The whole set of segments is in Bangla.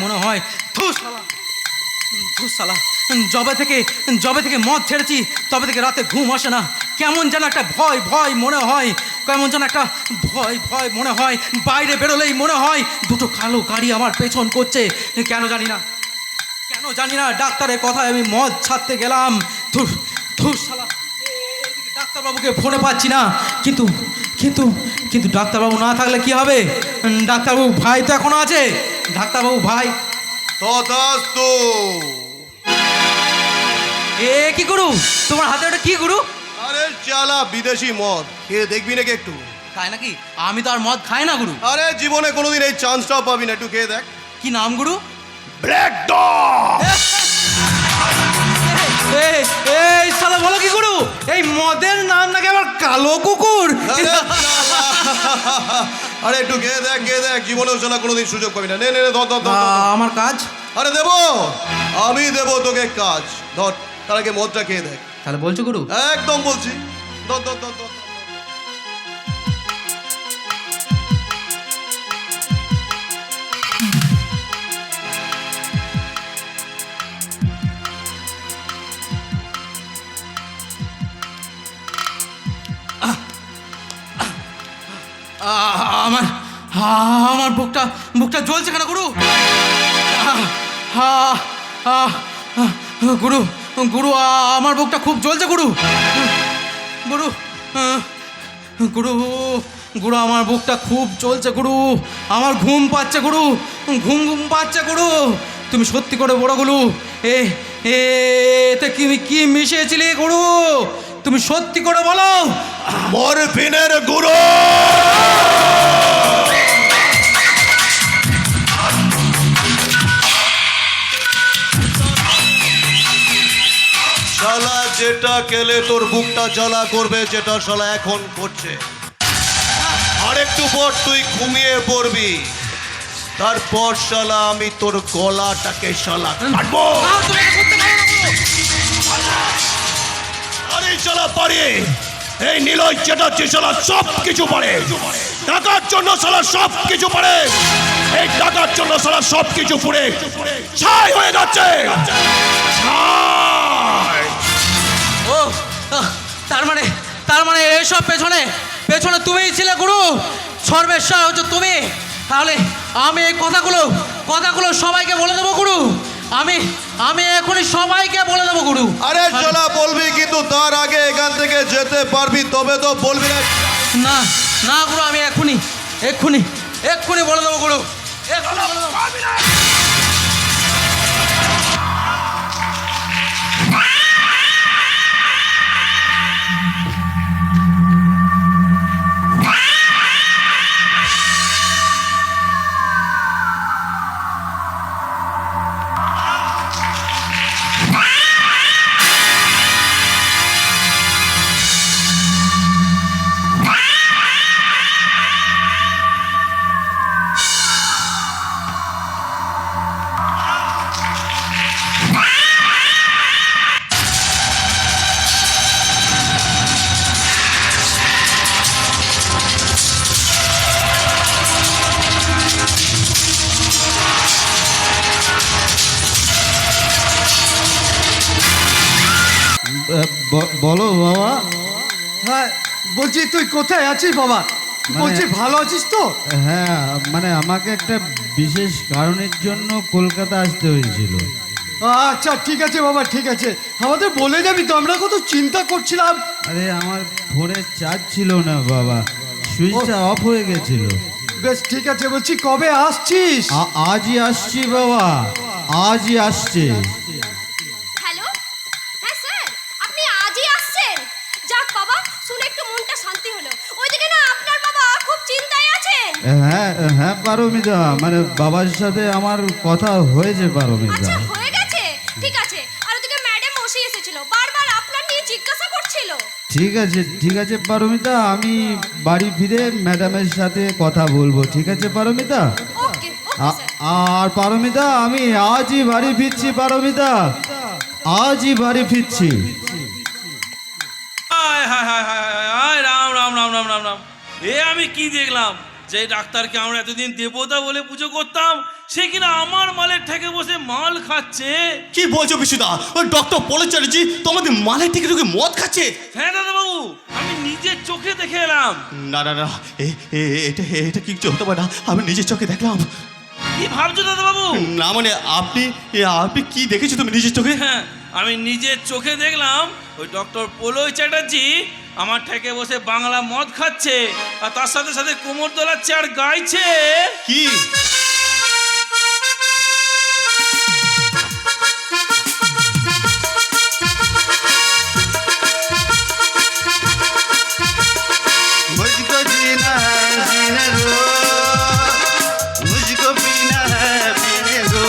মনে হয় ধুসালা জবে থেকে মদ ছেড়েছি তবে থেকে রাতে ঘুম আসে না। কেমন যেন একটা ভয় ভয় মনে হয়, কেমন যেন একটা ভয় ভয় মনে হয়। বাইরে বেরোলেই মনে হয় দুটো কালো গাড়ি আমার পেছন করছে। কেন জানি না ডাক্তারের কথায় আমি মদ ছাড়তে গেলাম। ধুসালা ডাক্তারবাবুকে ফোনে পাচ্ছি না। কিন্তু কিন্তু কিন্তু ডাক্তারবাবু না থাকলে কি হবে? ডাক্তারবাবু ভাই তো এখনো আছে। ডাক্তারবাবু ভাই তথাস্তু। এ কি গুরু, তোমার হাতে ওটা কি গুরু? আরে চালা বিদেশি মদ, খেয়ে দেখবি নাকি একটু? তাই নাকি? আমি তো আর মদ খাই না গুরু। আরে জীবনে কোনোদিন এই চান্সটাও পাবি না, একটু খেয়ে দেখ। কি নাম গুরু? Black dog. এই শালা বলো কি গুরু, এই মদের নাম নাকি আবার কালো কুকুর? আরে একটু খেয়ে দেখ জীবনেও শালা কোনোদিন সুযোগ পাবি না। নে নে ধর ধর ধর। আমার কাজ? আরে দেবো, আমি দেবো তোকে কাজ। ধর, তার আগে মদটা খেয়ে দেখ। তাহলে বলছো গুরু? একদম বলছি। ধর ধর ধর ধর। আমার আমার বুকটা জ্বলছে কেন গুরু? গুরু গুরু আমার বুকটা খুব জ্বলছে গুরু। গুরু গুরু গুরু আমার বুকটা খুব জ্বলছে গুরু। আমার ঘুম পাচ্ছে গুরু, ঘুম পাচ্ছে গুরু। তুমি সত্যি করে বড় গুরু, এতে কি মিশিয়েছিলে গুরু? তুমি সত্যি করে বলো। মরফিনের গুরু। শালা যেটা খেলে তোর বুকটা জ্বালা করবে, যেটা শালা এখন করছে, আরেকটু পর তুই ঘুমিয়ে পড়বি। তারপর শালা আমি তোর গলাটাকে শালা কাটবো। আরে শালা পারে, এই নিলয় চেটাচ্ছি শালা সব কিছু পারে। টাকার জন্য শালা সব কিছু পারে, এই টাকার জন্য শালা সব কিছু পুড়ে ছাই হয়ে যাচ্ছে। ও তার মানে এসব পেছনে তুমিই ছিলে গুরু। সর্বেশ্বর হচ্ছে তুমি। তাহলে আমি এই কথাগুলো সবাইকে বলে দেবো গুরু। আমি এখনই সবাইকে বলে দেবো গুরু। আরে চলা বলবি, কিন্তু তার আগে এখান থেকে যেতে পারবি তবে তো বলবি। না না গুরু, আমি এক্ষুনি বলে দেবো গুরু। বলো বাবা। হ্যাঁ বলছি, তুই কোথায় আছিস বাবা? বলছি ভালো আছিস তো? হ্যাঁ, মানে আমাকে একটা বিশেষ কারণের জন্য কলকাতা আসতে হয়েছিল। আচ্ছা ঠিক আছে বাবা, ঠিক আছে, আমাদের বলে যাবি তো, আমরা কত চিন্তা করছিলাম। আরে আমার ফোনে চার্জ ছিল না বাবা, সুইচটা অফ হয়ে গেছিল। বেশ ঠিক আছে, বলছি কবে আসছিস? আজই আসছি বাবা, আজই আসছে। হ্যালো, হ্যাঁ স্যার, আপনি আজই আসছেন? যাক বাবা, শুনে একটু মনটা শান্তি হলো। ওইদিকে না আপনার বাবা খুব চিন্তায় আছেন। হ্যাঁ হ্যাঁ পারমিতা, মানে বাবার সাথে আমার কথা হয়েছে পারমিতা। আচ্ছা হয়ে গেছে, ঠিক আছে। আর ওদিকে ম্যাডাম বসে এসেছিল, বারবার আপনার নিয়ে জিজ্ঞাসা করছিল। ঠিক আছে পারমিতা, আমি বাড়ি ফিরে ম্যাডামের সাথে কথা বলবো। ঠিক আছে পারমিতা? ওকে ওকে স্যার। আর পারমিতা, আমি আজই বাড়ি ফিরছি পারমিতা, আজই বাড়ি ফিরছি। রাম রাম রাম রাম রাম রাম। এ আমি কি দেখলাম, যে ডাক্তারকে আমরা এতদিন দেবতা বলে পুজো করতাম সে কিনা আমার মালের ঠেকে বসে মাল খাচ্ছে। কি বলছো বিশুদা? ওই ডক্টর পল চ্যাটার্জি তোমাদের মালের থেকে ঢুকে মদ খাচ্ছে? হ্যাঁ দাদাবাবু, আমি নিজের চোখে দেখে এলাম। না না না, এটা এটা কি হতে পারে না, আমি নিজের চোখে দেখলাম। কি ভাবছো দাদাবাবু? না মানে আপনি আপনি কি দেখেছো তুমি নিজের চোখে? হ্যাঁ, আমি নিজের চোখে দেখলাম ওই ডক্টর পোলয় চ্যাটার্জি আমার ঠেকে বসে বাংলা মদ খাচ্ছে আর তার সাথে সাথে কোমর দোলাচ্ছে আর গাইছে। কি मुझको जीना है जीने दो, मुझको पीना है पीने दो,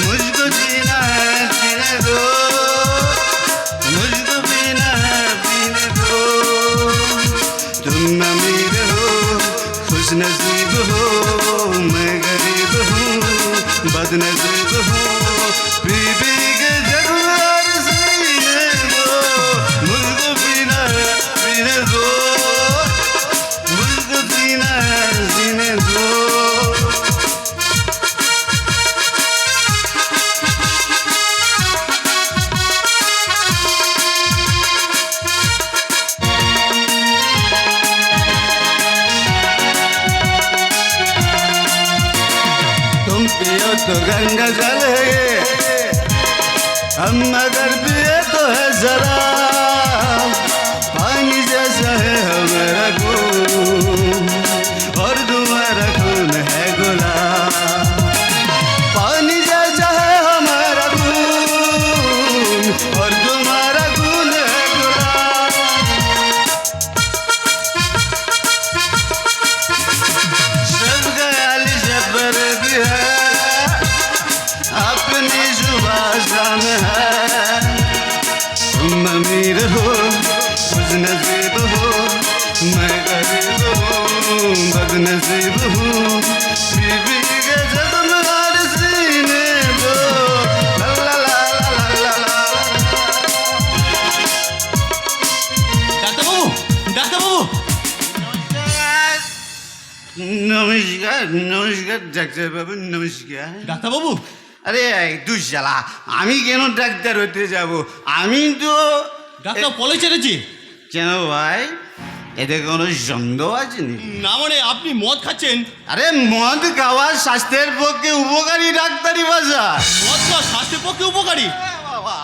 मुझको जीना है जीने दो, मुझको पीना है पीने दो। तुम अमीर हो खुश नसीब हो, मैं गरीब हूँ बदनसीब हूँ, पी पी के जगवार सीने दो, मुझको पीना है पीने दो, मुझको जीना है जीने दो। तुम पियो तो गंगा जल है, हम अगर पिए तो है जरा, पानी जैसा है हमारा खून और तुम्हारा खून है गुलाब, पानी जैसा है हमारा खून और तुम्हारा खून है गुलाब। सब ख्याल जबर भी है, अपनी जुबां शान है, तुम अमीर हो खुश नसीब हो, मैं गरीब हूँ बदनसीब हूँ, बीबी के जख्म सीने दो, ला ला ला ला ला ला। ডাক্তারবাবু, ডাক্তারবাবু, নমস্কার নমস্কার ডাক্তার বাবু, নমস্কার। ডাক্তারবাবু, আরে দুঃশালা, আমি কেন ডাক্তার হতে যাব? আমি তো ডাক্তার পল চ্যাটার্জি। কেন ভাই, এতে কোনো সন্দেহ আছে নি? না মানে আপনি মদ খাচ্ছেন? আরে মদ খাওয়া স্বাস্থ্যের পক্ষে উপকারী ডাক্তারি ভাষা। মদ খাওয়া স্বাস্থ্যের পক্ষে উপকারী? বাবা,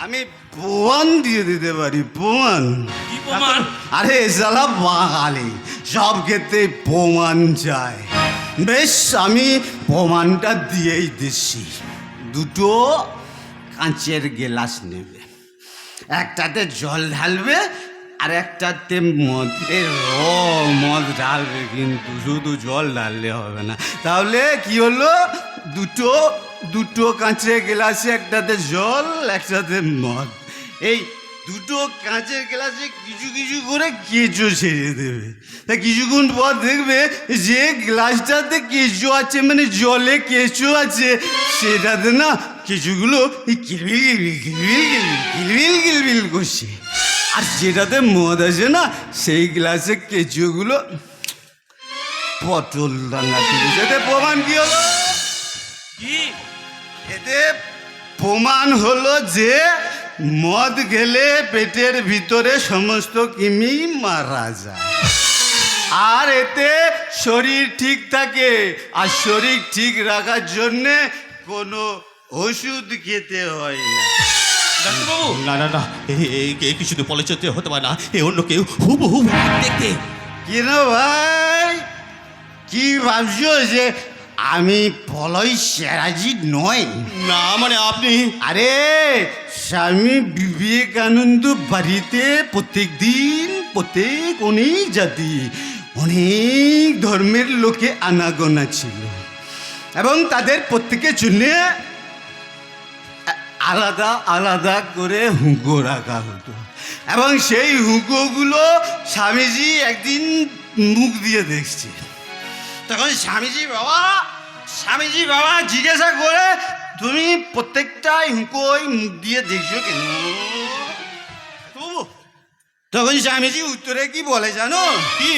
আমি প্রমাণ দিয়ে দিতে পারি, প্রমাণ। কি প্রমাণ? আরে শালা বাঙালি, সব ক্ষেত্রে প্রমাণ চায়। বেশ, আমি প্রমাণটা দিয়েই দিচ্ছি। দুটো কাঁচের গ্লাস নেবে, একটাতে জল ঢালবে আর একটাতে মদ। মদ ঢালবে, কিন্তু শুধু জল ঢাললে হবে না। তাহলে কি হলো, দুটো দুটো কাঁচের গ্লাসে একটাতে জল একটাতে মদ। এই দুটো কাঁচের গ্লাসে কিছু কিছু করে কেঁচো ছেড়ে দেবে। তা কিছুক্ষণ পর দেখবে যে গ্লাসটাতে কেঁচো আছে, মানে জলে কেঁচো আছে, সেটাতে না কেঁচোগুলো কিলবিল কিলবিল কিলবিল কিলবিল কিলবিল করছে। আর যেটাতে মদ আছে না, সেই গ্লাসে কেঁচোগুলো পটল রান্না তুলেছে। এতে প্রমাণ কি হলো? কি? এতে প্রমাণ হলো যে মদ খেলে পেটের ভিতরে সমস্ত কৃমি মারা যায়, আর এতে শরীর ঠিক থাকে। আর শরীর ঠিক রাখার জন্যে কোনো ওষুধ খেতে হয় না। ডাক্তারবাবু, না না না, এই কিছু তো পল চ্যাটার্জি হতে পারে না, এ অন্য কেউ হুবহু দেখতে। কেন ভাই, কি ভাবছো যে আমি পলয় চ্যাটার্জি নয়? না মানে আপনি, আরে স্বামী বিবেকানন্দ বাড়িতে প্রত্যেক দিন প্রত্যেক অনেক জাতি অনেক ধর্মের লোকে আনাগোনা ছিল, এবং তাদের প্রত্যেকের জন্য আলাদা আলাদা করে হুঁকো রাখা হতো, এবং সেই হুঁকোগুলো স্বামীজি একদিন মুখ দিয়ে দেখছে। তখন স্বামীজি বাবা জিজ্ঞাসা করে, তুমি প্রত্যেকটাই হুঁকোই মুখ দিয়ে দেখছো কেন? তখন স্বামীজি উত্তরে কি বলে জানো? কি?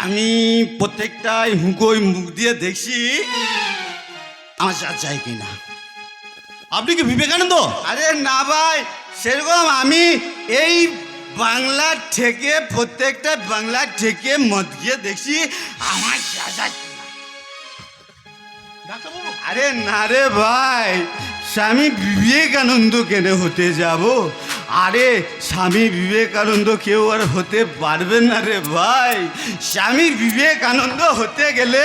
আমি প্রত্যেকটাই হুঁকোই মুখ দিয়ে দেখছি আমার যা চাই কিনা। আপনি কি বিবেকানন্দ? আরে না ভাই, সেরকম আমি এই বাংলার থেকে প্রত্যেকটা বাংলার থেকে মদ গিয়ে দেখছি আমার যা চাই কিনা। ডাক্তারবাবু, আরে না রে ভাই, স্বামী বিবেকানন্দ কেন হতে যাব? আরে স্বামী বিবেকানন্দ কেউ আর হতে পারবে না রে ভাই। স্বামী বিবেকানন্দ হতে গেলে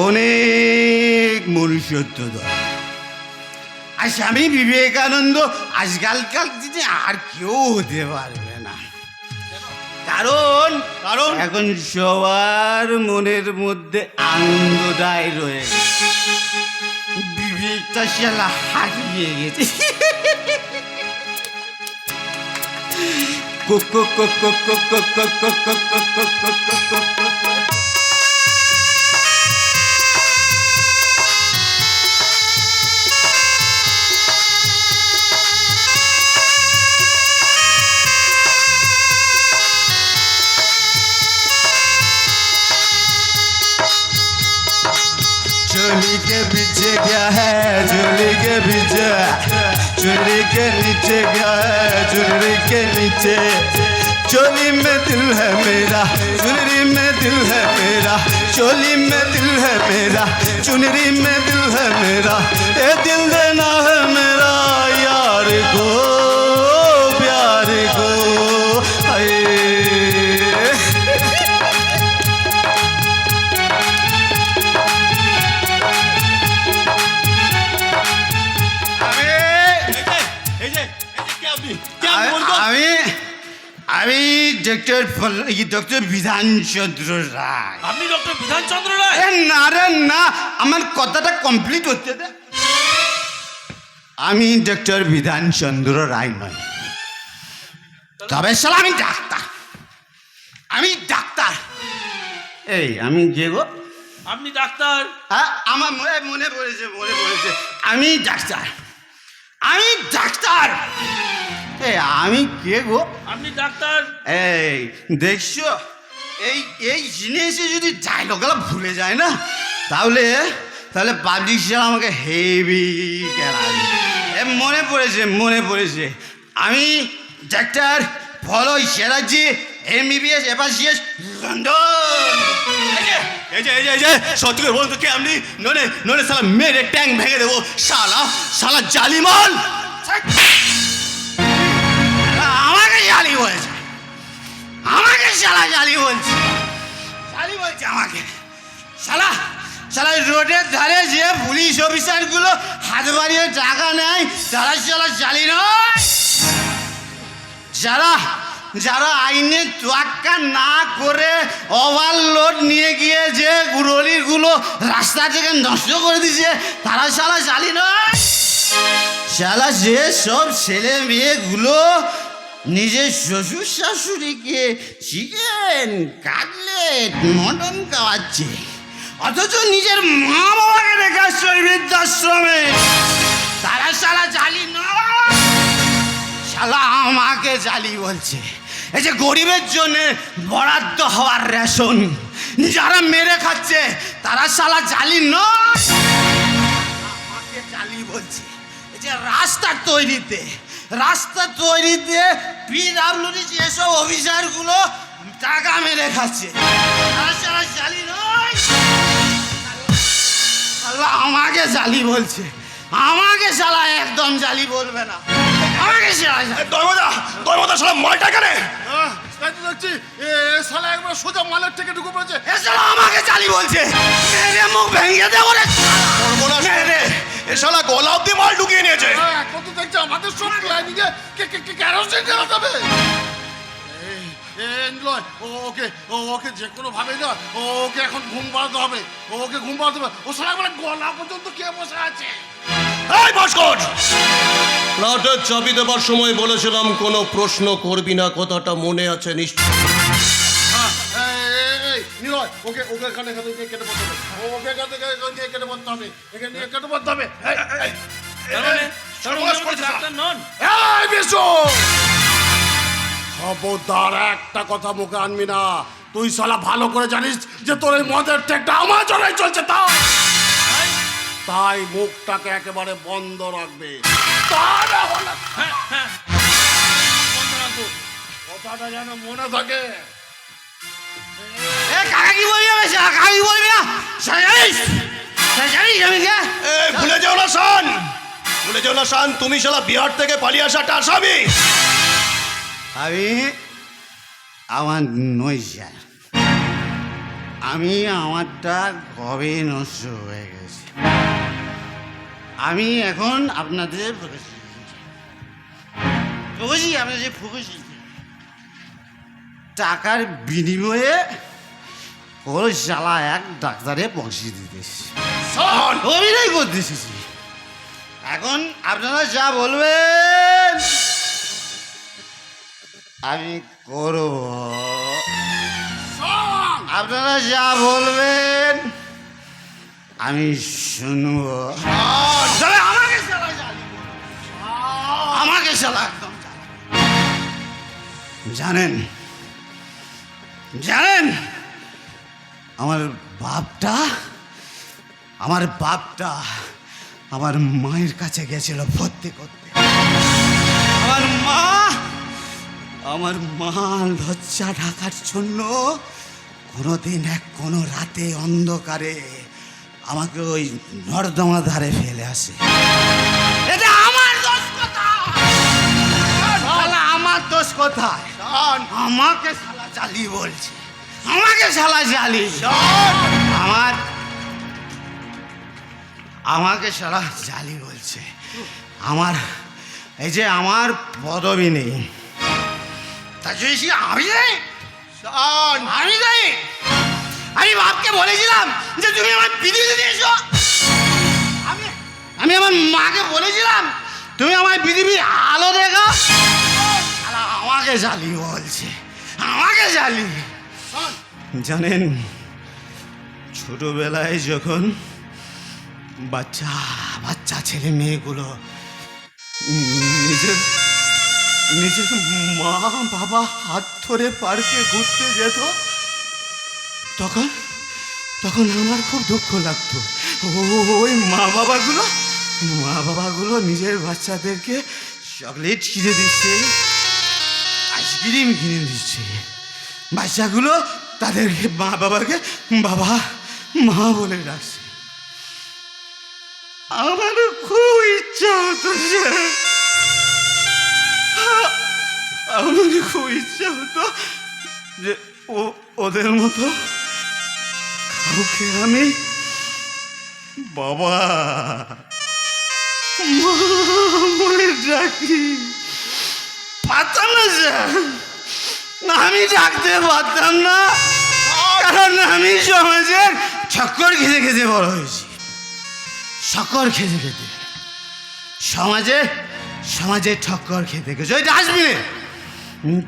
অনেক মনুষ্যত্ব দরকার। আর স্বামী বিবেকানন্দ আজকালকার দিনে আর কেউ হতে পারবে না। কারণ কারণ এখন সবার মনের মধ্যে আনন্দটাই রয়ে গেছে, বিবেকটা শালা হারিয়ে গেছে। কো কো কো কো কো কো কো কো কো কো কো কো কো কো কো। चोली के पीछे क्या है, चोली के पीछे, चोली के नीचे क्या है, चोली के नीचे। चोली में दिल है मेरा, चुनरी में दिल है मेरा, चोली में दिल है मेरा, चुनरी में दिल है मेरा। ये दिल देना है मेरा यार को, प्यार को। हाय আমি ডক্টর বিধানচন্দ্র রায়। আপনি ডক্টর বিধানচন্দ্র রায়? না রে না, আমার কথাটা কমপ্লিট হচ্ছে দে। আমি ডক্টর বিধানচন্দ্র রায় নয়, তবে শালা আমি ডাক্তার। আমি ডাক্তার। এই আমি যে গো, আপনি ডাক্তার? হ্যাঁ আমার মনে পড়েছে, মনে পড়েছে। আমি ডাক্তার, আমি ডাক্তার। এই আমি কে গো? আপনি ডাক্তার? এই দেখছো, এই জিনিসে যদি ডায়লগগুলো ভুলে যায় না, তাহলে পাবলিক আমাকে হেভি কেলাবে। মনে পড়েছে, মনে পড়েছে। আমি ডাক্তার ফলোই চ্যাটার্জি, MBBS FRCS লন্ডন। এই যে সত্যি করে বলতো কে আপনি? ননে শালা মেরে ট্যাঙ্ক ভেঙে দেবো। শালা জালিমাল। আমাকে জালি বলছে, আমাকে শালা জালি বলছে, জালি বলছে আমাকে। শালা রোডের ধারে যে পুলিশ অফিসারগুলো হাত বাড়িয়ে টাকা নেয়, তারা শালা জালি নয়। যারা আইনের তোয়াক্কা না করে ওভারলোড নিয়ে গিয়ে যে গুলো রাস্তা থেকে নষ্ট করে দিছে, তারা শালা জালি নয়। শালা যে সব ছেলে মেয়েগুলো নিজের শ্বশুর শাশুড়িকে চিকেন কাটলেট মটন খাওয়াচ্ছে, অথচ নিজের মা বাবাকে রেখে আসছে বৃদ্ধাশ্রমে, তারা শালা জালি নয়। শালা আমাকে জালি বলছে। এই যে গরিবের জন্য বরাদ্দ হওয়ার রেশন যারা মেরে খাচ্ছে, তারা শালা জালি নয়, আমাকে জালি বলছে। এই যে রাস্তা তৈরিতে PWD যেসব অফিসারগুলো টাকা মেরে খাচ্ছে, তারা শালা জালি নয়। শালা আমাকে জালি বলছে, আমাকে শালা একদম জালি বলবে না, আমাকে শালা দরবাদা শালা মালটা কেনে? দেখছি শালা একবার সোজা মালের থেকে ঢুকে পড়েছে। এ শালা আমাকে জালি বলছে, মেরে মুখ ভেঙে দেবো রে। এ শালা গলা অব্দি মাল ঢুকিয়ে নিয়েছে। এখন তো দেখছি আমাদের সব প্ল্যানিংয়ে কেরোসিন ঢেলা যাবে। ওকে যে কোনো ভাবে না, ওকে এখন ঘুম পাড়াতে হবে, ওকে ঘুম পাড়াতে হবে। ও শালা একবার গলা পর্যন্ত কে বসে আছে। এই ভাস্কর, ফ্ল্যাটের চাবি দেবার সময় বলেছিলাম কোনো প্রশ্ন করবি না, কথাটা মনে আছে নিশ্চয়? নিলয়, ওকে এখানে কেটে পড়তে হবে, ওকে এখান থেকে কেটে পড়তে হবে, এখানে নিয়ে কেটে পড়তে হবে। ডাক্তার নন? খবরদার একটা কথা মুখে আনবি না, তুই শালা ভালো করে জানিস যে তোর এই মদের ঠেকটা আমার জন্যই চলছে, তাই মুখটাকে একেবারে বন্ধ রাখবে। তা না হলে বন্ধ রাখবো। কথাটা যেন মনে থাকে। কাকা কি বলবি? কাকা কি বলবি না? জানিস আমি কে? ভুলে যাও না শান, ভুলে যাও না শান, তুমি শালা বিহার থেকে পালিয়ে আসাটা আসামি। আমি আমার নই স্যার, আমি আমারটা কবে নষ্ট হয়ে গেছে। আমি এখন আপনাদের টাকার বিনিময়ে ওর শালা এক ডাক্তারে বসিয়ে দিতেছি, অভিনয় করতেছি। এখন আপনারা যা বলবেন আমি করব, আপনারা যা বলবেন আমি শুনব। তবে আমাকে শালা জানি, আমাকে শালা একদম জানেন, জানেন আমার বাপটা আমার মায়ের কাছে গেছিল ভর্তি করতে। আমার মা লজ্জা ঢাকার জন্য কোনো রাতে অন্ধকারে আমাকে ওই নর্দমা ধারে ফেলে আসে। এটা আমার দোষ কোথায়? আমার দোষ কোথায়? আমাকে শালা জালি বলছে, আমাকে শালা জালি, আমাকে শালা জালি বলছে। আমার এই যে আমার পদবি নেই, তা যদি আমি যাই, আমি যাই, আমি বাপকে বলেছিলাম যে তুমি আমার বিদেশে দিয়েছো। আমি আমার মাকে বলেছিলাম তুমি আমার পৃথিবীর আলো দেখো। আমাকে জালি বলছে, আমাকে জালি। জানেন ছোটবেলায় যখন বাচ্চা ছেলে মেয়েগুলো নিজের মা বাবা হাত ধরে পার্কে ঘুরতে যেত, তখন আমার খুব দুঃখ লাগতো। ওই মা বাবাগুলো নিজের বাচ্চাদেরকে চকলেট কিনে দিচ্ছে, আইসক্রিম কিনে দিচ্ছে, বাচ্চাগুলো তাদের মা বাবাকে বাবা মা বলে ডাকছে। আমার খুব ইচ্ছা হতো, আমার খুব ইচ্ছা হতো যে ওদের মতো কাউকে আমি বাবা মা বলে ডাকি। পারতাম না স্যার, আমি ডাকতে পারতাম না, কারণ আমি সমাজের ঠক্কর খেতে খেতে বড় হয়েছি। শক্কর খেতে খেতে সমাজে ঠক্কর খেতে গেছে। ওই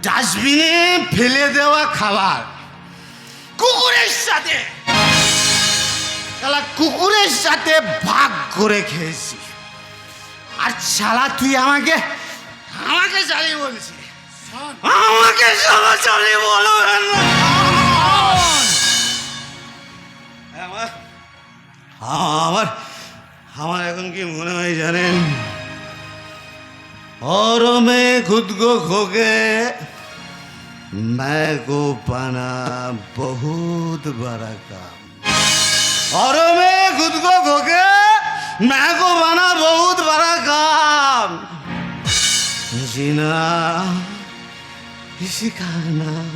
ডাস্টবিনে ফেলে দেওয়া খাবার কুকুরের সাথে ভাগ করে খেয়েছি। আর শালা তুই আমাকে চালিয়ে বলছি, আমাকে শালা চালিয়ে বলবেন না। আমার এখন কি মনে হয় জানেন, और मैं खुद को खो के मैं को पाना बहुत बड़ा काम, और मैं खुद को खो के मैं को पाना बहुत बड़ा काम, जीना किसी का नाम।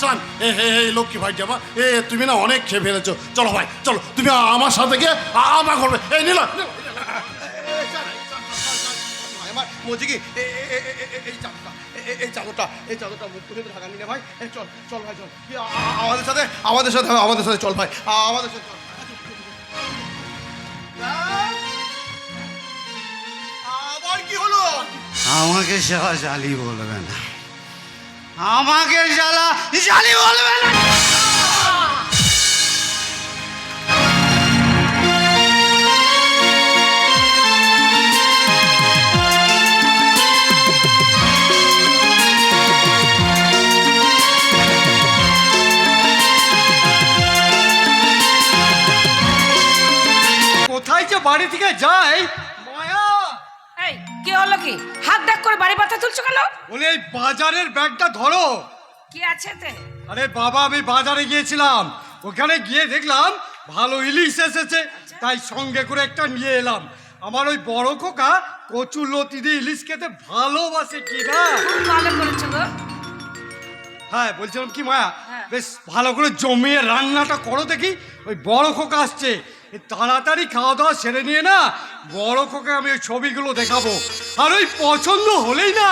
শান, লক্ষ্মী ভাই যাবা, তুমি না অনেক খেয়ে ফেলেছো। চলো ভাই, চলো তুমি আমার সাথে গিয়ে আমা করবে। এই নিল বলছি কি এই চাদরটা মুখ করে ঢাকা নিলে ভাই। চল ভাই, চল আমাদের সাথে চল ভাই, আমাদের সাথে চল। আবার কি হলো? আমাকে শালা জালি বলবে না, আমাকে শালা জালি বলবে না। বাড়ি থেকে যাই, মায়া এই কি হলো কি? হাত ডাক করে বাড়ি পাতা তুলছো কেন? বলে এই বাজারের ব্যাগটা ধরো। কি আছে এতে? আরে বাবা, আমি বাজারে গিয়েছিলাম, ওখানে গিয়ে দেখলাম ভালো ইলিশ এসেছে, তাই সঙ্গে করে একটা নিয়ে এলাম। আমার ওই বড় খোকা কচুর লতি দিয়ে ইলিশ খেতে ভালোবাসে কি না। খুব ভালো করেছো গো। হ্যাঁ, বলছিলাম কি মায়া, হ্যাঁ। বেশ ভালো করে জমিয়ে রান্নাটা করো দেখি। ওই বড় খোকা আসছে, এই তাড়াতাড়ি খাওয়া দাওয়া সেরে নিয়ে না বড় খোকা আমি ওই ছবিগুলো দেখাবো, আর ওই পছন্দ হলেই না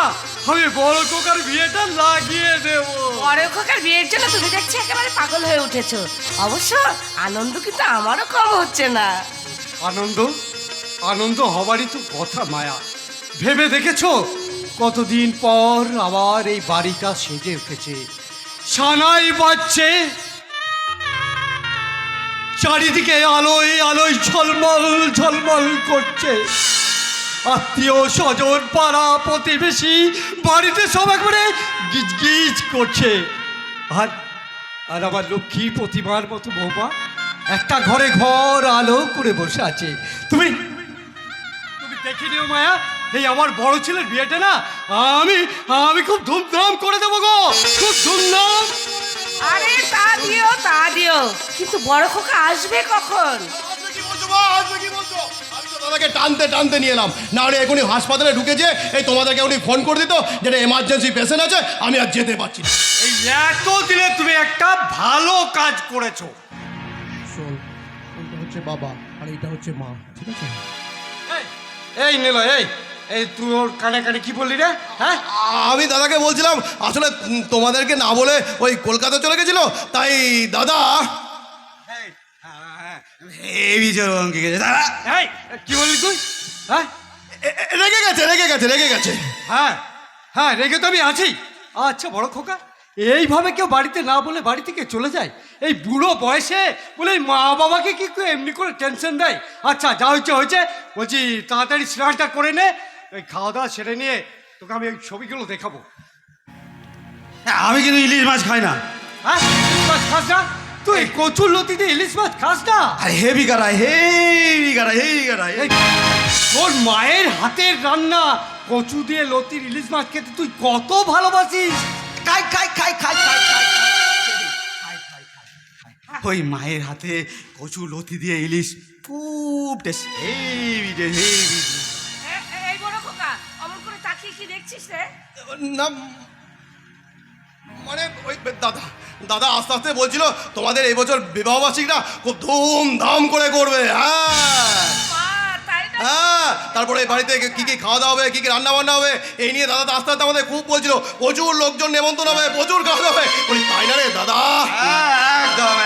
আমি বড় খোকার বিয়েটা লাগিয়ে দেবো। বড় খোকার বিয়ের জন্য তুমি দেখছি একেবারে পাগল হয়ে উঠেছো। অবশ্য আনন্দ কিন্তু আমারও কম হচ্ছে না। আনন্দ আনন্দ হবারই তো কথা মায়া। ভেবে দেখেছো কতদিন পর আবার এই বাড়িটা সেজে উঠেছে, সানাই বাজছে, চারিদিকে আলোয় আলোয় ঝলমল ঝলমল করছে। আত্মীয় স্বজন পাড়া প্রতিবেশী বাড়িতে সব একবারে গিজ গিজ করছে। আর আর আমার লক্ষ্মী প্রতিমার মতো বৌমা একটা ঘরে ঘর আলো করে বসে আছে। তুমি তুমি দেখে নিও মায়া, এই আমার বড় ছেলের বিয়েটা না আমি আমি খুব ধুমধাম করে দেবো গো, খুব ধুমধাম। আরে তা দিও, কিন্তু বড় খোকা আসবে কখন? আসবে কি বলছো মা, আসবে কি বলছো? আমি তো দাদাকে টানতে টানতে নিয়ে এলাম, না হলে এখনই হাসপাতালে ঢুকেছে। এই তোমাদেরকে উনি ফোন করে দিত যেটা এমার্জেন্সি পেশেন্ট আছে, আমি আর যেতে পারছি না। এই এত দিনে তুমি একটা ভালো কাজ করেছো। শোন, ওইটা হচ্ছে বাবা আর এইটা হচ্ছে মা, ঠিক আছে? এই নিল, এই এই তুই ওর কানে কানে কি বললি রে? হ্যাঁ, আমি দাদাকে বলছিলাম আসলে তোমাদেরকে না বলে ওই কলকাতা চলে গেছিল, তাই দাদা হেবি জোর অঙ্কে গেছে দাঁড়া। এই কি বললি তুই? হ্যাঁ রেগে গেছে রেগে গেছে রেগে গেছে। হ্যাঁ হ্যাঁ, রেগে তো আমি আছি। আচ্ছা বড় খোকা, এইভাবে কেউ বাড়িতে না বলে বাড়ি থেকে চলে যায় এই বুড়ো বয়সে? বলে এই মা বাবাকে কি কেউ এমনি করে টেনশন দেয়? আচ্ছা যা হয়েছে হয়েছে, বলছি তাড়াতাড়ি স্নানটা করে নে, ওই খাওয়া দাওয়া সেরে নিয়ে তোকে আমি ওই ছবিগুলো দেখাবো। আমি কিন্তু ইলিশ মাছ খাই না। হ্যাঁ, ইলিশ মাছ খাস না তুই? কচুর লতিতে ইলিশ মাছ খাস না? আরে হেভি গাড়াই, হেভি গাড়াই, হেভি গাড়াই। এই তোর মায়ের হাতের রান্না কচু দিয়ে লতির ইলিশ মাছ খেতে তুই কত ভালোবাসিস। খাই খাই খাই খাই খাই খাই ওই মায়ের হাতে কচু লতি দিয়ে ইলিশ খুব টেস্ট, হেভি হেভি। এই বড় খোকা অমন করে তাকিয়ে কি দেখছিস রে? না মানে ওই দাদা দাদা আস্তে আস্তে বলছিল তোমাদের এই বছর বিবাহ বার্ষিকটা খুব ধুমধাম করে করবে। হ্যাঁ মা, তাই না? হ্যাঁ, তারপরে এই বাড়িতে কি কি খাওয়া দাওয়া হবে, কি কি রান্না বান্না হবে, এই নিয়ে দাদা আস্তে আস্তে আমাদের খুব বলছিল, প্রচুর লোকজন নেমন্তন্ন হবে, প্রচুর খাওয়া দাওয়া হবে। বলি তাই না রে দাদা? একদম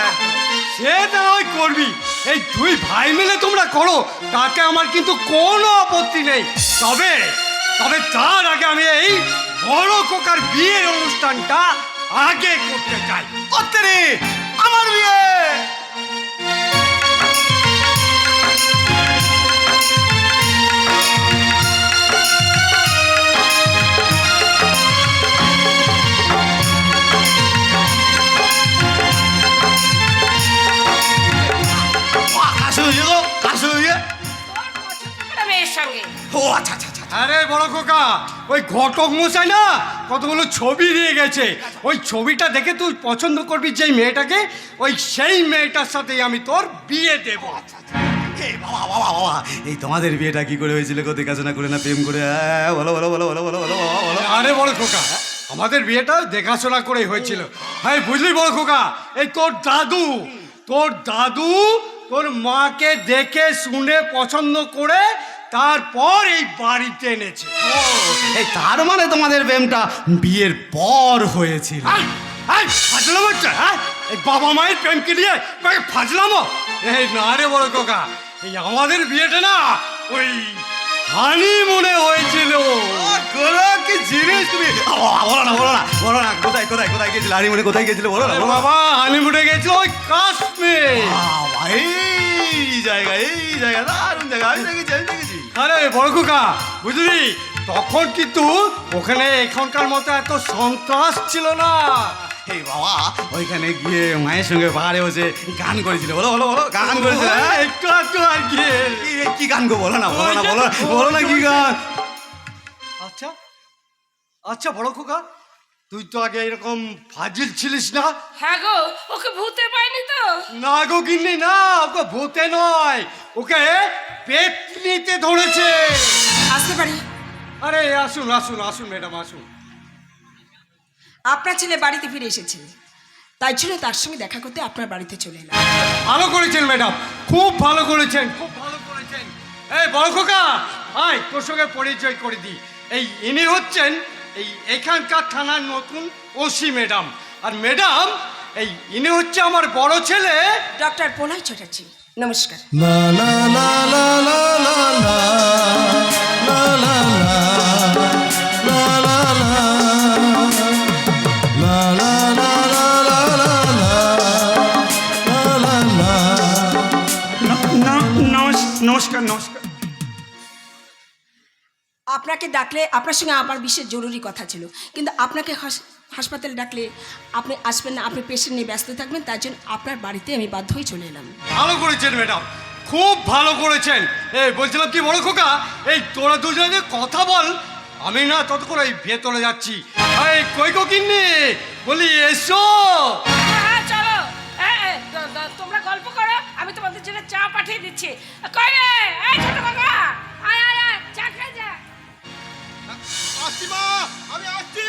সে না ওই করবি, এই দুই ভাই মিলে তোমরা করো, তাতে আমার কিন্তু কোনো আপত্তি নেই। তবে তবে তার আগে আমি এই বড় খোকার বিয়ের অনুষ্ঠানটা আগে করতে চাই। করতে রে আমার বিয়ে। তোর পছন্দ করে মেয়ের সঙ্গে। ও আচ্ছা আচ্ছা আচ্ছা। আরে বড় খোকা, ওই ঘটক মশাই না কতগুলো ছবি দিয়ে গেছে, ওই ছবিটা দেখে তুই পছন্দ করবি যেই মেয়েটাকে, ওই সেই মেয়েটার সাথেই আমি তোর বিয়ে দেবো। এই বাবা বাবা বাবা, এই তোমাদের বিয়েটা কি করে হয়েছিল গো? দেখাশোনা করে না প্রেম করে? বলো বলো বলো বলো বলো বলো বাবা, বলো। আরে বড় খোকা, আমাদের বিয়েটা দেখাশোনা করেই হয়েছিল। হ্যাঁ বুঝলি বড় খোকা, এই তোর দাদু তোর মাকে দেখে শুনে পছন্দ করে তারপর এই বাড়িতে এনেছে। ও, এই তার মানে তোমাদের প্রেমটা বিয়ের পর হয়েছিল? ফাজলাম হচ্ছে? হ্যাঁ, এই বাবা মায়ের প্রেমকে নিয়ে ফাজলামো? এই না রে বড় খোকা, এই আমাদের বিয়েটা না ওই হানিমুনে হয়েছিল। কি জিনিস তুমি? বলো না বলো না বলো না, কোথায় কোথায় কোথায় গেছিল? হানিমুনে কোথায় গেছিল বলো না? আরে বাবা, হানিমুনে গেছিল ওই কাশ্মীর। বাবা, এই জায়গা দারুণ জায়গা, আমি দেখেছি। আরে বড় খোকা, বুঝলি তখন কিন্তু ওখানে এখনকার মতো এত সন্ত্রাস ছিল না। এই বাবা ওইখানে গিয়ে মায়ের সঙ্গে পাহাড়ে বসে গান করেছিল। বলো বলো বলো গান করেছিল, হ্যাঁ? একটু একটু আর কি। কি গান গো, বলো না বলো না বলো বলো না কি গান? আচ্ছা আচ্ছা বড় খোকা, তুই তো আগে এরকম ফাজিল ছিলিস না। হ্যাঁ গো, ওকে ভূতে পাইনি তো। না গো গিন্নি না, ওকে ভূতে নয়, ওকে পেতনিতে ধরেছে। আসতে পারি? আরে আসুন আসুন আসুন ম্যাডাম আসুন। আপনার ছেলে বাড়িতে ফিরে এসেছে, তাই ছিল তার সঙ্গে দেখা করতে আপনার বাড়িতে চলে এলাম। ভালো করেছেন ম্যাডাম, খুব ভালো করেছেন, খুব ভালো করেছেন। এই বড় খোকা, আয় তোর সঙ্গে পরিচয় করে দিই। এই ইনি হচ্ছেন এই এখানকার থানার নতুন ওসি ম্যাডাম। আর ম্যাডাম, এই ইনি হচ্ছে আমার বড় ছেলে ডক্টর প্রলয় চ্যাটার্জি। নমস্কার। নমস্কার নমস্কার। আপনাকে ডাকলে আপনার সঙ্গে আমার বিশেষ জরুরি কথা ছিল, কিন্তু আপনাকে হাসপাতালে ডাকলে আপনি আসবেন না, আপনি পেশেন্ট নিয়ে ব্যস্ত থাকবেন, তার জন্য আপনার বাড়িতে আমি বাধ্য হয়ে চলে এলাম। ভালো করেছেন ম্যাডাম, খুব ভালো করেছেন। এই বলছিলাম কি বড় খোকা, এই তোরা দুজনে কথা বল, আমি না ততক্ষণ এই ভেতরে যাচ্ছি। এই কই গো কিন্নি, বলি এসো। হ্যাঁ চলো, তোমরা গল্প করো, আমি তোমাদের জন্য চা পাঠিয়ে দিচ্ছি। কই রে, এই ছোট কাকা, আয় আয় আয়, চা খেয়ে যা। আসছি মা, আমি আসছি।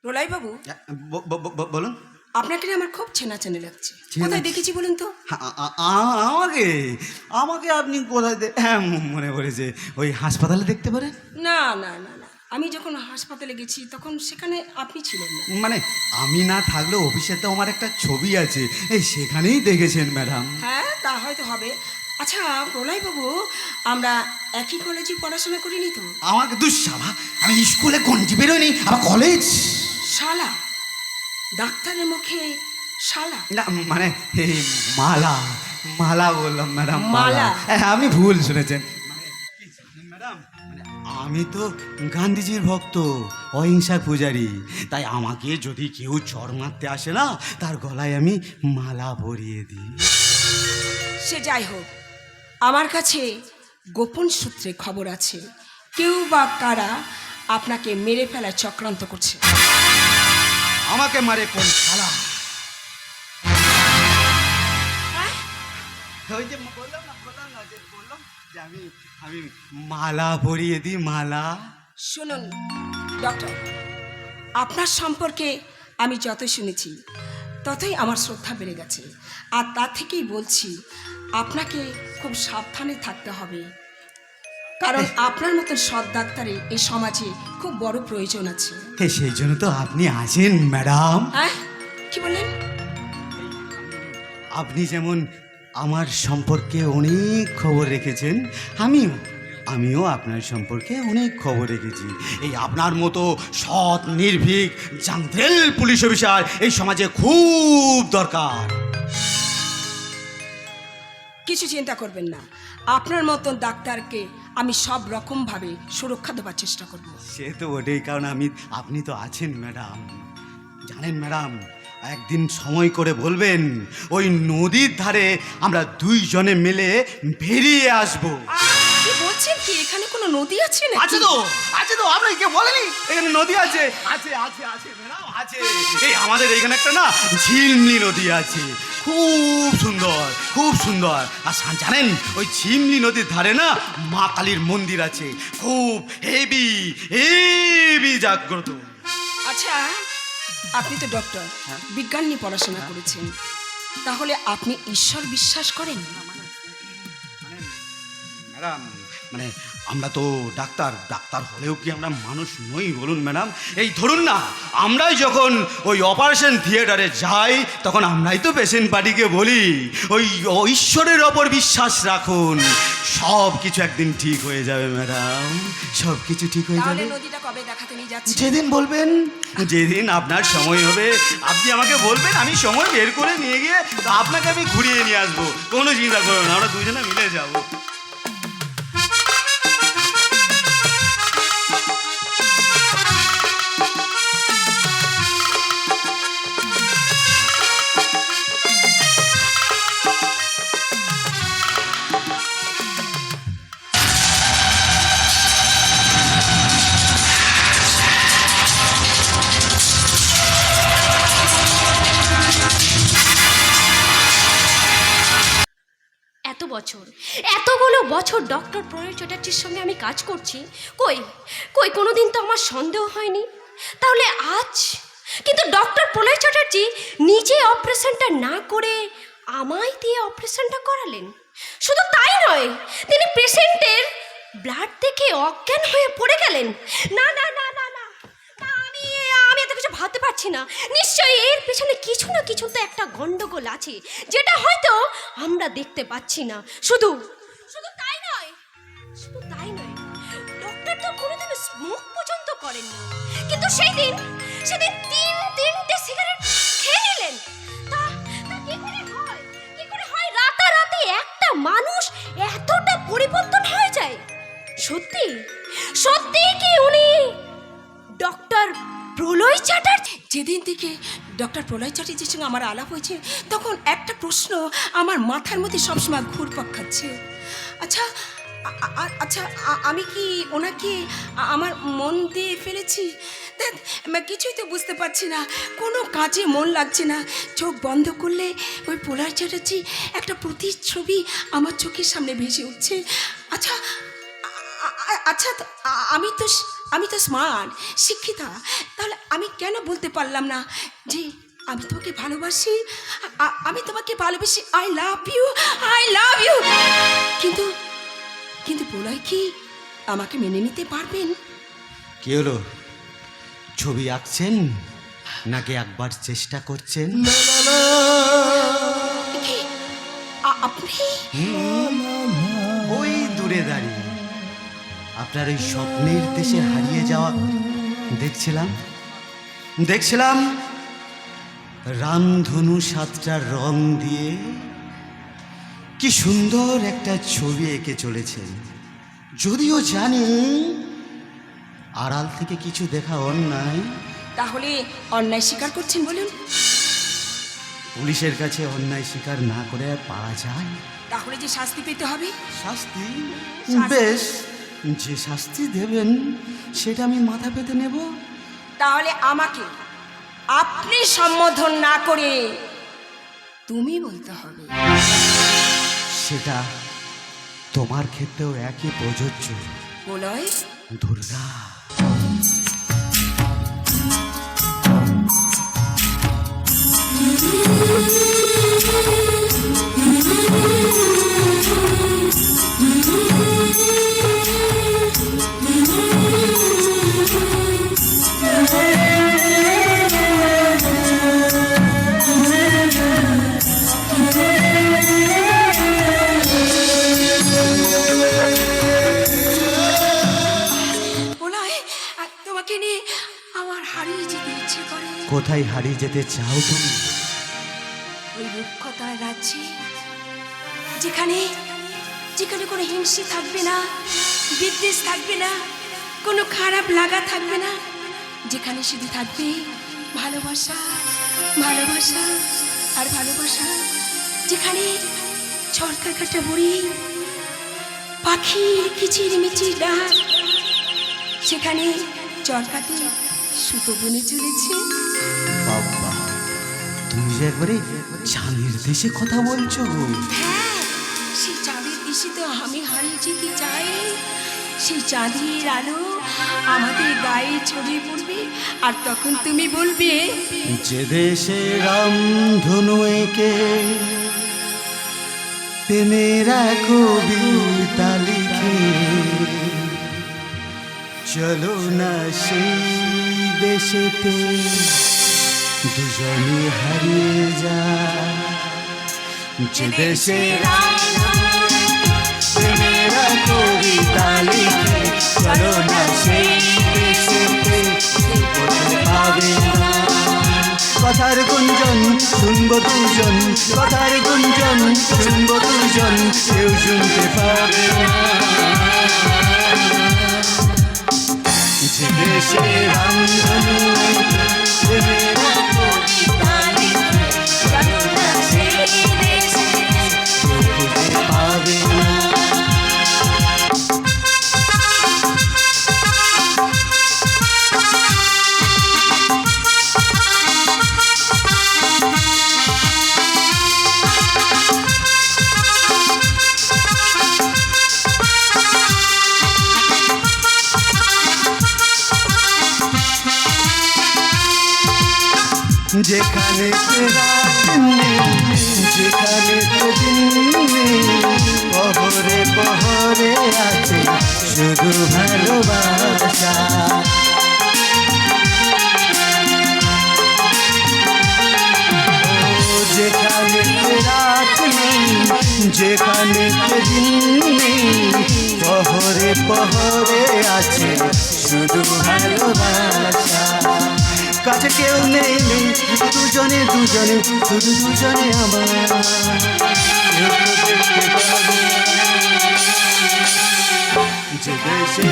প্রলয় বাবু, বলুন। আপনাকে না আমার খুব চেনা চেনা লাগছে। চেনা? কোথায় দেখেছি বলুন তো? আমাকে আমাকে আপনি কোথায় হ্যাঁ মনে পড়েছে, ওই হাসপাতালে দেখতে পারেন। না না না না, আমি যখন হাসপাতালে গেছি তখন সেখানে আপনি ছিলেন না। মানে আমি না থাকলেও অফিসে তো আমার একটা ছবি আছে, এই সেখানেই দেখেছেন ম্যাডাম। হ্যাঁ তা হয়তো হবে। আচ্ছা প্রলয় বাবু, আমরা একই কলেজে পড়াশোনা করিনি তো? আমাকে দুঃসাবা, আমি স্কুলে গঞ্জি বেরোয়নি, আবার কলেজ। শালা, ডাক্তারের মুখে শালা? না মানে এই মালা মালা বললাম ম্যাডাম, মালা? হ্যাঁ আপনি ভুল শুনেছেন। ম্যাডাম আমি তো গান্ধীজির ভক্ত, অহিংসার পূজারী, তাই আমাকে যদি কেউ চড় মারতে আসে না, তার গলায় আমি মালা পরিয়ে দিই। সে যাই হোক, আমার কাছে গোপন সূত্রে খবর আছে, কেউ বা কারা আপনাকে মেরে ফেলার চক্রান্ত করছে। আমাকে মারে কোন শালা? ওই যে বললাম না যে আমি মালা পরিয়ে দিই, মালা। শুনুন ডক্টর, আপনার সম্পর্কে আমি যত শুনেছি ততই আমার শ্রদ্ধা বেড়ে গেছে, আর তা থেকেই বলছি আপনাকে খুব সাবধানে থাকতে হবে, কারণ আপনার মতন সৎ ডাক্তারের এই সমাজে খুব বড় প্রয়োজন আছে। সেই জন্য তো আপনি আছেন ম্যাডাম। হ্যাঁ কি বললেন? আপনি যেমন আমার সম্পর্কে অনেক খবর রেখেছেন, আমিও আপনার সম্পর্কে অনেক খবর রেখেছি। এই আপনার মতো সৎ নির্ভীক জান্ত্রেল পুলিশ অফিসার এই সমাজে খুব দরকার। কিছু চিন্তা করবেন না, আপনার মতন ডাক্তারকে আমি সব রকমভাবে সুরক্ষা দেওয়ার চেষ্টা করব। সে তো ওটাই, কারণ আপনি তো আছেন ম্যাডাম। জানেন ম্যাডাম, একদিন সময় করে বলবেন, ওই নদীর ধারে আমরা দুইজনে মিলে বেরিয়ে আসবো। কি বলছেন কি, এখানে কোনো নদী আছে না? আছে তো আপনাকে কে বলেনি এখানে নদী আছে? আছে আছে আছে ম্যাডাম, আছে। এই আমাদের এখানে একটা না ঝিমলি নদী আছে, খুব সুন্দর খুব সুন্দর। আর জানেন ওই ঝিমলি নদীর ধারে না মা কালীর মন্দির আছে, খুব হেভি হেভি জাগ্রত। আচ্ছা আপনি তো ডক্টর, বিজ্ঞান নিয়ে পড়াশোনা করেছেন, তাহলে আপনি ঈশ্বর বিশ্বাস করেন? ম্যাডাম মানে আমরা তো ডাক্তার ডাক্তার হলেও কি আমরা মানুষ নই বলুন ম্যাডাম? এই ধরুন না, আমরাই যখন ওই অপারেশন থিয়েটারে যাই তখন আমরাই তো পেশেন্ট পার্টিকে বলি ওই ঈশ্বরের ওপর বিশ্বাস রাখুন, সব কিছু একদিন ঠিক হয়ে যাবে ম্যাডাম, সব কিছু ঠিক হয়ে তাহলে যাবে। নদীটা কবে দেখাতে নিয়ে যাচ্ছি? যেদিন বলবেন, যেদিন আপনার সময় হবে আপনি আমাকে বলবেন, আমি সময় বের করে নিয়ে গিয়ে আপনাকে আমি ঘুরিয়ে নিয়ে আসবো, কোনো চিন্তা করো না, আমরা দুজনে মিলে যাবো। এতগুলো বছর ডক্টর প্রণয় চ্যাটার্জির সঙ্গে আমি কাজ করছি, কই কই কোনোদিন তো আমার সন্দেহ হয়নি। তাহলে আজ কিন্তু ডক্টর প্রণয় চ্যাটার্জি নিজে অপারেশনটা না করে আমায় দিয়ে অপারেশনটা করালেন। শুধু তাই নয়, তিনি পেশেন্টের ব্লাড দেখে অজ্ঞান হয়ে পড়ে গেলেন। না না না না না, আমি এত কিছু ভাবতে পারছি না। নিশ্চয়ই এর পেছনে কিছু না কিছু তো একটা গন্ডগোল আছে, যেটা হয়তো আমরা দেখতে পাচ্ছি না। শুধু তাই নয়, ডক্টর তো কোনোদিন স্মোক পর্যন্ত করেননি, কিন্তু সেদিন তিনটে সিগারেট খেয়ে নিলেন। তা কি করে হয় রাতারাতি একটা মানুষ এতটা পরিবর্তন হয়ে যায়? সত্যি কি উনি ডক্টর প্রলয় চ্যাটার্জি? যেদিন থেকে ডক্টর প্রলয় চ্যাটার্জির সঙ্গে আমার আলাপ হয়েছে তখন একটা প্রশ্ন আমার মাথার মধ্যে সবসময় ঘুরপাক খাচ্ছে। আচ্ছা, আমি কি ওনাকে আমার মন দিয়ে ফেলেছি? কিছুই তো বুঝতে পারছি না, কোনো কাজে মন লাগছে না। চোখ বন্ধ করলে ওই প্রলয় চ্যাটার্জি একটা প্রতিচ্ছবি আমার চোখের সামনে ভেসে উঠছে। আচ্ছা, আমি তো স্মার্ট, শিক্ষিতা, তাহলে আমি কেন বলতে পারলাম না যে আমি তোমাকে ভালোবাসি, আই লাভ ইউ। কিন্তু প্রলয় কি আমাকে মেনে নিতে পারবেন? কি হলো, ছবি আঁকছেন নাকি একবার চেষ্টা করছেন? আপনি ওই দূরে দাঁড়িয়ে আপনার ওই স্বপ্নের দেশে হারিয়ে যাওয়া দেখছিলাম রামধনু 7টা রং দিয়ে কি সুন্দর একটা ছবি এঁকে চলেছেন। যদিও জানি আড়াল থেকে কিছু দেখা অন্যায়। তাহলে অন্যায় স্বীকার করছেন বলুন? পুলিশের কাছে অন্যায় স্বীকার না করে আর পারা যায়? তাহলে যে শাস্তি পেতে হবে। শাস্তি? বেশ, যে শাস্তি দেবেন সেটা আমি মাথা পেতে নেব। তাহলে আমাকে আপনি সম্বোধন না করে তুমি বলতে হবে। সেটা তোমার ক্ষেত্রেও একই প্রযোজ্য। প্রলয়? দুর্গা। তোমাকে নিয়ে আমার হারিয়ে যেতে ইচ্ছে করে। কোথায় হারিয়ে যেতে চাও তুমি? ওই রূপকথার রাজ্যে, যেখানে কোনো হিংসে থাকবে না, বিদ্বেষ থাকবে না, কোনো খারাপ লাগা থাকবে না, যেখানে শুধু থাকবে ভালোবাসা আর ভালোবাসা। যেখানে ঝড়কা কাটা বুড়ি, পাখির কিচিরমিচির ডাক, সেখানে চরকাতে সুতো বুনে চলেছে। বাবা, তুমি যে একবারে চাঁদের দেশে কথা বলছো। হ্যাঁ, সেই চাঁদের দেশে তো আমি হারিয়ে যেতে চাই। সেই চাঁদের আলো আমাদের গায়ে ছড়িয়ে পড়বে, আর তখন তুমি বলবে, যে দেশে রামধনু এঁকে প্রেমের কবিতা লিখে লাগে চলো না সেই দেশেতে দুজনে হারিয়ে যায় যে দেশে প্রেমেরা কবিতা লিখে চলো না সেই দেশেতে পাবে না কথার গুঞ্জন শুনবো দুজন কথার গুঞ্জন শুনবো দুজন কেউ শুনতে পাবে না যে দেশে রামধনু প্রেমেরা কবিতা লিখে চলো না সেই দেশে খুঁজে পাবে না যেখানে রাত নেই যেখানে দিন নেই পহরে পহরে আছে শুধু ভালোবাসা যেখানে রাত নেই যেখানে দিন নেই পহরে পহরে আছে শুধু ভালোবাসা কাছে কেউ নেই নেই দুজনে দুজনে শুধু দুজনে আমার কেউ তো দেখতে পাবে যে দেশে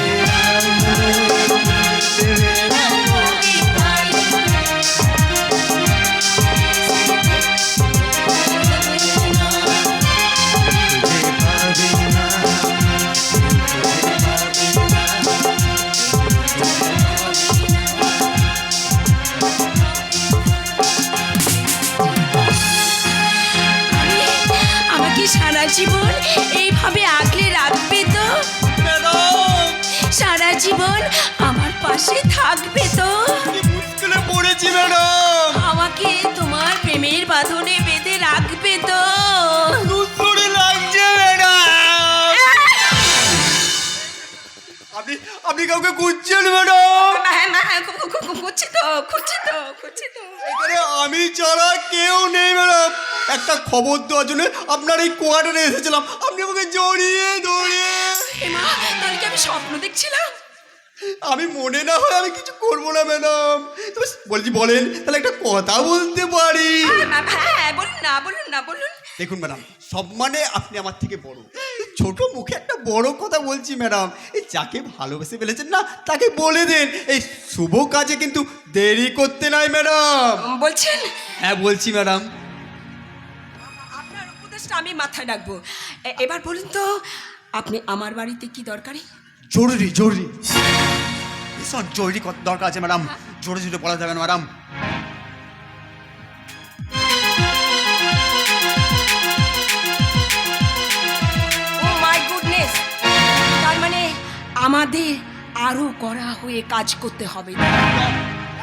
সারা জীবন এইভাবে আগলে রাখবে তো সারা জীবন আমার পাশে থাকবে তো মুশকিলে পড়েছি ম্যাডাম আমাকে তোমার প্রেমের বাঁধনে বেঁধে রাখবে তো দুপুরে লাগছে ম্যাডাম আপনি কাউকে খুঁজছেন ম্যাডাম খুঁজছি তো খুঁজছি তো খুঁজছি তো এখানে আমি ছাড়া কেউ নেই ম্যাডাম একটা খবর দেওয়ার জন্য আপনার এই কোয়ার্টারে এসেছিলাম আপনি আমাকে জড়িয়ে ধরে মা তাহলে কি আমি স্বপ্ন দেখছিলাম আমি মনে না হয় আমি কিছু করবো না ম্যাডাম বলছি বলেন তাহলে একটা কথা বলতে পারি হ্যাঁ বলুন না বলুন না বলুন দেখুন ম্যাডাম সব মানে আপনি আমার থেকে বড় ছোট মুখে একটা বড় কথা বলছি ম্যাডাম এই যাকে ভালোবেসে ফেলেছেন না তাকে বলে দেন এই শুভ কাজে কিন্তু দেরি করতে নাই ম্যাডাম বলছেন হ্যাঁ বলছি ম্যাডাম আপনার উপদেশটা আমি মাথায় রাখবো এবার বলুন তো আপনি আমার বাড়িতে কি দরকারি জরুরি জরুরি ভীষণ জরুরি দরকার আছে ম্যাডাম জোরে জোরে বলা যাবে না ম্যাডাম ও মাই গুডনেস তার মানে আমাদের আরো কড়া হয়ে কাজ করতে হবে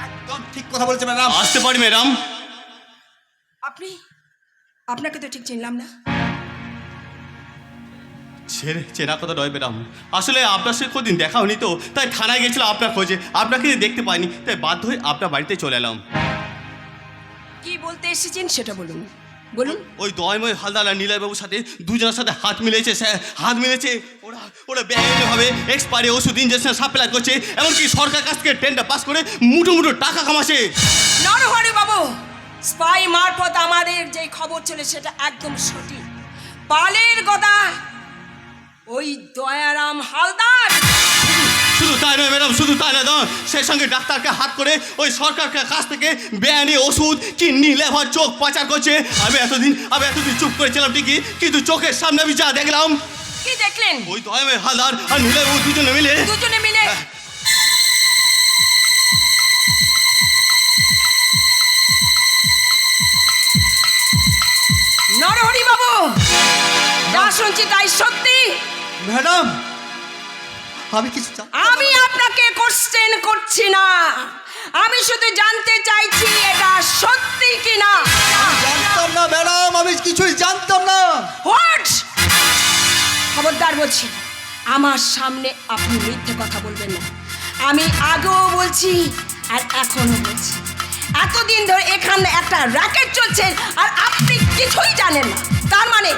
একদম ঠিক কথা বলছে ম্যাডাম আসতে পারি ম্যাডাম আপনাকে তো ঠিক চিনলাম না চেনা কথা নয় ম্যাডাম আসলে আপনার সাথে কোনদিন দেখা হয়নি তো তাই থানায় গেছিলাম আপনার খোঁজে আপনাকে দেখতে পাইনি তাই বাধ্য হয়ে আপনার বাড়িতে চলে এলাম কি বলতে এসেছেন সেটা বলুন বলুন ওই দয়ময় হালদার আর নীলয়বাবুর সাথে দুজনের সাথে হাত মিলেছে স্যার হাত মিলেছে ওরা বেআইনিভাবে এক্সপায়ারি ওষুধ ইঞ্জেকশন সাপ্লাই করছে এমনকি সরকার কাছ থেকে টেন্ডার পাস করে মুঠো মুঠো টাকা কামাচ্ছে নরহরি বাবু স্পাই মারফত আমাদের যে খবর ছিল সেটা একদম সঠিক পালের কথা ওই দয়ারাম হালদার শুধু তাই নয় ম্যাডাম শুধু তাই নয় সেই সঙ্গে ডাক্তারকে হাত করে ওই সরকারকে কাছ থেকে বেআইনি ওষুধ কিডনি লেভার চোখ পাচার করছে আমি এতদিন চুপ করেছিলাম ঠিকই কিন্তু চোখের সামনে আমি যা দেখলাম কি দেখলেন ওই দয়াময় হালদার আর নীলয়বাবু দুজনে মিলে নরহরি বাবু যা শুনছি তাই সত্যি ম্যাডাম আমি আপনাকে কোশ্চেন করছি না আমি শুধু জানতে চাইছি এটা সত্যি কিনা জানতাম না ম্যাডাম আমি কিছুই জানতাম না হোয়াট খবরদার বলছি আমার সামনে আপনি মিথ্যে কথা বলবেন না। আমি আগেও বলছি আর এখনো বলছি, এতদিন ধরে এখানে একটা র্যাকেট চলছে আর আপনি কিছুই জানেন না। তার মানে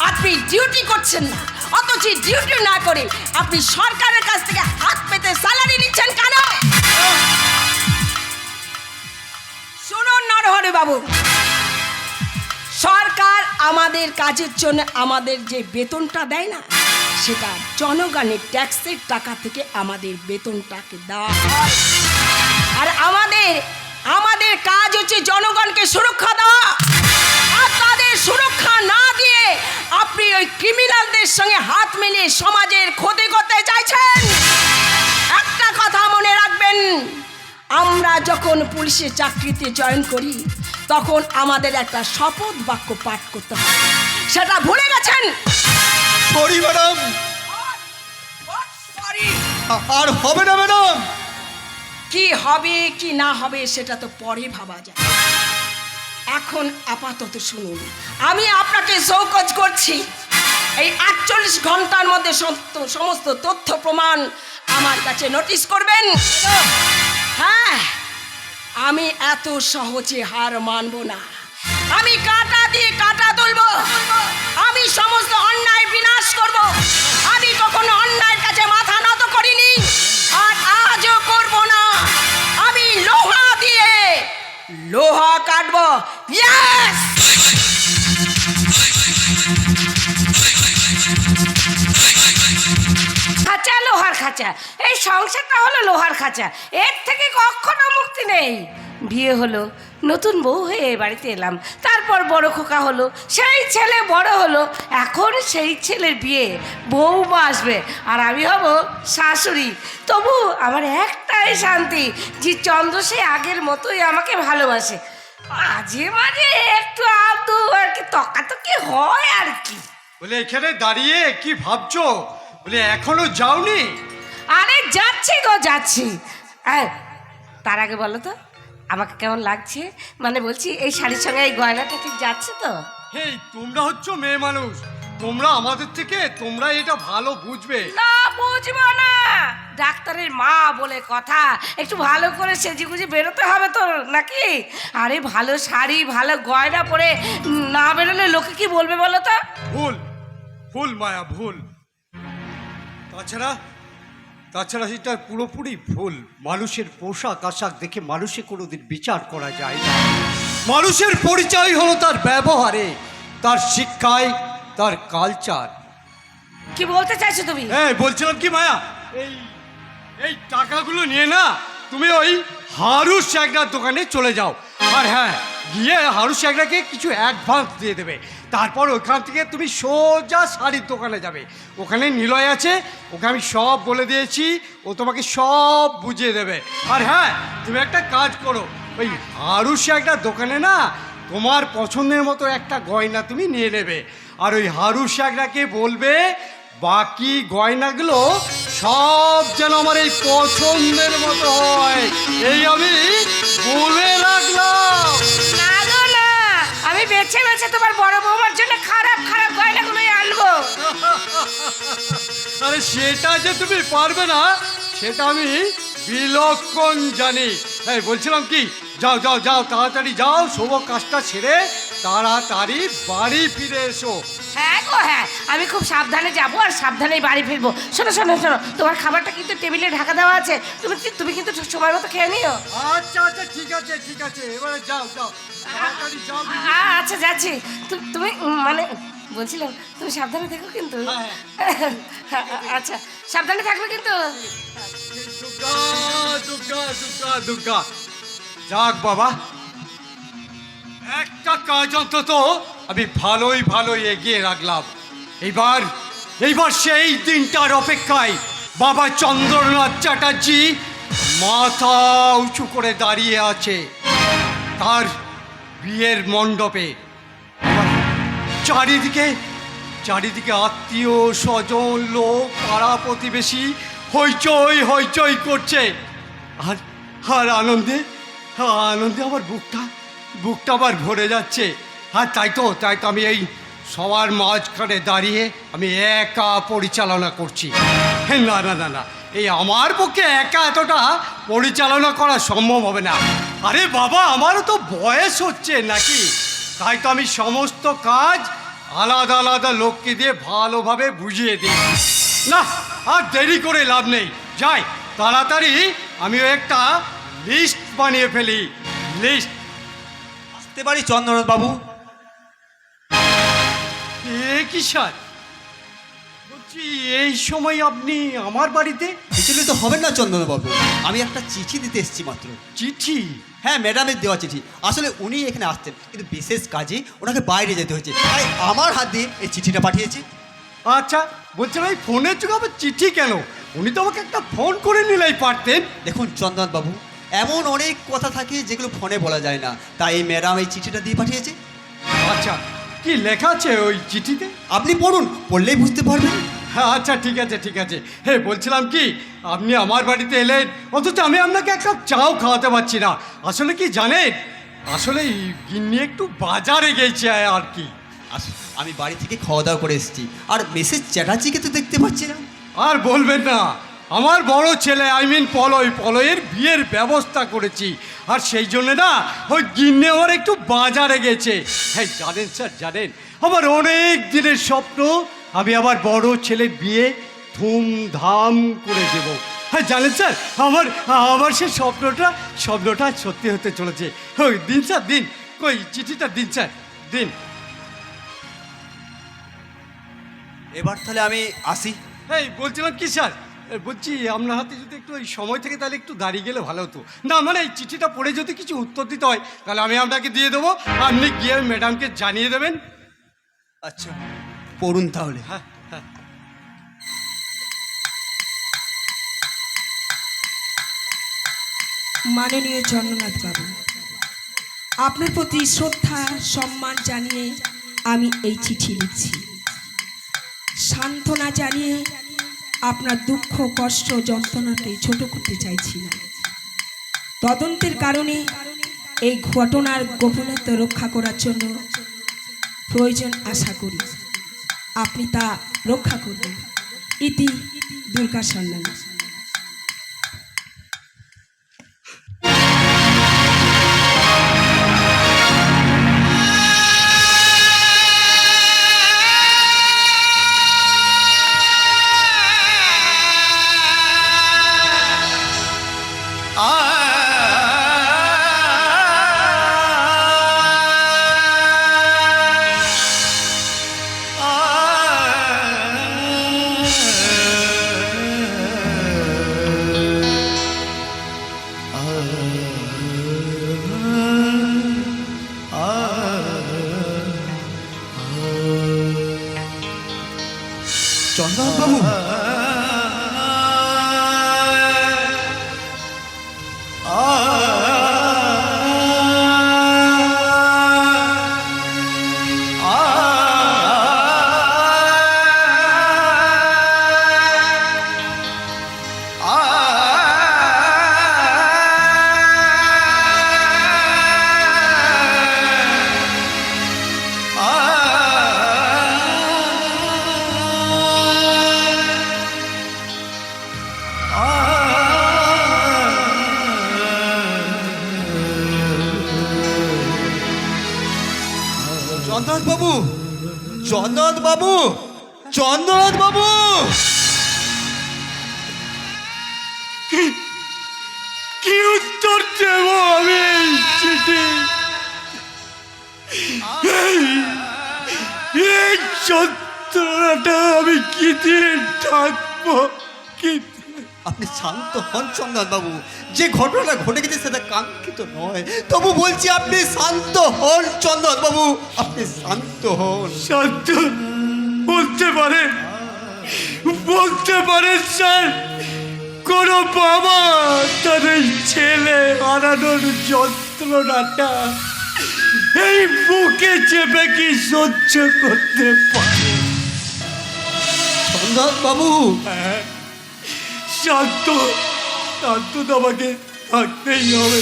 আপনি ডিউটি করছেন না, অথচ ডিউটি না করে আপনি সরকারের কাছ থেকে হাত পেতে স্যালারি নিচ্ছেন কেন? শুনুন নরহরি বাবু, সরকার আমাদের কাজের জন্য আমাদের যে বেতনটা দেয় না, সেটা জনগণের ট্যাক্সের টাকা থেকে আমাদের বেতনটাকে দেওয়া হয়। আর আমাদের কাজ হচ্ছে জনগণকে সুরক্ষা দেওয়া। আর তাদের সুরক্ষা না দিয়ে আপনি ওই ক্রিমিনালদের সঙ্গে হাত মিলিয়ে সমাজের ক্ষতি করতে চাইছেন। একটা কথা মনে রাখবেন, আমরা যখন পুলিশের চাকরিতে জয়েন করি তখন আমাদের একটা শপথ বাক্য পাঠ করতে হয়, সেটা ভুলে গেছেন? সরি ম্যাডাম, আর হবে না ম্যাডাম। কি হবে কি না হবে সেটা তো পরে ভাবা যায়, এখন আপাতত শুনুন। আমি আপনাকে শোকজ করছি, এই 48 ঘন্টার মধ্যে সমস্ত তথ্য প্রমাণ আমার কাছে নোটিশ করবেন। হ্যাঁ, আমি এত সহজে হার মানব না। আমি কাঁটা দিয়ে কাঁটা তুলব, আমি সমস্ত অন্যায় বিনাশ করব। আমি কখনো অন্যায়ের কাছে মাথা নত করিনি আর আজও করব না। আমি লোহা দিয়ে লোহা কাটবো। ইয়েস! খাঁচা লোহার খাঁচা, এই সংসারটা হলো লোহার খাঁচা, এর থেকে কখনো মুক্তি নেই। বিয়ে হলো, নতুন বউ হয়ে এ বাড়িতে এলাম, তারপর বড় খোকা হলো, সেই ছেলে বড় হলো, এখন সেই ছেলের বিয়ে, বউমা আসবে আর আমি হব শাশুড়ি। তবু আমার একটাই শান্তি যে চন্দ্র সে আগের মতোই আমাকে ভালোবাসে। মাঝে মাঝে একটু আদু আর কি তকাতকি হয় আর কি। বলে এখানে দাঁড়িয়ে কি ভাবছো? বলে এখনো যাওনি? আরে যাচ্ছি গো যাচ্ছি। তার আগে বলো তো আমাকে কেমন লাগছে? মানে বলছি এই শাড়ির সঙ্গে এই গয়নাটা ঠিক যাচ্ছে তো? এই তোমরা হচ্ছ মেয়ে মানুষ, তোমরা আমাদের থেকে তোমরা এটা ভালো বুঝবে। না বুঝবো না, ডাক্তারের মা বলে কথা, একটু ভালো করে সেজে গুজে বেরোতে হবে তো নাকি? আরে ভালো শাড়ি ভালো গয়না পরে না বেরোলে লোকে কি বলবে বলো তো? ভুল ভুল মায়া, ভুল। তাছাড়া সেটা পুরোপুরি ভুল। মানুষের পোশাক আশাক দেখে মানুষে কোনোদিন বিচার করা যায় না। মানুষের পরিচয় হলো তার ব্যবহারে, তার শিক্ষায়, তার কালচার। কি বলতে চাইছো তুমি? হ্যাঁ বলছিলাম কি মায়া, এই টাকাগুলো নিয়ে না তুমি ওই হারু শেখরার দোকানে চলে যাও। আর হ্যাঁ, গিয়ে হারু শেখরাকে কিছু অ্যাডভান্স দিয়ে দেবে। তারপর ওইখান থেকে তুমি সোজা শাড়ির দোকানে যাবে। ওখানে নিলয় আছে, ওকে আমি সব বলে দিয়েছি, ও তোমাকে সব বুঝিয়ে দেবে। আর হ্যাঁ, তুমি একটা কাজ করো, ওই হারু শেখরার দোকানে না তোমার পছন্দের মতো একটা গয়না তুমি নিয়ে নেবে। আর ওই হারু শেখরাকে বলবে বাকি গয়নাগুলো সব যেন আমার এই পছন্দের মতো হয়, এই আমি বলে রাখলাম। না গো না, আমি বেছে বেছে তোমার বড় বৌমার জন্য খারাপ খারাপ গয়নাগুলোই আনবো। আরে সেটা যে তুমি পারবে না সেটা আমি বিলক্ষণ জানি। এই বলছিলাম কি, যাও যাও যাও, তাড়াতাড়ি যাও, শুভ কাজটা ছেড়ে তাড়াতাড়ি বাড়ি ফিরে এসো। হ্যাঁ গো হ্যাঁ, আমি খুব সাবধানে যাবো আর সাবধানেই বাড়ি ফিরবো। শোনো শোনো শোনো, তোমার খাবারটা কিন্তু টেবিলে ঢাকা দেওয়া আছে, তুমি কিন্তু সময় মতো খেয়ে নিও। আচ্ছা আচ্ছা, ঠিক আছে ঠিক আছে, এবারে যাও যাও, তাড়াতাড়ি যাও। আচ্ছা যাচ্ছি। তুমি মানে বলছিলাম তুমি সাবধানে থেকো কিন্তু। আচ্ছা সাবধানে থাকবে কিন্তু। দুর্গা যাক বাবা, একটা কাজ অন্তত আমি ভালোই এগিয়ে রাখলাম। এইবার সেই দিনটার অপেক্ষায় বাবা চন্দ্রনাথ চ্যাটার্জি মাথা উঁচু করে দাঁড়িয়ে আছে তার বিয়ের মণ্ডপে। চারিদিকে আত্মীয় স্বজন, লোক, পাড়া প্রতিবেশী হইচই করছে। আর আনন্দে আমার বুকটা আবার ভরে যাচ্ছে। আর তাই তো আমি সবার মাঝখানে দাঁড়িয়ে আমি একা পরিচালনা করছি। না না না না, এই আমার পক্ষে একা এতটা পরিচালনা করা সম্ভব হবে না। আরে বাবা, আমারও তো বয়স হচ্ছে নাকি, তাই তো আমি সমস্ত কাজ আলাদা আলাদা লোককে দিয়ে ভালোভাবে বুঝিয়ে দিই। না, আর দেরি করে লাভ নেই, যাই তাড়াতাড়ি আমি একটা লিস্ট বানিয়ে ফেলি। লিস্ট। আসতে পারি চন্দ্রনাথ বাবু? এ কি স্যার, বলছি এই সময় আপনি আমার বাড়িতে? বিচলিত হবেন না চন্দ্রনাথ বাবু, আমি একটা চিঠি দিতে এসেছি মাত্র। চিঠি? হ্যাঁ, ম্যাডামের দেওয়া চিঠি। আসলে উনি এখানে আসতেন, কিন্তু বিশেষ কাজে ওনাকে বাইরে যেতে হয়েছে, তাই আমার হাত দিয়ে এই চিঠিটা পাঠিয়েছি। আচ্ছা, বলছিলাম এই ফোনের যুগে আবার চিঠি কেন? উনি তো আমাকে একটা ফোন করে নিলেই পারতেন। দেখুন চন্দ্রনাথ বাবু, এমন অনেক কথা থাকে যেগুলো ফোনে বলা যায় না, তাই এই ম্যাডাম এই চিঠিটা দিয়ে পাঠিয়েছে। আচ্ছা, কি লেখা আছে ওই চিঠিতে? আপনি পড়ুন, পড়লেই বুঝতে পারবেন। হ্যাঁ আচ্ছা, ঠিক আছে ঠিক আছে। হ্যাঁ, বলছিলাম কি, আপনি আমার বাড়িতে এলেন অথচ আমি আপনাকে এক কাপ চাও খাওয়াতে পারছি না। আসলে কি জানেন, আসলে গিন্নি একটু বাজারে গেছে আর কি। আমি বাড়ি থেকে খাওয়া দাওয়া করে এসেছি, আর মিসেস চ্যাটার্জিকে তো দেখতে পাচ্ছি না। আর বলবেন না, আমার বড় ছেলে পলয়ের বিয়ের ব্যবস্থা করেছি, আর সেই জন্য না ওই গিন্নি আমার একটু বাজারে গেছে। হ্যাঁ জানেন স্যার, জানেন আমার অনেক দিনের স্বপ্ন আমি আমার বড় ছেলের বিয়ে ধুমধাম করে দেব। হ্যাঁ জানেন স্যার, আমার সেই স্বপ্নটা সত্যি হতে চলেছে। ওই দিন স্যার, দিন, কই চিঠিটা দিন স্যার, দিন। এবার তাহলে আমি আসি। এই বলছিলাম কি স্যার, বলছি আপনার হাতে যদি একটু ওই সময় থেকে তাহলে একটু দাঁড়িয়ে গেলে ভালো হতো। না মানে এই চিঠিটা পড়ে যদি কিছু উত্তর দিতে হয় তাহলে আমি আপনাকে দিয়ে দেবো, আপনি গিয়ে ম্যাডামকে জানিয়ে দেবেন। আচ্ছা, পড়ুন তাহলে। হ্যাঁ হ্যাঁ। মাননীয় চন্দ্রনাথ বাবু, আপনার প্রতি শ্রদ্ধা সম্মান জানিয়ে আমি এই চিঠি লিখছি। সান্ত্বনা জানিয়ে আপনার দুঃখ কষ্ট যন্ত্রণাকে ছোট করতে চাইছি না। তদন্তের কারণে এই ঘটনার গোপনীয়তা রক্ষা করার জন্য প্রয়োজন আশা করি আপনি তা রক্ষা করবেন। ইতি দুর্গা সন্ন্যাস। চন্দ্রনাথ বাবু, চন্দ্রনাথ বাবু, চন্দ্রনাথ বাবু, চন্দ্রনাথ বাবু। কি উত্তর দেব আমি এই চিঠি? এই যন্ত্রণাটা আমি কি দিয়ে থাকবো? আপনি শান্ত হন চন্দ্রনাথ বাবু, যে ঘটনা ঘটে গেছে সেটা কাঙ্ক্ষিত নয়, তবু বলছি আপনি শান্ত হন চন্দ্রনাথ বাবু, আপনি শান্ত হন। শান্ত বলতে পারে স্যার, কোন বাবা তার ছেলে হারানোর যন্ত্রণাটা এই বুকে চেপে কি সহ্য করতে পারে? চন্দ্রনাথ বাবু, শান্ত আমাকে থাকতেই হবে।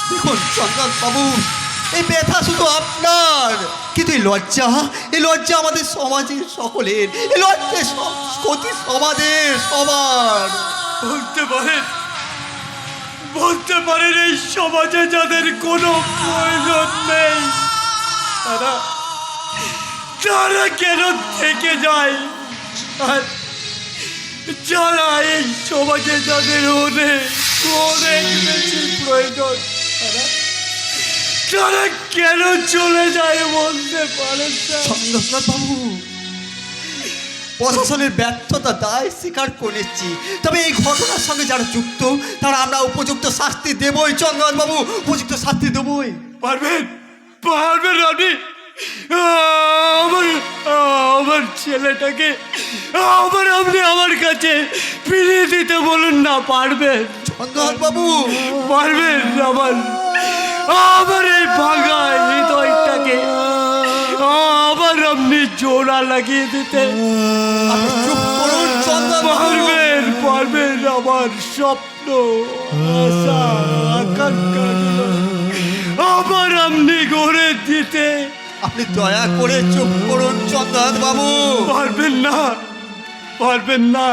দেখুন চন্দ্রনাথ বাবু, এই ব্যথা শুধু আপনার, কিন্তু এই লজ্জা আমাদের সমাজের সকলের, এই লজ্জা ক্ষতি সমাজের সবার। বলতে পারেন এই সমাজে যাদের কোনো প্রয়োজন নেই তারা কেন থেকে যায়, আর যারা এই সমাজে যাদের অনেক অনেক বেশি প্রয়োজন তারা কেন চলে যায় বলতে পারেন চন্দ্রনাথ বাবু? প্রশাসনের ব্যর্থতা দায় স্বীকার করেছি, তবে এই ঘটনার সঙ্গে যারা যুক্ত তারা আমরা উপযুক্ত শাস্তি দেবই চন্দ্রনাথ বাবু, উপযুক্ত শাস্তি দেবই। পারবেন আপনি আমার ছেলেটাকে আপনি আমার কাছে ফিরিয়ে দিতে বলুন না, পারবেন চন্দ্রনাথ বাবু? পারবেন আমার এই ভাঙা হৃদয়টাকে আবার আপনি জোড়া লাগিয়ে দিতে পারবেন? আমার স্বপ্ন আশা আকাঙ্ক্ষাগুলো আবার আপনি গড়ে দিতে আপনি দয়া করে চুপ করুন চন্দ্রনাথ বাবু। পারবেন না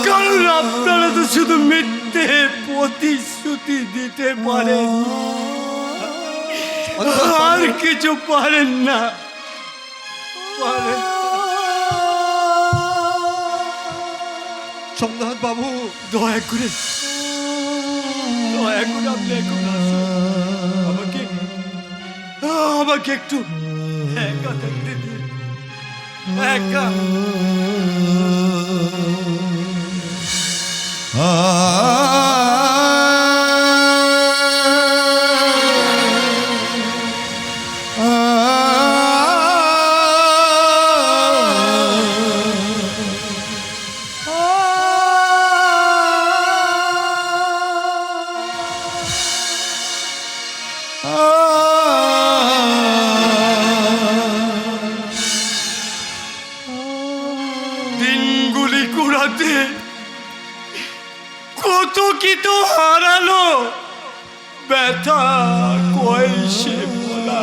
কারণ আপনারা তো শুধু মিথ্যে প্রতিশ্রুতি দিতে পারেন, আর কিছু পারেন না। চন্দ্রনাথ বাবু দয়া করে আপনি এখন আমাকে একটু একা থাকতে দিন, একা। দিনগুলি কুড়াতে কত কি তো হারালো, ব্যথা কয়েসে বলা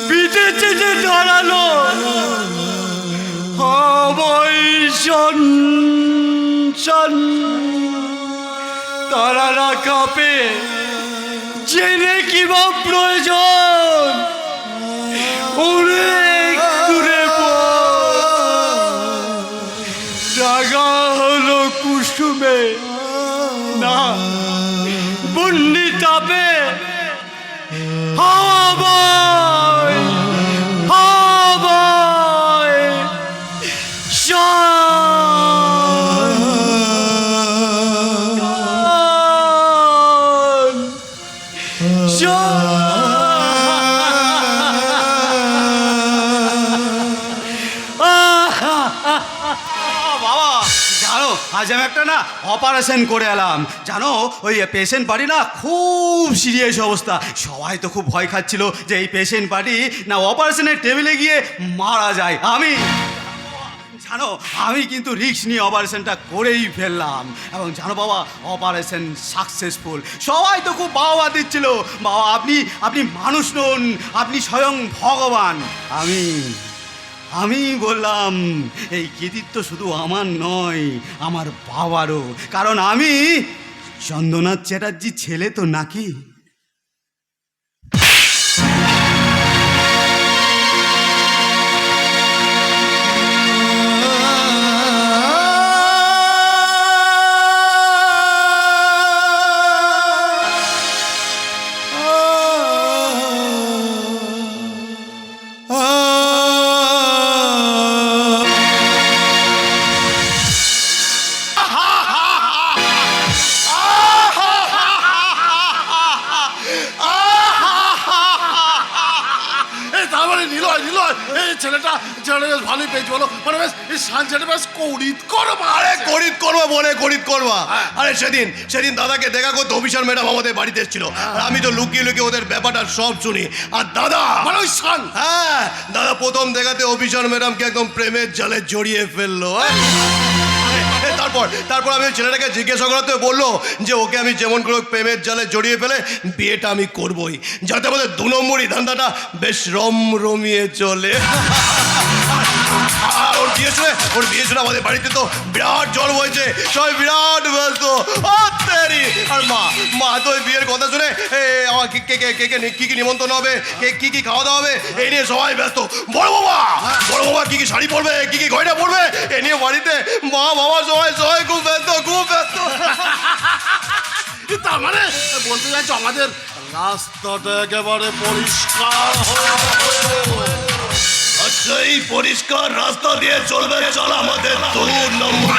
বিদেশে যে দাঁড়ালো, তারা কাঁপে জেনে কিবা প্রয়োজন অনেক দূরে জাগা হলো কুসুমে না বন্যি তাপে হাওয়ায় আজ আমি একটা না অপারেশন করে এলাম, জানো ওই পেশেন্ট পার্টি না খুব সিরিয়াস অবস্থা, সবাই তো খুব ভয় খাচ্ছিল যে এই পেশেন্ট পার্টি না অপারেশনের টেবিলে গিয়ে মারা যায়। জানো আমি কিন্তু রিস্ক নিয়ে অপারেশনটা করেই ফেললাম, এবং জানো বাবা অপারেশন সাকসেসফুল। সবাই তো খুব বাবা দিচ্ছিল, বাবা আপনি মানুষ নন, আপনি স্বয়ং ভগবান। আমি বললাম এই কৃতিত্ব শুধু আমার নয়, আমার বাবারও, কারণ আমি চন্দ্রনাথ চ্যাটার্জির ছেলে তো নাকি। ছেলেটা বেশ ভালোই পেয়েছি বলো, মানে বেশ সানসেটে বেশ করিত করবা। আরে করিত করবা বলে করিত করবা। আরে সেদিন দাদাকে দেখা করতে অফিসার ম্যাডাম আমাদের বাড়িতে এসেছিল, আর আমি তো লুকিয়ে ওদের ব্যাপারটা সব শুনি। আর দাদা মানে ওই সান, হ্যাঁ দাদা প্রথম দেখাতে অফিসার ম্যাডামকে একদম প্রেমের জালে জড়িয়ে ফেললো। তারপর তারপর আমি ওই ছেলেটাকে জিজ্ঞাসা করাতে বললো যে ওকে আমি যেমন করে হোক প্রেমের জালে জড়িয়ে ফেলে বিয়েটা আমি করবই, যাতে আমাদের 2 নম্বরই ধান্দাটা বেশ রমিয়ে চলে। আর ওর বিয়ে ছিল আমাদের বাড়িতে, তো বিরাট জল হয়েছে, সবাই বিরাট ব্যস্ত। আর মা তো ওই বিয়ের কথা শুনে আমার কি নিমন্ত্রণ হবে, কি খাওয়া দাওয়া হবে এই নিয়ে সবাই ব্যস্ত। বড় বাবা কি শাড়ি পরবে, কি গয়না পরবে এ নিয়ে বাড়িতে মা বাবা সবাই খুব ব্যস্ত। তার মানে বলতে চাইছো আমাদের রাস্তাটা একেবারে পরিষ্কার আর সেই পরিষ্কার রাস্তা দিয়ে চলবে চল আমাদের 2 নম্বর।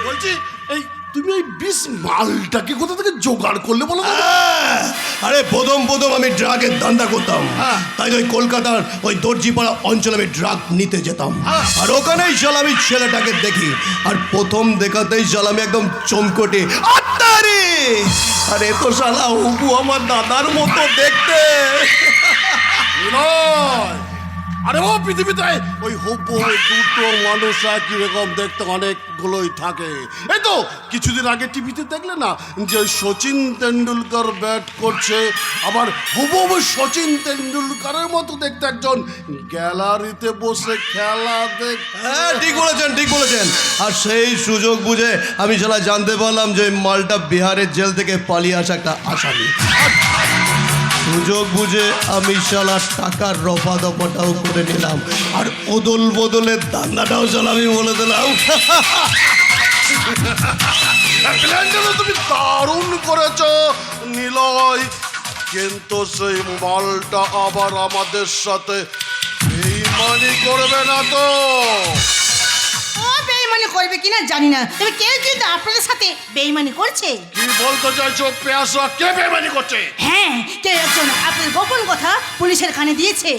বলছি এই তুমি এই 20 মালটাকে কোথা থেকে জোগাড় করলে বলো তো? আরে প্রথম আমি ড্রাগের ধান্দা করতাম, তাই ওই কলকাতার ওই দর্জিপাড়া অঞ্চলে আমি ড্রাগ নিতে যেতাম। আর ওখানেই শালা আমি ছেলেটাকে দেখি, আর প্রথম দেখাতেই শালা আমি একদম চমকটে আত্মারি, আরে তো শালা হুবু আমার দাদার মতো দেখতে। আরে ও পৃথিবীতে ওই হব্বু দুটো মানুষ একই রকম দেখতে অনেকগুলোই থাকে। এই তো কিছুদিন আগে টিভিতে দেখলে না যে ওই সচিন তেন্ডুলকর ব্যাট করছে, আবার হুবহু সচিন তেন্ডুলকরের মতো দেখতে একজন গ্যালারিতে বসে খেলা দেখ। হ্যাঁ ঠিক বলেছেন। আর সেই সুযোগ বুঝে আমি শালা জানতে পারলাম যে ওই মালটা বিহারের জেল থেকে পালিয়ে আসা একটা আসামি। সুযোগ বুঝে আমি শালা টাকার রফা দফাটাও করে নিলাম, আর অদল বদলের ধান্দাটাও শালা আমি বলে দিলাম। প্ল্যানটা তুমি দারুণ করেছো নিলয়, কিন্তু সেই মালটা আবার আমাদের সাথে বেইমানি করবে না তো? ও বেইমানি করবে কিনা জানি না, তবে কেউ কিন্তু আপনাদের সাথে বেইমানি করছে। কি বলতে চাইছো পেয়াসা, কে বেইমানি করছে? হ্যাঁ, কেউ একজন আপনাদের গোপন কথা পুলিশের কানে দিয়েছে।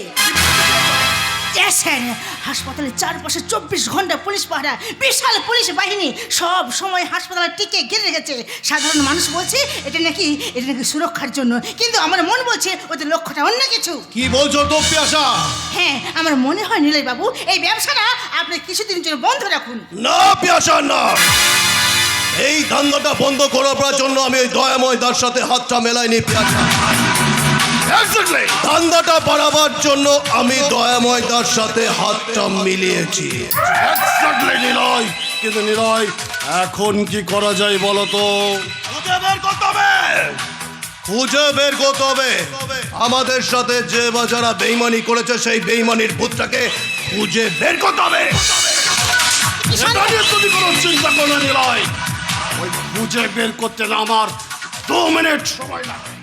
স্যার, হাসপাতালের চারপাশে 24 ঘন্টা পুলিশ পাহারা, বিশাল পুলিশ বাহিনী সব সময় হাসপাতালে টিকে ঘিরে রেখেছে। সাধারণ মানুষ বলছে এটা নাকি সুরক্ষার জন্য, কিন্তু আমার মন বলছে ওদের লক্ষ্যটা অন্য কিছু। কি বলছো তো পেয়াসা? হ্যাঁ, আমার মনে হয় নিলয় বাবু এই ব্যবসাটা আপনি কিছুদিন জন্য বন্ধ রাখুন। না পেয়াসা না, এই ধান্দাটা বন্ধ করার জন্য আমি ওই দয়াময় দার সাথে হাতটা মেলাইনি পেয়াসা। ধান্দাটা বাড়াবার জন্য আমি দয়াময় দার সাথে হাতটা মিলিয়েছি। কিন্তু নিলয় এখন কি করা যায় বলো তো? খুঁজে বের করতে হবে আমাদের সাথে যে বা যারা বেইমানি করেছে সেই বেইমানির ভূতটাকে খুঁজে বের করতে হবে। তুমি কোনো চিন্তা করো নিলয়, ওই খুঁজে বের করতে না আমার 2 মিনিট সময় লাগে।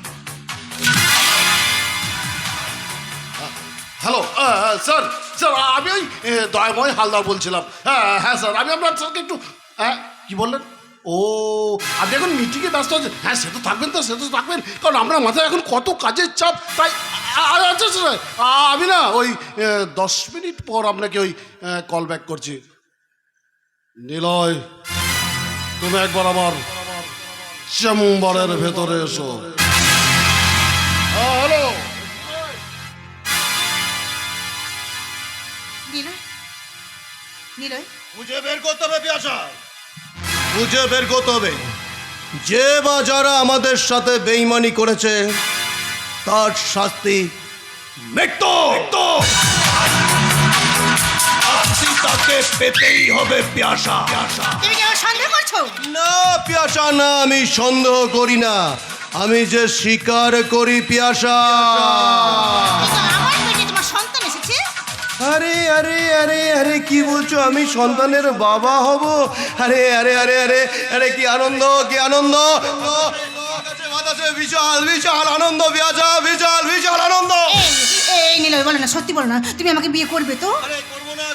হ্যালো স্যার, আমি ওই দয়াময় হালদার বলছিলাম। হ্যাঁ স্যার, আমি আপনার স্যারকে একটু কি বললেন? ও আপনি এখন মিটিংয়ে ব্যস্ত আছেন? হ্যাঁ সে তো থাকবেন, কারণ আমরা মাথায় এখন কত কাজের চাপ, তাই আচ্ছা স্যার আমি না ওই 10 মিনিট পর আপনাকে ওই কল ব্যাক করছি। নিলয় তুমি একবার আমার চেম্বারের ভেতরে এসো। হ্যালো নিলয়, খুঁজে বের করতে হবে পেয়াসা, খুঁজে বের করতে হবে যে বা যারা আমাদের সাথে বেইমানি করেছে তার শাস্তি মৃত্যু। শাস্তি তাকে পেতেই হবে পেয়াসা। তুমি কি সন্দেহ করছো? না পেয়াসা না, আমি সন্দেহ করি না, আমি যে স্বীকার করি পেয়াসা। আমার পেটে তোমার সন্তান এসেছে। আরে আরে আরে আরে কি বলছো? আমি সন্তানের বাবা হব? আরে আরে আরে আরে আরে কি আনন্দ, কি আনন্দ! বিশাল বিশাল আনন্দ পেয়াসা, বিশাল আনন্দ। এই নিলয় বলো না, সত্যি বলো না, তুমি আমাকে বিয়ে করবে তো? আরে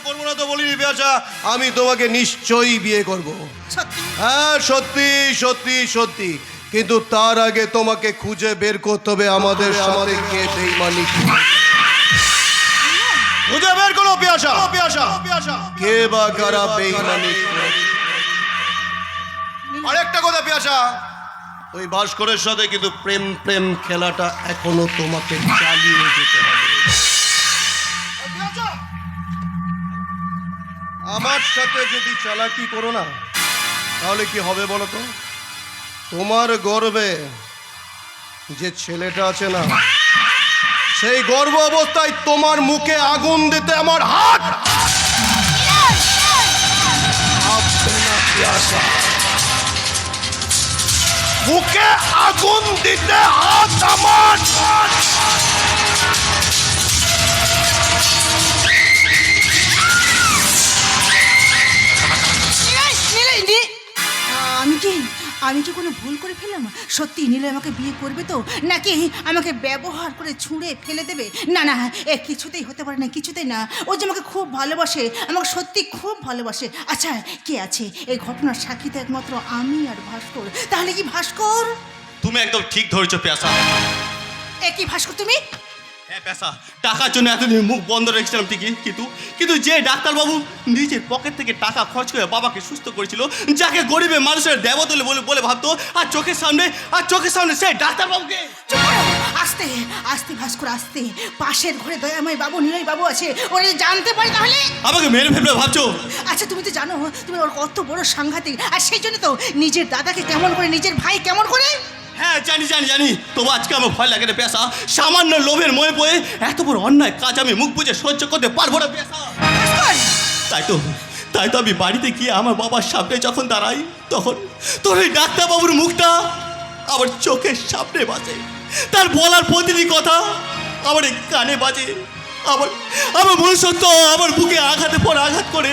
করবো না তো বলিনি পেয়াসা, আমি তোমাকে নিশ্চয়ই বিয়ে করব। সত্যি? হ্যাঁ সত্যি, কিন্তু তার আগে তোমাকে খুঁজে বের করতে হবে আমাদের সাথে কে বেইমানি। খুঁজে বের করো পেয়াসা, কে বা কারা বেইমানি। আরেকটা কথা পেয়াসা, ওই ভাস্করের সাথে কিন্তু প্রেম প্রেম খেলাটা এখনো তোমাকে চালিয়ে যেতে হবে। আমার সাথে যদি চালাকি করো না, তাহলে কি হবে বলো তো? তোমার গর্বে যে ছেলেটা আছে না, সেই গর্ভ অবস্থায় তোমার মুখে আগুন দিতে আমার হাত কাঁপবে না পিয়াসা। মুখে আগুন দিতে হাত আমার আমি কি কোনো ভুল করে ফেললাম? সত্যি নিলয় আমাকে বিয়ে করবে তো, নাকি আমাকে ব্যবহার করে ছুঁড়ে ফেলে দেবে? না না, এ কিছুতেই হতে পারে না, কিছুতেই না। ও যে আমাকে খুব ভালোবাসে, আমাকে সত্যি খুব ভালোবাসে। আচ্ছা, কে আছে এই ঘটনার সাক্ষী? তো একমাত্র আমি আর ভাস্কর। তাহলে কি ভাস্কর? তুমি একদম ঠিক ধরেছো পেশা। এ কি ভাস্কর তুমি? হ্যাঁ পেশা, টাকার জন্য এতদিন মুখ বন্ধ রেখেছিলাম ঠিকই, কিন্তু যে ডাক্তারবাবু নিজের পকেট থেকে টাকা খরচ করে বাবাকে সুস্থ করেছিল, যাকে গরিবের মানুষের দেবতা বলে বলে ভাবতো, আর চোখের সামনে সেই ডাক্তারবাবুকে। আস্তে আস্তে ভাস্কর, আস্তে। পাশের ঘরে দয়াময় বাবু, নিলয় বাবু আছে, ওরা যদি জানতে পারে তাহলে আমাকে মেরে ফেলবে ভাবছো? আচ্ছা, তুমি তো জানো তুমি ওর কত বড় সাংঘাতিক, আর সেই জন্য তো নিজের দাদাকে কেমন করে, নিজের ভাই কেমন করে। হ্যাঁ জানি, তবু আজকে আমার ভয় লাগে রে পেশা। সামান্য লোভের ময়ে পড়ে এত বড় অন্যায় কাজ আমি মুখ বুজে সহ্য করতে পারবো না পেশা। তাই তো আমি বাড়িতে গিয়ে আমার বাবার সামনে যখন দাঁড়াই, তখন তোর ওই ডাক্তারবাবুর মুখটা আমার চোখের সামনে বাজে। তার বলার প্রতিটি কথা আমার এই কানে বাজে। আমার মনুষ্যত্ব আমার বুকে আঘাতে পর আঘাত করে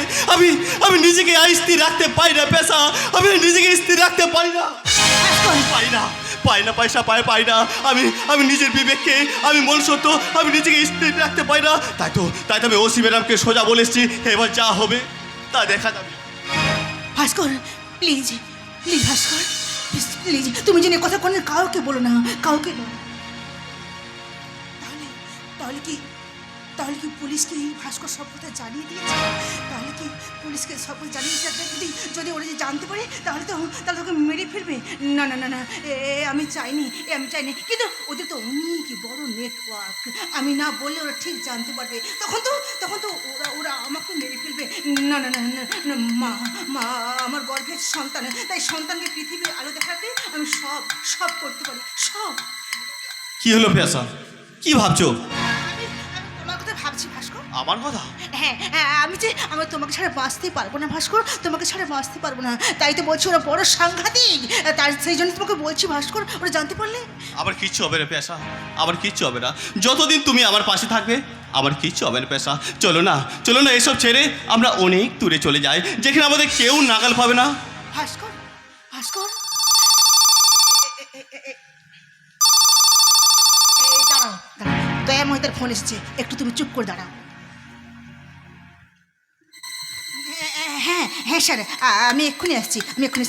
আমি নিজেকে স্থির রাখতে পারি না পেশা। আমি নিজেকে স্থির রাখতে পারি না আমি নিজের বিবেককে, আমি মনুষ্যত্ব, আমি নিজেকে স্থির রাখতে পারি না। তাই তো আমি ওসি ম্যাডামকে সোজা বলেছি, এবার যা হবে তা দেখা যাবে। ভাস্কর প্লিজ, ভাস্কর প্লিজ, তুমি যেন কথা কোনো কাউকে বলো না, কাউকে না। তাহলে কি পুলিশকে এই ভাস্কর সব কথা জানিয়ে দিয়েছে? তাহলে কি পুলিশকে সব কথা জানিয়ে দিয়েছে? যদি ওরা যে জানতে পারে তাহলে তোকে মেরে ফেলবে। না, আমি চাইনি, কিন্তু ওদের তো অনেক বড় নেটওয়ার্ক। আমি না বললে ওরা ঠিক জানতে পারবে, তখন তো ওরা আমাকে মেরে ফেলবে। না, মা আমার গর্ভের সন্তান, তাই সন্তানকে পৃথিবীর আলো দেখাতে আমি সব করতে পারি, সব। কি হলো পেশা, কি ভাবছো? তোমার কথা ভাবছি ভাস্কর। আমার কথা? হ্যাঁ, আমি তোমাকে ছাড়া বাঁচতে পারবো না ভাস্কর, তোমাকে ছাড়া বাঁচতে পারবো না। তাই তো বলছি ওরা বড় সাংঘাতিক, সেই জন্য তোমাকে বলছি ভাস্কর, ওরা জানতে পারলে আবার কিচ্ছু হবে না পেশা, আবার কিচ্ছু হবে না। যতদিন তুমি আমার পাশে থাকবে আবার কিচ্ছু হবে না পেশা। চলো না এসব ছেড়ে আমরা অনেক দূরে চলে যাই, যেখানে আমাদের কেউ নাগাল পাবে না। ভাস্কর দাঁড়াও, দয়াময়তার ফোন এসছে, একটু তুমি চুপ করে দাঁড়াও। হ্যাঁ স্যার, আমি এক্ষুনি আসছি। তুমি এক্ষুনি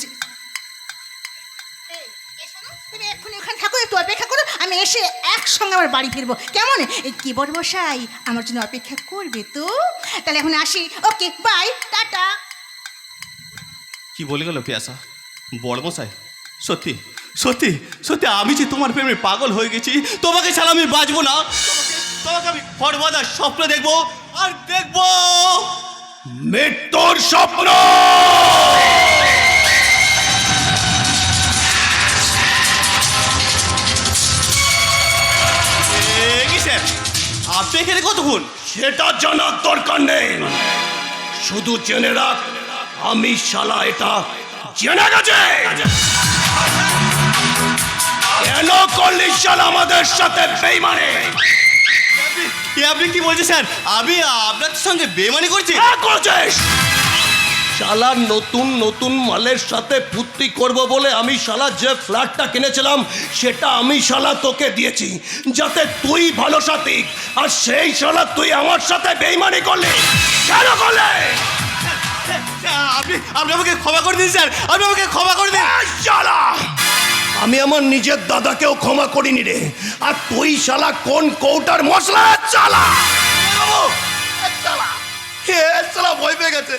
ওখানে থাকো, একটু অপেক্ষা করো, আমি এসে একসঙ্গে আমার বাড়ি ফিরবো, কেমন? এই কি বড় মশাই আমার জন্য অপেক্ষা করবে তো? তাহলে এখন আসি, ওকে বাই, টাটা। কি বলে গেল পেশা বড় মশাই? সত্যি আমি যে তোমার প্রেমে পাগল হয়ে গেছি, তোমাকে ছাড়া আমি বাঁচবো না। তোমাকে আমি সর্বদা স্বপ্ন দেখবো আর দেখবো মৃত্যুর স্বপ্ন। আপনি এখানে কতক্ষণ? সেটা জানার দরকার নেই, শুধু জেনে রাখ আমি শালা এটা জেনে গেছে। কেন করলি শালা আমাদের সাথে বেইমানি? আপনি কি বলছেন স্যার? আমি আপনার সঙ্গে বেইমানি করছি? করছিস। শালা নতুন মালের সাথে ফুর্তি করব বলে আমি শালা যে ফ্ল্যাটটা কিনেছিলাম সেটা আমি শালা তোকে দিয়েছি যাতে তুই ভালো সাথী, আর সেই শালা তুই আমার সাথে বেইমানি করলি। কেন করলে? আপনি আমাকে ক্ষমা করে দিন স্যার, আপনি আমাকে ক্ষমা করে দিন। শালা আমি আমার নিজের দাদাকেও ক্ষমা করিনি রে, আর তুই শালা কোন কৌটার মশলা? শালা ভয় পেয়ে গেছে।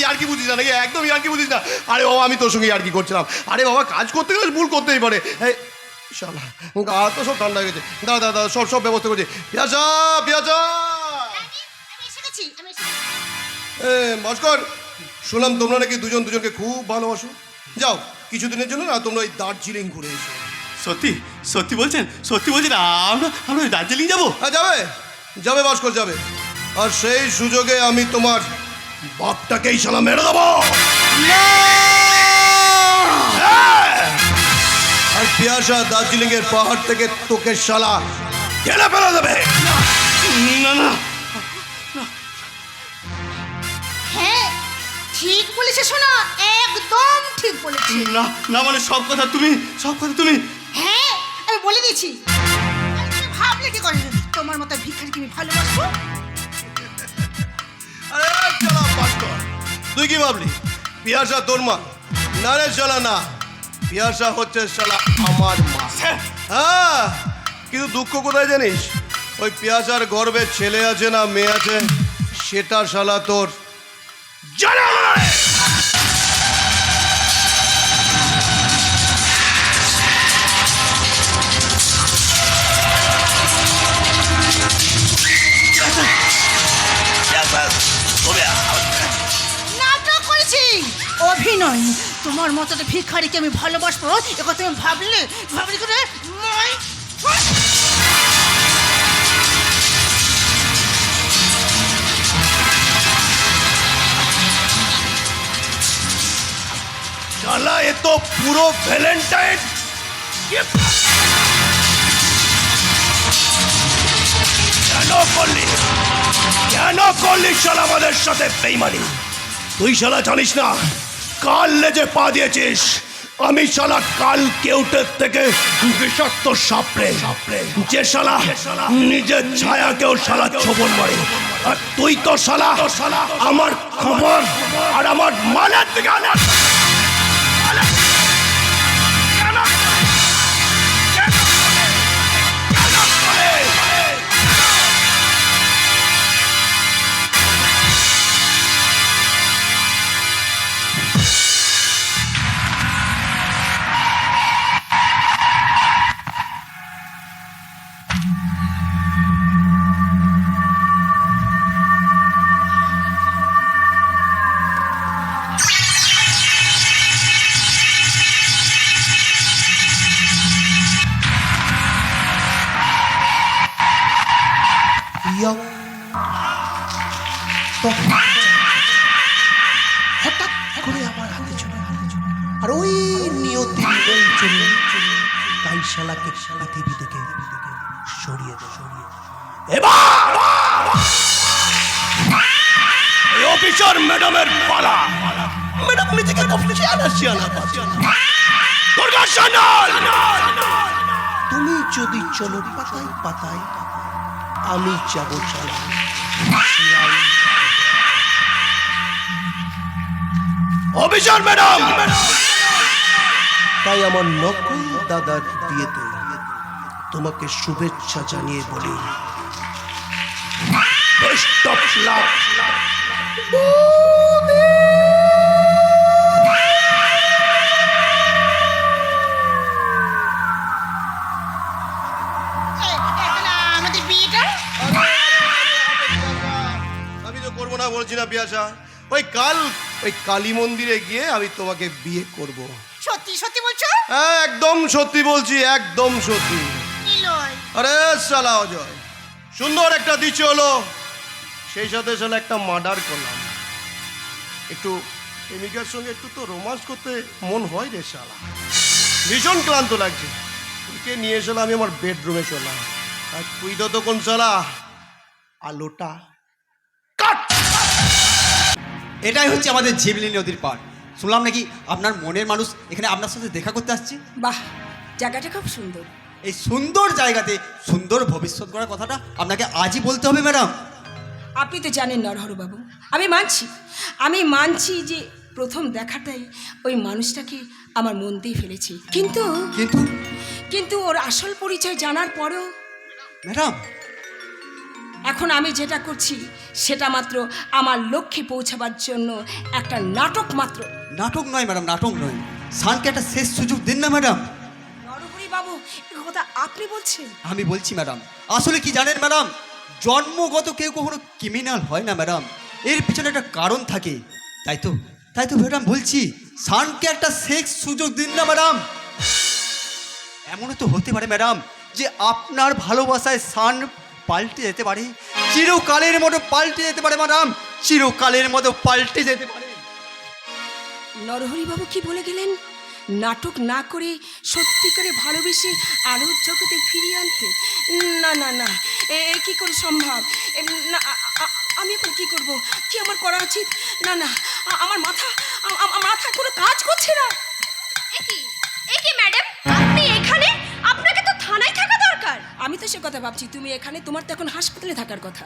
আর কি বুঝিস না নাকি? একদম আর কি বুঝিস না? আরে বাবা, আমি তোর সঙ্গে আর কি করছিলাম? আরে বাবা, কাজ করতে গেলে ভুল করতেই পারে। শালা গা তো সব ঠান্ডা হয়ে গেছে। দাদা দাদা সব ব্যবস্থা করছি। পিয়াসা পিয়াসা ভাস্কর, শুনলাম তোমরা নাকি দুজন দুজনকে খুব ভালোবাসো। যাও, কিছুদিনের জন্য না তোমরা ওই দার্জিলিং ঘুরে এসো। সত্যি সত্যি বলছেন? সত্যি বলছেন? আমরা দার্জিলিং যাবো? হ্যাঁ, যাবে যাবে ভাস্কর, যাবে। আর সেই সুযোগে আমি তোমার বাপটাকেই শালা মেরে দেবো। আর পিয়াসা দার্জিলিং এর পাহাড় থেকে তোকে শালা ঠেলে ফেলে দেবে। না না, হ্যাঁ ঠিক বলেছে, শোনা একদম ঠিক বলেছি। না না, মানে সব কথা তুমি হ্যাঁ আমি বলে দিয়েছি। তুমি ভাবলে কি করে তোমার মতো ভিখারিকে আমি ভালোবাসবো? আরে শালা ভাস্কর, তুই কি ভাবলি পিয়াসা তোর মা? না রে শালা, না। পিয়াসা হচ্ছে শালা আমার মা। হ্যাঁ, কিন্তু দুঃখ কোথায় জানিস? ওই পিয়াসার গর্ভে ছেলে আছে না মেয়ে আছে, সেটা শালা তোর জানা নয়। নাটক করেছি, অভিনয়। তোমার মতো একটা ভিখারিকে আমি ভালোবাসবো এখন তুমি ভাবলে করে শালা এ তো পুরো ভ্যালেন্টাইন। কেন করলি শালা আমাদের সাথে বেইমানি? তুই শালা জানিস না কাল লেজে পা দিয়েছিস? আমি শালা কাল কেউটের থেকে বিষাক্ত সাপড়ে যে শালা নিজের ছায়াকেও শালা ছোবল মারে। আর তুই তো শালা আমার খবর আর আমার মালের দিকে হঠাৎ করে আমার হাতে চলে আর ওই নিয়তি চলে তাই শালাকে পৃথিবী থেকে সরিয়ে দে। এবার অফিসার ম্যাডামের পালা। ম্যাডাম নিজেকে তুমি যদি চলো পাতায় পাতায়, আমি যাবো চালা। অফিসার ম্যাডাম, তাই আমার নকল দাদার বিয়েতে তোমাকে শুভেচ্ছা জানিয়ে বলি বেস্ট অফ লাক। আমাদের বিয়েটা আমি তো করবো না বলছি না পিয়াসা। ওই কালী মন্দিরে গিয়ে আমি তোমাকে বিয়ে করব। সত্যি সত্যি বলছো? হ্যাঁ, একদম সত্যি বলছি, একদম সত্যি। আরে শালা অজয়, সুন্দর একটা দিচ্ছে হলো, সেই সাথে শালা একটা মার্ডার করলাম। একটু প্রেমিকার সঙ্গে একটু তো রোমান্স করতে মন হয় রে শালা। ভীষণ ক্লান্ত লাগছে। তোকে নিয়ে এসে আমি আমার বেডরুমে চললাম, আর তুই তো তখন শালা আলোটা কাট। এটাই হচ্ছে আমাদের জীবলী নদীর পাড়। শুনলাম নাকি আপনার মনের মানুষ এখানে আপনার সাথে দেখা করতে আসছে। বাহ, জায়গাটা খুব সুন্দর। এই সুন্দর জায়গাতে সুন্দর ভবিষ্যৎ গড়ার কথাটা আপনাকে আজই বলতে হবে ম্যাডাম। আপনি তো জানেন নরহরবাবু, আমি মানছি যে প্রথম দেখাটাই ওই মানুষটাকে আমার মন দিয়ে ফেলেছি, কিন্তু কিন্তু কিন্তু ওর আসল পরিচয় জানার পরেও ম্যাডাম এখন আমি যেটা করছি সেটা মাত্র আমার লক্ষ্যে পৌঁছাবার জন্য একটা নাটক মাত্র। নাটক নয় ম্যাডাম, নাটক নয়। সানকে একটা শেষ সুযোগ দিন না ম্যাডাম। নরহরি বাবু, এ কথা আপনি বলছেন? আমি বলছি ম্যাডাম, আসলে কি জানেন ম্যাডাম, জন্মগত কেউ কখনো ক্রিমিনাল হয় না ম্যাডাম, এর পিছনে একটা কারণ থাকে। তাই তো ম্যাডাম বলছি, সানকে একটা শেষ সুযোগ দিন না ম্যাডাম। এমনও তো হতে পারে ম্যাডাম যে আপনার ভালোবাসায় সান পাল্টে যেতে পারে, চিরকালের মতো পাল্টে যেতে পারে ম্যাডাম, চিরকালের মতো পাল্টে যেতে পারে। নরহরি বাবু কি বলে গেলেন? নাটক না করে সত্যি করে ভালোবেসে আলোর জগতে ফিরিয়ে আনতে? না না না, এ কি করে সম্ভব? না, আমি এখন কি করব? কি আমার করা উচিত? না না, আমার মাথা কোনো কাজ করছে না। এ কি ম্যাডাম, আপনি এখানে? আপনাকে তো থানায় থাকা দরকার। আমি তো সে কথা ভাবছি, তুমি এখানে, তোমার তো এখন হাসপাতালে থাকার কথা।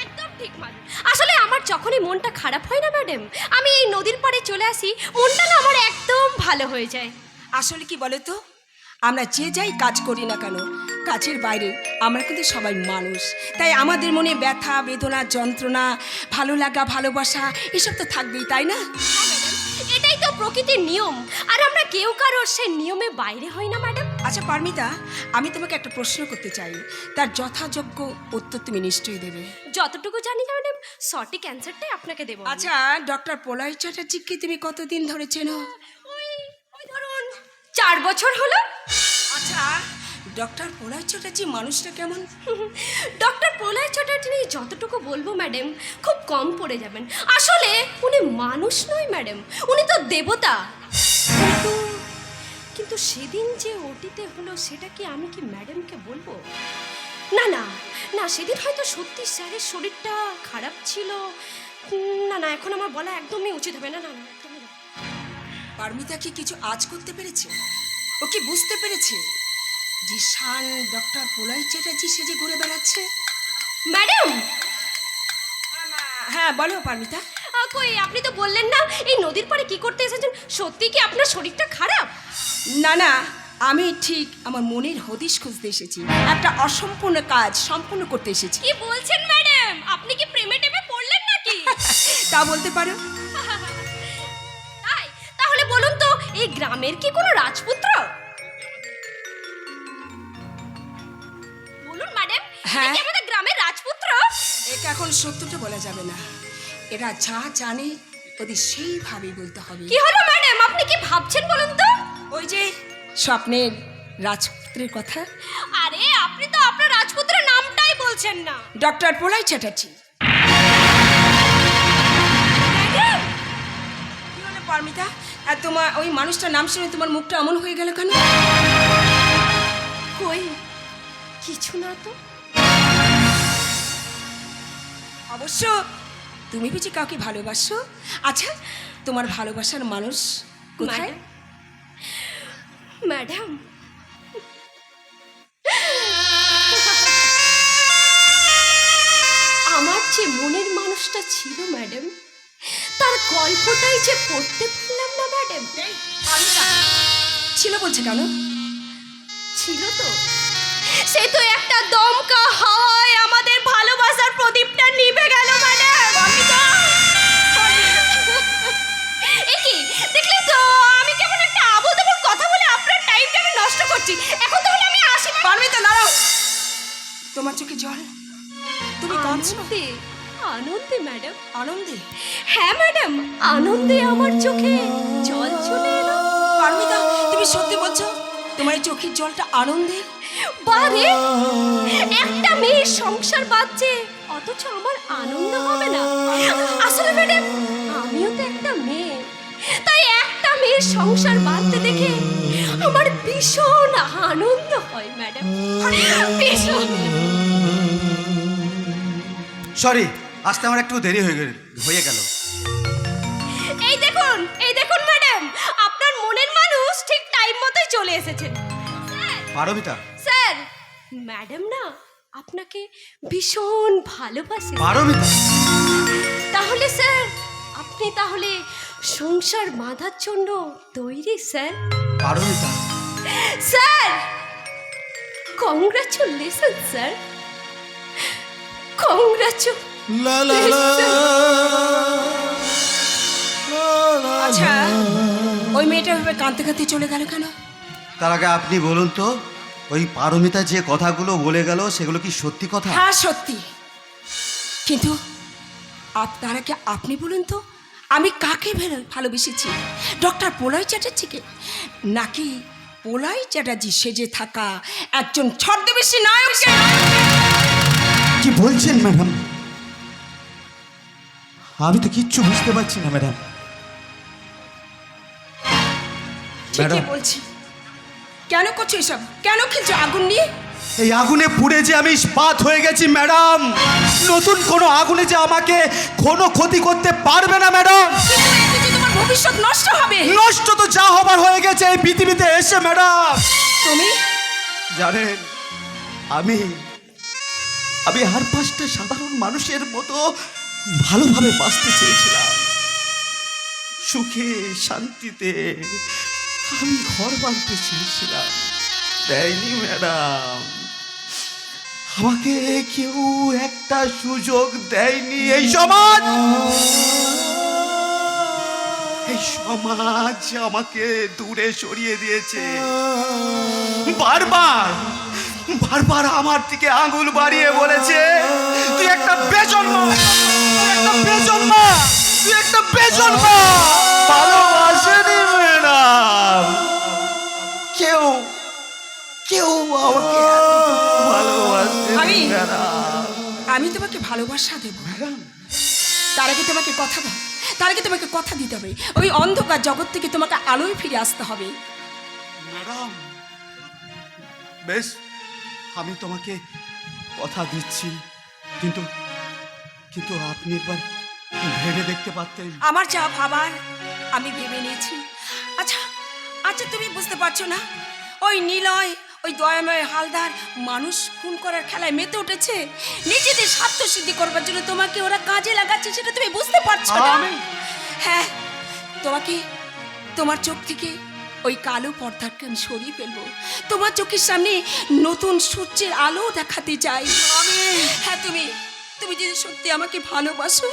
একদম ঠিক মানুষ। আসলে আমার যখনই মনটা খারাপ হয় না ম্যাডাম, আমি এই নদীর পাড়ে চলে আসি, মনটা না আমার একদম ভালো হয়ে যায়। আসলে কি বলে তো, আমরা যে যাই কাজ করি না কেন, কাজের বাইরে আমরা কিন্তু সবাই মানুষ। তাই আমাদের মনে ব্যথা, বেদনা, যন্ত্রণা, ভালো লাগা, ভালোবাসা এসব তো থাকবেই, তাই না? এটাই তো প্রকৃতির নিয়ম, আর আমরা কেউ কারোর সে নিয়মে বাইরে হই না ম্যাডাম। আচ্ছা পারমিতা, আমি তোমাকে একটা প্রশ্ন করতে চাই, তার যথাযোগ্য উত্তর তুমি নিশ্চয়ই দেবে। যতটুকু জানি ম্যাডাম, সঠিক অ্যান্সারটাই আপনাকে দেবো। আচ্ছা, ডক্টর প্রলয় চ্যাটার্জিকে তুমি কতদিন ধরে চেনো? ওই ধরুন 4 বছর হলো। আচ্ছা, ডক্টর প্রলয় চ্যাটার্জি মানুষটা কেমন? ডক্টর প্রলয় চ্যাটার্জি নিয়ে যতটুকু বলবো ম্যাডাম, খুব কম পড়ে যাবেন। আসলে উনি মানুষ নয় ম্যাডাম, উনি তো দেবতা। কিন্তু সেদিন যে ওটিতে হলো, সেটা কি আমি কি ম্যাডামকে বলবো? না না না, সেদিন হয়তো সত্যি স্যারের শরীরটা খারাপ ছিল। না না, এখন আমার বলা একদমই উচিত হবে না। না না, একদমই না। পারমিতা কি কিছু আজ করতে পেরেছে? ও কি বুঝতে পেরেছে যে শান ডক্টর প্রলয় চ্যাটার্জি সেজে ঘুরে বেড়াচ্ছে? ম্যাডাম, হ্যাঁ বলো পারমিতা। কই, আপনি তো বললেন না এই নদীর পাড়ে কি করতে এসেছেন? সত্যি কি আপনার শরীরটা খারাপ? না না, আমি ঠিক আমার মনের হদিশ খুঁজতে এসেছি, একটা অসম্পূর্ণ কাজ সম্পূর্ণ করতে এসেছি। কি বলছেন ম্যাডাম? আপনি কি প্রেমে টেমে পড়লেন নাকি? তা বলতে পারো। তাই? তাহলে বলুন তো, এই গ্রামের কি কোনো রাজপুত্র? বলুন ম্যাডাম, হ্যাঁ। কি আমাদের গ্রামের রাজপুত্র? এটা এখন সত্যটা বলা যাবে না, এরা যা জানে ওদের সেইভাবেই বলতে হবে। কি হলো ম্যাডাম, আপনি কি ভাবছেন বলুন তো? ওই যে স্বপ্নের রাজপুত্রের কথা। আরে, আপনি তো আপনার রাজপুত্রের নামটাই বলছেন না। ডক্টর প্রলয় চ্যাটার্জি। ম্যাডাম, কি হলো পারমিতা, আর তোমার ওই মানুষটার নাম শুনে তোমার মুখটা এমন হয়ে গেল কেন? কই, কিছু না তো। অবশ্য তুমি বুঝি কাউকে ভালোবাসো? আচ্ছা, তোমার ভালোবাসার মানুষ কোথায়? ম্যাডাম, আমার যে মনের মানুষটা ছিল ম্যাডাম, তার গল্পটাই যে পড়তে পারলাম না ম্যাডাম। ছিল বলছে কেন? ছিল তো, সে তো একটা দমকা হাওয়ায় আমাদের ভালোবাসার প্রদীপটা নিভে গেল ম্যাডাম। কি দেখলে তো, আমি কেমন একটা আবল তাবল কথা বলে আপনার টাইমটা আমি নষ্ট করছি। এখন তাহলে আমি আসি। পারমিতা দাঁড়াও, তোমার চোখে জল, তুমি কাঁদছো? আনন্দে ম্যাডাম। আনন্দে? হ্যাঁ ম্যাডাম, আনন্দে আমার চোখে জল চলে এলো। পারমিতা, তুমি সত্যি বলছো তোমার এই চোখের জলটা আনন্দে? বারে, একটা মেয়ের সংসার বাঁচছে, অথচ আমার আনন্দ হবে না? আসলে ম্যাডাম, আমিও তো একটা মেয়ে, তাই একটা মেয়ের সংসার বাঁধতে দেখে আমার ভীষণ আনন্দ হয় ম্যাডাম, ভীষণ। সরি, আসতে আমার একটু দেরি হয়ে গেল। এই দেখুন ম্যাডাম, আপনার মনের মানুষ ঠিক টাইম মতোই চলে এসেছেন। পারমিতা। স্যার, ম্যাডাম না আপনাকে ভীষণ ভালোবাসে। পারমিতা। তাহলে স্যার, আপনি তাহলে সংসার বাঁধার জন্য তৈরি sir? Paromita. Sir, congratulations sir, আচ্ছা ওই মেয়েটা ভাবে কাঁদতে কাঁদতে চলে গেল কেন? তার আগে আপনি বলুন তো, ওই পারমিতা যে কথাগুলো বলে গেল সেগুলো কি সত্যি কথা? হ্যাঁ সত্যি, কিন্তু আপনারা কি আপনি বলুন তো আমি কাকে ভালোবেসেছি, ডক্টর প্রলয় চ্যাটার্জিকে নাকি প্রলয় চ্যাটার্জি সেজে থাকা একজন ছদ্মবেশী নায়ককে? কি বলছেন ম্যাডাম? আমি তো কিচ্ছু বুঝতে পারছি না ম্যাডাম। ঠিকই বলছি। কেন করছো এসব? কেন খেলছো আগুন নিয়ে? এই আগুনে পুড়ে যে আমি ইস্পাত হয়ে গেছি ম্যাডাম। নতুন কোনো আগুনে যে আমাকে কোনো ক্ষতি করতে পারবে না ম্যাডাম। কিন্তু এতে যে তোমার ভবিষ্যৎ নষ্ট হবে। নষ্ট তো যা হবার হয়ে গেছে এই পৃথিবীতে এসে ম্যাডাম। তুমি জানেন, আমি আর 5টা সাধারণ মানুষের মতো ভালোভাবে বাঁচতে চেয়েছিলাম, সুখে শান্তিতে আমি ঘর বাঁধতে চেয়েছিলাম, দেয়নি ম্যাডাম। আমাকে কেউ একটা সুযোগ দেয়নি। এই সমাজ আমাকে দূরে সরিয়ে দিয়েছে। বারবার আমার দিকে আঙুল বাড়িয়ে বলেছে, তুই একটা বেজন্মা, তুই একটা বেজন্মা। ভালোবাসেনি ম্যাডাম, কেউ আমাকে ভালোবাসেনি ম্যাডাম। আমি তোমাকে ভালোবাসা দেব, তার আগে তোমাকে কথা দাও, তার আগে তোমাকে কথা দিতে হবে। ওই অন্ধকার জগৎ থেকে তোমাকে আলোয় ফিরে আসতে হবে। ম্যাডাম বেশ, আমি তোমাকে কথা দিচ্ছি, কিন্তু আপনি একবার ভেবে দেখতে পারতেন। আমার যা ভাবার আমি ভেবে নিয়েছি। আচ্ছা তুমি বুঝতে পারছো না, ওই নিলয়, ওই দয়াময় হালদার মানুষ খুন করার খেলায় মেতে উঠেছে। নিজেদের স্বার্থ সিদ্ধি করবার জন্য তোমাকে ওরা কাজে লাগাচ্ছে, সেটা তুমি বুঝতে পারছো না? হ্যাঁ, তোমার চোখ থেকে ওই কালো পর্দাকে আমি সরিয়ে ফেলবো। তোমার চোখের সামনে নতুন সূর্যের আলো দেখাতে চাই। হ্যাঁ, তুমি যদি সত্যি আমাকে ভালোবাসো,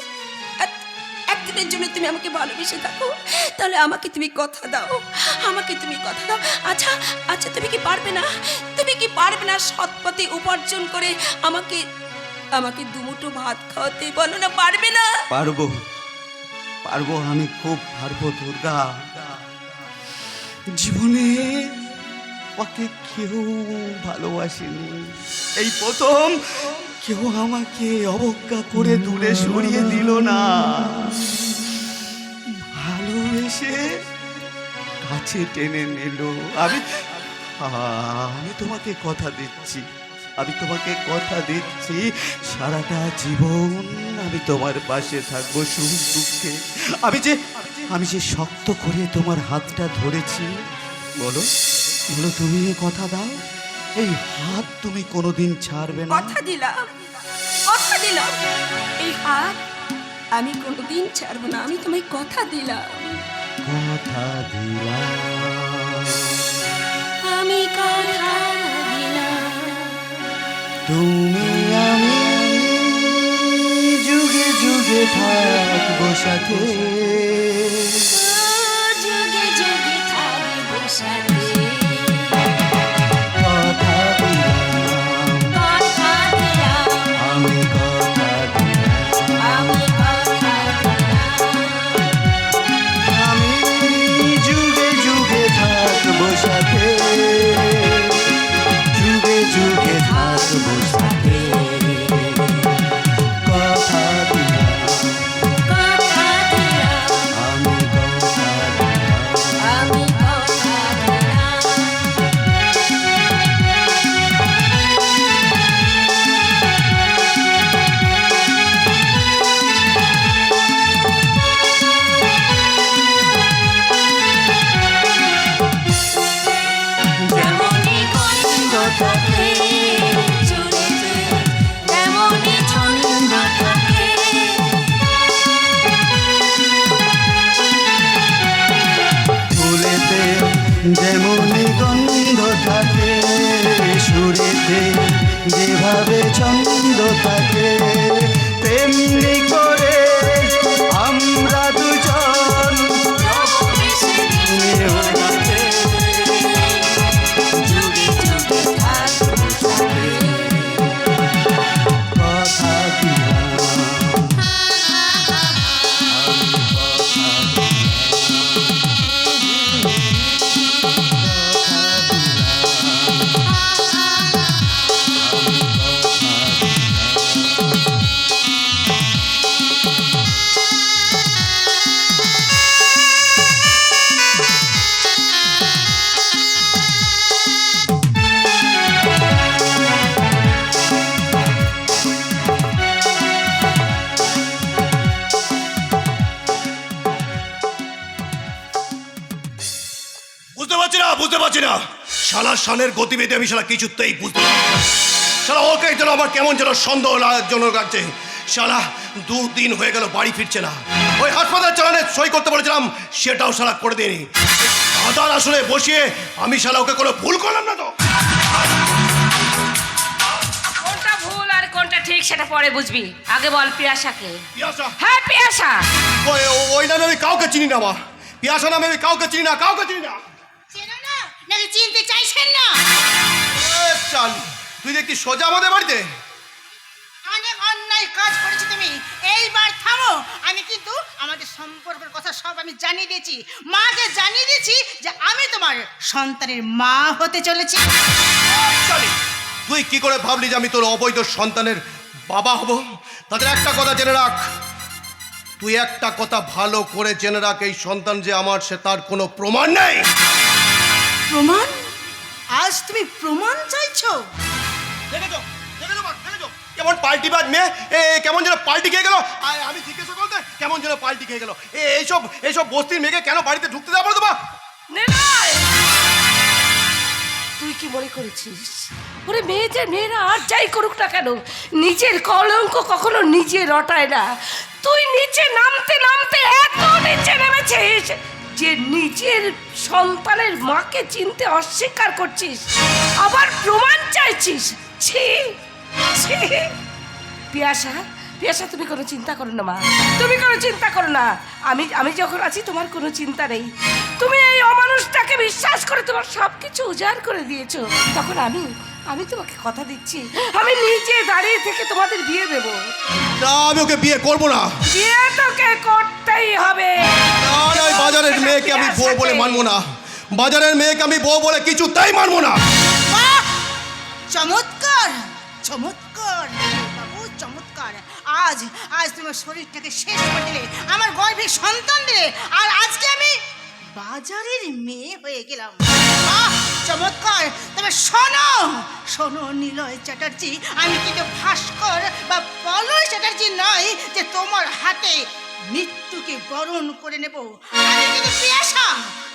একদিনের জন্য তুমি আমাকে ভালোবেসে থাকো, তাহলে আমাকে তুমি কথা দাও, আচ্ছা তুমি কি পারবে না সৎ পথে উপার্জন করে আমাকে দুমুঠো ভাত খাওয়াতে? বলো না, পারবে না? পারবো, আমি খুব পারবো দুর্গা। জীবনে ওকে কেউ ভালোবাসেনি, এই প্রথম কেউ আমাকে অবজ্ঞা করে দূরে সরিয়ে দিল না, ভালোবেসে কাছে টেনে নিল। আমি তোমাকে কথা দিচ্ছি, সারাটা জীবন আমি তোমার পাশে থাকবো, সুখ দুঃখে। আমি যে শক্ত করে তোমার হাতটা ধরেছি, বলো তুমি কথা দাও, এই হাত তুমি কোনোদিন ছাড়বে না? কথা দিলাম, এই হাত আমি কোনোদিন ছাড়বো না। আমি তোমায় কথা দিলাম, আমি কথা দিলাম। তুমি আমি যুগে যুগে থাকবো সাথে, যুগে যুগে থাকবো সাথে। যুগে যুগে থাকবো সাথে, কথা দিলাম। যেমনই গন্ধ থাকে, সুরেতে যেভাবে ছন্দ থাকে, তেমনি করে আমরা দুজন মেহনাতে যুগে যুগে থাকবো সাথে। কথা দিলাম বুঝতে পারছি না শালা শানের গতিবিধি আমি শালা কিছুতেই বুঝতে পারছি না। শালা ওকে যেন আমার কেমন যেন সন্দেহ লাগার লাগছে। শালা 2 দিন হয়ে গেল বাড়ি ফিরছে না। ওই হাসপাতাল চালানে সই করতে বলেছিলাম, সেটাও শালা করে দিইনি। দাদার আসলে বসিয়ে আমি শালা ওকে কোনো ভুল করলাম না তো। কোনটা ভুল আর কোনটা ঠিক সেটা পরে বুঝবি, আগে বল পিয়াসাকে। পিয়াসা? হ্যাঁ পিয়াসা। ওই নামে আমি কাউকে চিনি না মা। পিয়াসা নামে আমি কাউকে চিনি না, কাউকে চিনি না। চেনো না নাকি চিনতে চাইছেন না? চাল তুই দেখি সোজা আমাদের বাড়িতে। অনেক অন্যায় কাজ করেছো তুমি, এইবার থামো। আমি কিন্তু আমাদের সম্পর্কের কথা সব আমি জানিয়ে দিয়েছি, মাকে জানিয়ে দিয়েছি যে আমি তোমার সন্তানের মা হতে চলেছি। তুই কি করে ভাবলি যে আমি তোর অবৈধ সন্তানের বাবা হব? তাদের একটা কথা জেনে রাখ, তুই একটা কথা ভালো করে জেনে রাখ, এই সন্তান যে আমার সে তার কোনো প্রমাণ নেই। প্রমাণ? আজ তুমি প্রমাণ চাইছো? দেখেছো কেমন পাল্টি বাদ মেয়ে, কেমন যেন পাল্টি খেয়ে গেল। আমি জিজ্ঞাসা করতে কেমন যেন পাল্টি খেয়ে গেল। এইসব বস্তির মেয়েকে কেন বাড়িতে ঢুকতে দেওয়া বলতো? তুই কি মনে করেছিস ওরে মেয়েরা আর যাই করুক না কেন নিজের কলঙ্ক কখনো নিজে রটায় না? তুই নিচে নামতে নামতে এত নিচে নেমেছিস যে নিজের সন্তানের মাকে চিনতে অস্বীকার করছিস, আবার প্রমাণ চাইছিস। ছি ছি। পিয়াসা তুমি কোনো চিন্তা করো না মা, তুমি কোনো চিন্তা করো না। আমি যখন আছি তোমার কোনো চিন্তা নেই। তুমি এই অমানুষটাকে বিশ্বাস করে তোমার সব কিছু উজাড় করে দিয়েছো, তখন আমি তোমাকে কথা দিচ্ছি আমি নিজে দাঁড়িয়ে থেকে তোমাদের বিয়ে দেবো। না, আমি ওকে বিয়ে করবো না। বিয়ে তোকে করতেই হবে। বাজারের মেয়েকে আমি বউ বলে মানবো না। বাজারের মেয়েকে আমি বউ বলে কিছুতেই মানবো না। বাহ! চমৎকার চমৎকার বাবু, চমৎকার। আজ তোমার শরীরটাকে শেষ করে দিলে, আমার গর্ভে সন্তান দিলে, আর আজকে আমি বাজারের মেয়ে হয়ে গেলাম। বাহ! চমৎকার। তবে শোনো নিলয় চ্যাটার্জি, আমি কিন্তু ভাস্কর বা পলয় চ্যাটার্জি নয় যে তোমার হাতে মৃত্যুকে বরণ করে নেব। আমি কিন্তু পিয়াসা,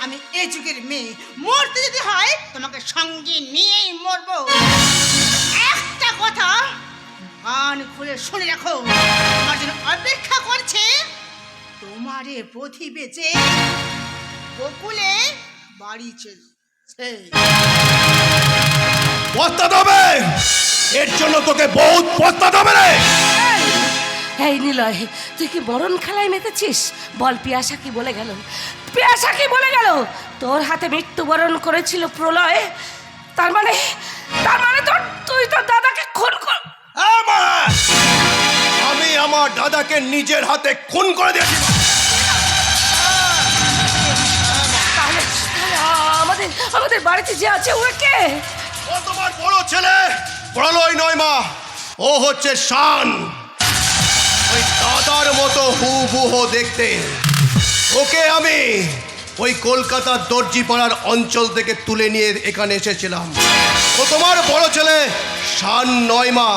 আমি এ যুগের মেয়ে। মরতে যদি হয় তোমাকে সঙ্গে নিয়েই মরবো। একটা কথা কান খুলে শুনে রাখো, তোমার জন্য অপেক্ষা করছে তোমারে পথি বেচে বকুলে বাড়ি চলছে। পস্তাতে হবে, এর জন্য তোকে বহুত পস্তাতে হবে রে। এই নিলয়, তুই কি মরণ খেলায় মেতেছিস? বল পিয়াসা কি বলে গেল? পিয়াসা কি বলে গেল? তোর হাতে মৃত্যুবরণ করেছিল প্রলয়, তার মানে তুই তোর দাদাকে খুন কর। আমি আমার দাদাকে নিজের হাতে খুন করে দিয়েছি। তাহলে আমাদের বাড়িতে যে আছে ওরা কে? ও তোমার বড় ছেলে প্রলয় নয় মা, ও হচ্ছে শান। ওই দাদার মতো হুবহু দেখতে। ওকে আমি ওই কলকাতার দর্জিপাড়ার অঞ্চল থেকে তুলে নিয়ে এখানে এসেছিলাম। ও তোমার বড় ছেলে শান নয় মা।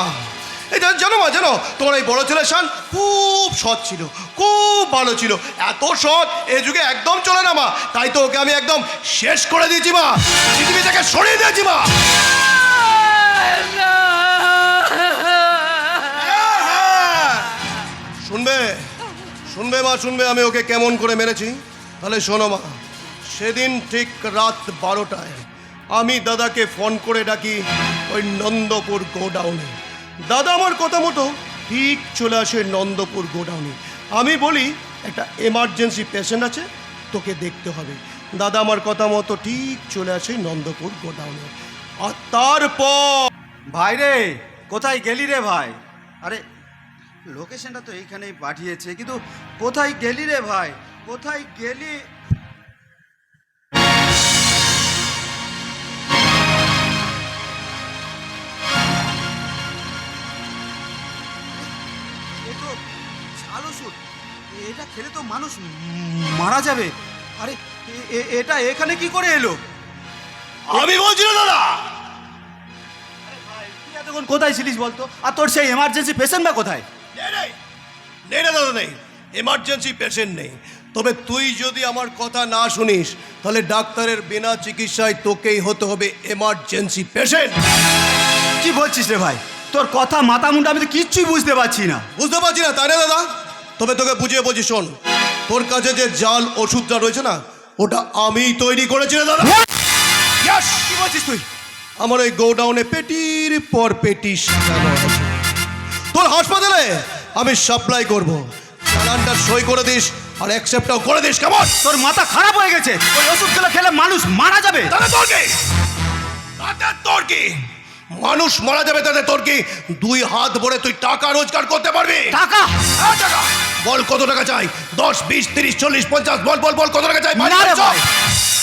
এটা জানো মা, জানো তোমার এই বড় ছেলে শান খুব সৎ ছিল, খুব ভালো ছিল। এত সৎ এ যুগে একদম চলে না মা। তাই তো ওকে আমি একদম শেষ করে দিয়েছি মা, পৃথিবী থেকে সরিয়ে দিয়েছি মা। শুনবে মা, শুনবে আমি ওকে কেমন করে মেরেছি? তাহলে শোনো মা, সেদিন ঠিক রাত 12টায় আমি দাদাকে ফোন করে ডাকি ওই নন্দপুর গোডাউনে। দাদা আমার কথা মতো ঠিক চলে আসে নন্দপুর গোডাউনে। আমি বলি একটা এমার্জেন্সি পেশেন্ট আছে, তোকে দেখতে হবে। দাদা আমার কথা মতো ঠিক চলে আসে নন্দপুর গোডাউনে। আর তারপর ভাই রে, কোথায় গেলি রে ভাই? আরে লোকেশনটা তো এইখানেই পাঠিয়েছে, কিন্তু কোথায় গেলি রে ভাই? কোথায় গেলি? এ তো ঝাল ওষুধ, এটা খেলে তো মানুষ মারা যাবে। আরে এটা এখানে কি করে এলো? আমি বলছি না দাদা, তুই এতক্ষণ কোথায় ছিলিস বলতো? আর তোর সেই এমার্জেন্সি পেশেন্ট বা কোথায়? নেই না দাদা, নেই, এমার্জেন্সি পেশেন্ট নেই। তবে তুই যদি আমার কথা না শুনিস তাহলে ডাক্তারের বিনা চিকিৎসায় তোকেই হতে হবে এমার্জেন্সি পেশেন্ট। কি বলছিস রে ভাই? তোর কথা মাথা মুন্ডা আমি তো কিচ্ছুই বুঝতে পারছি না। বুঝতে পারছি না তাই না দাদা? তবে তোকে বুঝিয়ে বলছি, শোন, তোর কাছে যে জাল ওষুধটা রয়েছে না, ওটা আমিই তৈরি করেছি রে দাদা। Yes! কি বলছিস তুই? আমার ওই গোডাউনে পেটির পর পেটি সাজানো আছে। তোর হাসপাতালে আমি সাপ্লাই করব। চালানটা সই করে দিস আর অ্যাকসেপ্টটাও করে দিস, কেমন? তোর মাথা খারাপ হয়ে গেছে। ওই ওষুধগুলো খেলে মানুষ মারা যাবে। তাহলে তোর কি? তাতে তোর কি? মানুষ মারা যাবে তাতে তোর কি? 2 হাত ভরে তুই টাকা রোজগার করতে পারবি? টাকা? হ্যাঁ, টাকা। বল কত টাকা চাই? 10, 20, 30, 40, 50, বল বল বল, কত টাকা চাই? না রে ভাই,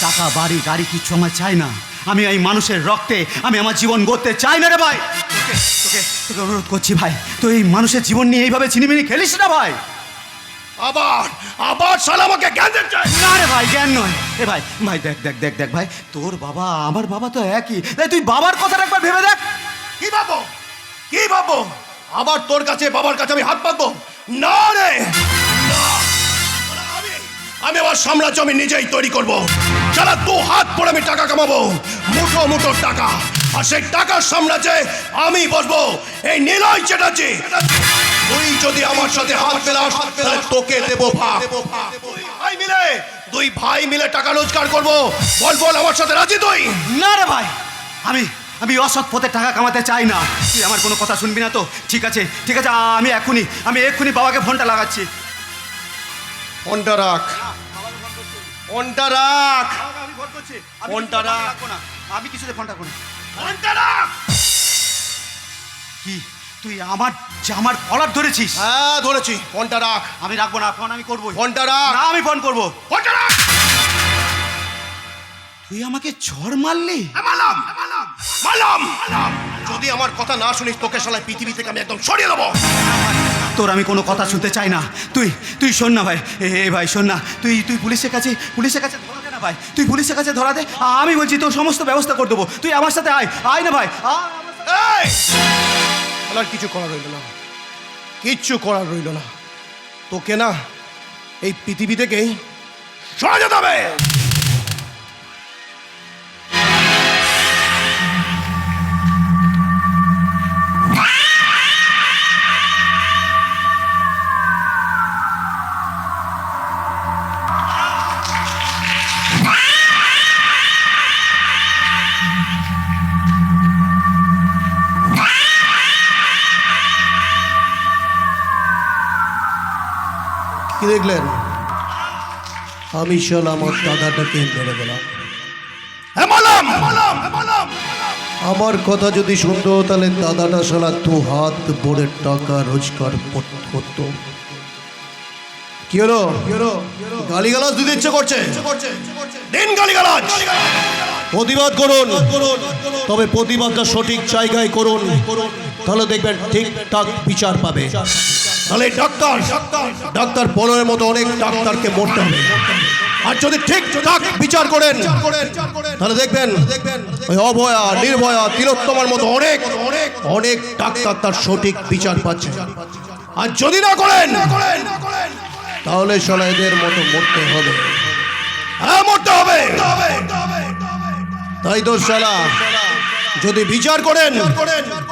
টাকা বাড়ি গাড়ি কিচ্ছু আমার চাই না। আমি এই মানুষের রক্তে আমি আমার জীবন গড়তে চাই না রে ভাই। তোকে তোকে তোকে অনুরোধ করছি ভাই, তুই এই মানুষের জীবন নিয়ে এইভাবে চিনিমিনি খেলিস না ভাই। আবার আবার শালা আমাকে জ্ঞান দিতে চাই? না রে ভাই, জ্ঞান নয়। এ ভাই ভাই দেখ দেখ দেখ দেখ ভাই, তোর বাবা আমার বাবা তো একই। তাই তুই বাবার কথাটা একবার ভেবে দেখ। কি ভাবো? কি ভাবো? আবার তোর কাছে বাবার কাছে আমি হাত পাতবো? না রে, না। আমি আমার সাম্রাজ্য আমি নিজেই তৈরি করব। যারা 2 হাত পরে আমি টাকা কামাবো, মুঠো মুঠো টাকা। আর সেই টাকার সাম্রাজ্যে আমি বসবো। এই নিলয় চ্যাটার্জি, তুই যদি আমার সাথে হাত মেলাস তাহলে তোকে দেবো ভাগ। দুই ভাই মিলে টাকা রোজগার করবো। বল বল, আমার সাথে রাজি তুই? না রে ভাই, আমি আমি অসৎ পথে টাকা কামাতে চাই না। তুই আমার কোনো কথা শুনবি না তো? ঠিক আছে ঠিক আছে, আমি এক্ষুনি বাবাকে ফোনটা লাগাচ্ছি। ফোনটা রাখ, ফোনটা রাখ, আমি ফোন করছি। ফোনটা রাখ। আমি কিছুতে ফোনটা করি। ফোনটা রাখ। কি তুই আমার জামার কলার ধরেছিস? হ্যাঁ ধরেছি। ফোনটা রাখ। আমি রাখবো না, ফোন আমি করবো। ফোনটা রাখ। না, আমি ফোন করবো। ফোনটা রাখ। তুই আমাকে ঝড় মারলি? মালাম মালাম। যদি আমার কথা না শুনিস তোকে শালা পৃথিবী থেকে আমি একদম সরিয়ে দেবো। তোর আমি কোনো কথা শুনতে চাই না। তুই শোন না ভাই, এ ভাই শোন না, তুই পুলিশের কাছে ধরা দে না ভাই। তুই পুলিশের কাছে ধরা দে, আমি বলছি তোর সমস্ত ব্যবস্থা করে দেবো। তুই আমার সাথে আয় না ভাই। এই! আর কিছু করার রইল না, কিচ্ছু করার রইল না। তোকে না এই পৃথিবী থেকেই সরে যেতে হবে। কি দেখলেন? আমি শালা আমার দাদাটাকে মেরে দিলাম। আমার কথা যদি শুনতো তাহলে দাদাটা শালা 2 হাত ভরে টাকা রোজগার করতো। কি হলো? গালিগালাজ দিতে ইচ্ছে করছে? দিন গালিগালাজ। প্রতিবাদ করুন, তবে প্রতিবাদটা সঠিক জায়গায় করুন, তাহলে দেখবেন ঠিকঠাক বিচার পাবে। তাহলে ডাক্তার পলয়ের মতো অনেক ডাক্তারকে মরতে হবে। আর যদি ঠিকঠাক বিচার করেন তাহলে দেখবেন ওই অভয়া, নির্ভয়া, তিলোত্তমার মতো অনেক অনেক ডাক্তার তার সঠিক বিচার পাচ্ছে। আর যদি না করেন তাহলে শালা এদের মতো মরতে হবে। হ্যাঁ, মরতে হবে। তাই তো শালা যদি বিচার করেন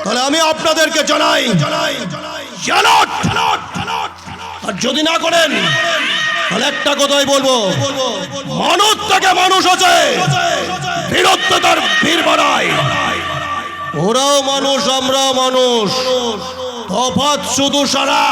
তাহলে আমি আপনাদেরকে জানাই, আর যদি না করেন তাহলে একটা কথাই বলবো, মানুষ থেকে মানুষ আছে, বীরত্ব তার বীর বাড়ায়। ওরাও মানুষ, আমরা মানুষ, তফাৎ শুধু সারা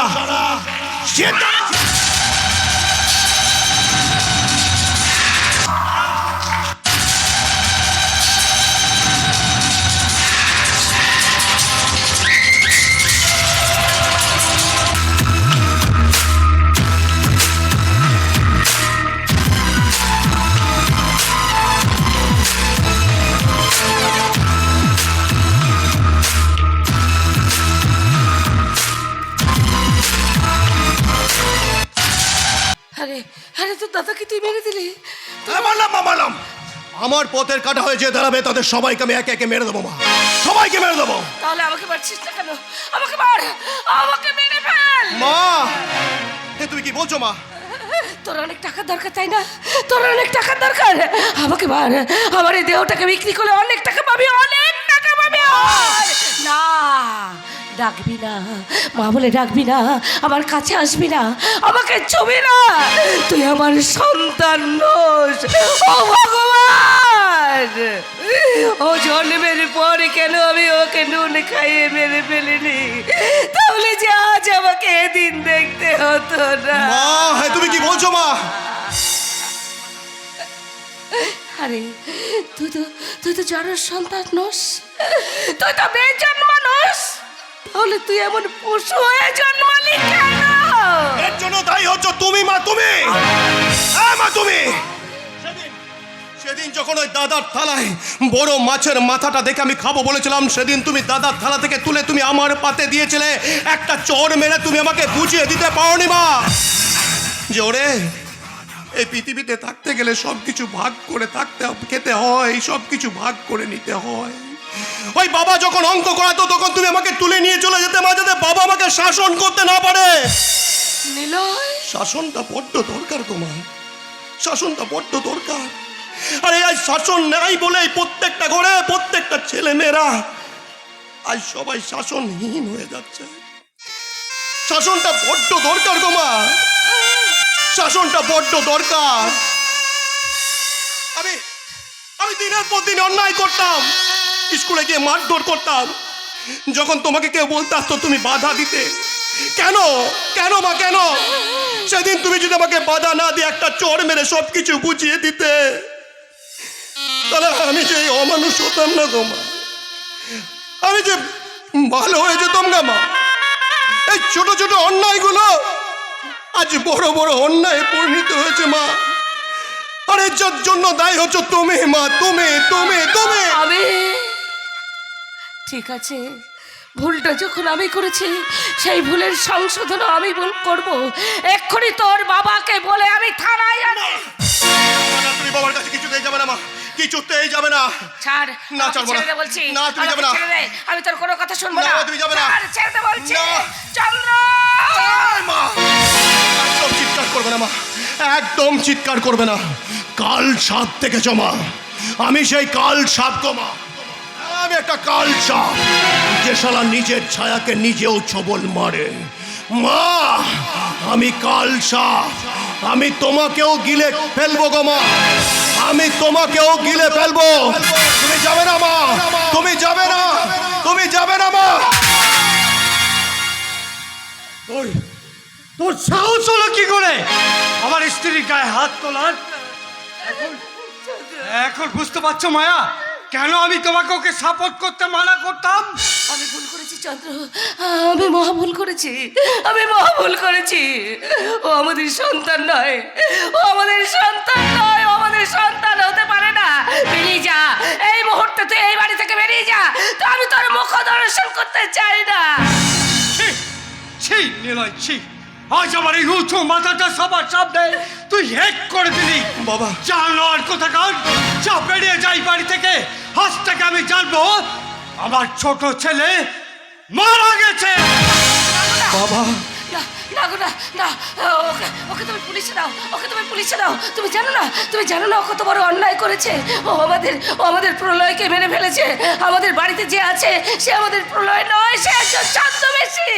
আরে আরে তোর দাদাকে তুই মেরে দিলি। মারলাম। আমার পথের কাটা হয়ে যে দাঁড়াবে তাদের সবাইকে আমি একে একে মেরে দেবো মা, সবাইকে মেরে দেবো। তাহলে আমাকে মারছিস না কেন? আমাকে মার, আমাকে মেরে ফেল। মা এ তুমি কি বলছো মা? তোর অনেক টাকার দরকার তাই না? তোর অনেক টাকার দরকার, আমাকে মার। আমার এই দেহটাকে বিক্রি করলে অনেক টাকা পাবি, অনেক টাকা পাবি। না, ডাকবি না মা বলে, ডাকবি না, আমার কাছে আসবি না, আমাকে ছবি না, তুই আমার সন্তান নোস। ও ভগবান, ও জন্মের পর কেন আমি ওকে নুন খাইয়ে মেরে ফেলিনি? তাহলে যে আজ আমাকে এদিন দেখতে হতো না। মা তুমি কি বলছো মা? আরে তুই তো জড়ের সন্তান নোস, তুই তো বেজন্ম মানুষ, তাহলে তুই এমন পশু হয়ে জন্মালি কেন? এর জন্য দায়ী হচ্ছ তুমি মা, তুমি। হ্যাঁ মা, তুমি সেদিন যখন ওই দাদার থালায় বড় মাছের মাথাটা দেখে আমি খাবো বলেছিলাম, সেদিন তুমি দাদার থালা থেকে তুলে তুমি আমার পাতে দিয়েছিলে, একটা চড় মেরে তুমি আমাকে বুঝিয়ে দিতে পারোনি মা যে ওরে এই পৃথিবীতে থাকতে গেলে সব কিছু ভাগ করে খেতে হয়, সব কিছু ভাগ করে নিতে হয়। ওই বাবা যখন অঙ্ক করাতো তখন তুমি আমাকে তুলে নিয়ে চলে যেতে মা, যাতে বাবা আমাকে শাসন করতে না পারে। নিলয়, শাসনটা বড্ড দরকার তোমার, শাসনটা বড্ড দরকার। আরে আজ শাসন নাই বলে প্রত্যেকটা ঘরে প্রত্যেকটা ছেলে মেয়েরা আজ সবাই শাসনহীন হয়ে যাচ্ছে। শাসনটা বড্ড দরকার গো মা, শাসনটা বড্ড দরকার। আমি দিনের পর দিন অন্যায় করতাম, স্কুলে গিয়ে মারধর করতাম, যখন তোমাকে কেউ বলতে আসতো তুমি বাধা দিতে। কেন কেন মা, কেন? সেদিন তুমি যদি আমাকে বাধা না দিয়ে একটা চড় মেরে সব কিছু বুঝিয়ে দিতে, তাহলে আমি যে অমানুষ হতাম না গো মা, আমি যে ভালো হয়ে যেতাম না মা। এই ছোট ছোট অন্যায়গুলো আজ বড় বড় অন্যায় পরিণত হয়েছে মা। আর এর জন্য দায়ী হচ্ছ তুমি মা, তুমি তুমি তুমি। আমি ঠিক আছে, ভুলটা যখন আমি করেছি সেই ভুলের সংশোধন আমি করব। এক্ষুনি তোর বাবাকে বলে আমি থানায় আনি। তুমি বাবার কাছে কিছুতেই যাবে না মা, কিছুতেই যাবে না। ছাড় না, ছাড়বো না। বলছি। না, তুমি যাবে না। আমি তোর কোনো কথা শুনবো না। না, তুমি যাবে না। ছেড়ে দে বলছি। না। চন্দ্র, মা একদম চিৎকার করবে না মা, একদম চিৎকার করবে না। কাল সাপ দেখেছো মা, আমি সেই কাল সাপ গো মা, আমি একটা কাল সাপ যে শালা নিজের ছায়াকে নিজেও ছবল মারে। মা আমি কাল সাপ, আমি তোমাকেও গিলে ফেলবো গো মা, আমি তোমাকেও গিলে ফেলবো। তুমি যাবে না মা, তুমি যাবে না, তুমি যাবে না মা। তোর সাহস হলো কি করে আমার স্ত্রীর গায়ে হাত তোলার? এখন বুঝতে পারছো মায়া, কেন আমি তোমাকে ওকে সাপোর্ট করতে মানা করতাম? আমি ভুল করেছি চন্দ্র, আমি মহা ভুল করেছি, আমি মহা ভুল করেছি। ও আমাদের সন্তান নয়, ও আমাদের সন্তান নয়, ও আমাদের সন্তান হতে পারে না। বেরিয়ে যা এই মুহূর্তে, তুই এই বাড়ি থেকে বেরিয়ে যা, তো আমি তোর মুখ দর্শন করতে চাই না। ছি নিলয়, ছি, আজ আমার এই উঁচু মাথাটা সবার সামনে তুই হেক করে দিলি। বাবা জানোয়ার কোথাকার, যা বেরিয়ে যাই বাড়ি থেকে। আজ থেকে আমি জানবো আমার ছোট ছেলে মারা গেছে। বাবা না না গো, না না, ওকে ওকে তুমি পুলিশে দাও, ওকে তুমি পুলিশে দাও। তুমি জানো না, তুমি জানো না ও কত বড় অন্যায় করেছে। ও আমাদের প্রলয়কে মেরে ফেলেছে। আমাদের বাড়িতে যে আছে সে আমাদের প্রলয় নয়, সে একজন ছদ্মবেশী।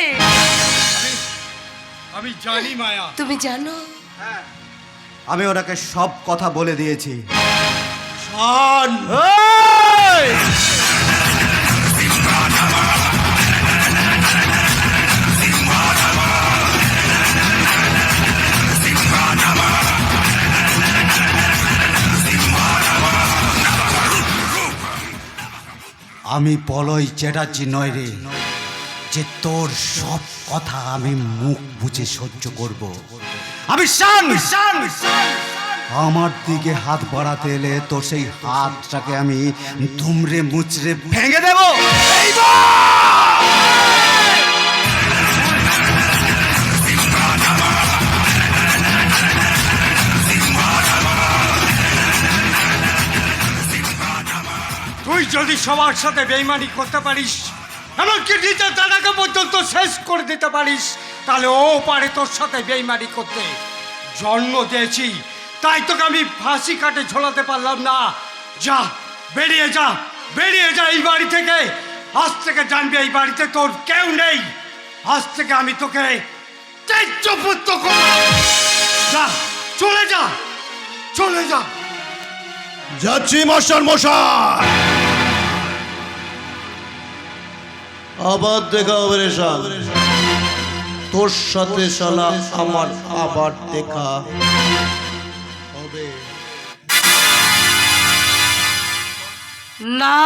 আমি জানি মায়া। তুমি জানো? হ্যাঁ আমি ওনাকে সব কথা বলে দিয়েছি। শান, আমি পলয় চ্যাটার্জি নয় রে, যে তোর সব কথা আমি মুখ বুঝে সহ্য করব। আমি শান, আমার দিকে হাত বাড়াতে এলে তোর সেই হাতটাকে আমি দুমড়ে মুচড়ে ভেঙে দেব। তুই যদি সবার সাথে বেইমানি করতে পারিস, এমনকি নিজের দাদাকে পর্যন্ত শেষ করে দিতে পারিস, তাহলে ও পারে তোর সাথে বেইমানি করতে। জন্ম দিয়েছি তাই তোকে আমি ফাঁসি কাটে ঝোলাতে পারলাম না। যা, বেরিয়ে যা, বেরিয়ে যা এই বাড়ি থেকে। আজ থেকে জানবি এই বাড়িতে তোর কেউ নেই। আজ থেকে আমি তোকে তেজ্যপুত্র করব। যা, চলে যা, চলে যা। যাচ্ছি মাস্টার মশাই। আবার দেখা হবে রে শান, তোর সাথে শালা আমার আবার দেখা হবে। না,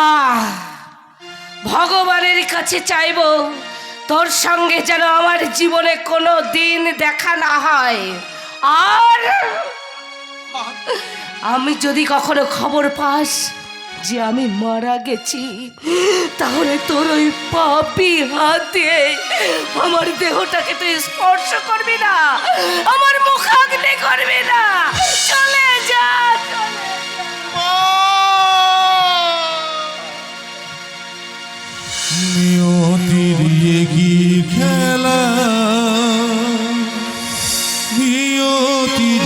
ভগবানের কাছে চাইবো তোর সঙ্গে যেন আমার জীবনে কোনো দিন দেখা না হয়। আর আমি যদি কখনো খবর পাস যে আমি মারা গেছি, তাহলে তোর ওই পাপি হাত দিয়ে আমার দেহটাকে তুই স্পর্শ করবি না, আমার মুখাগ্নি করবি না। চলে যা, চলে যা। নিয়তির কি খেলা, নিয়তির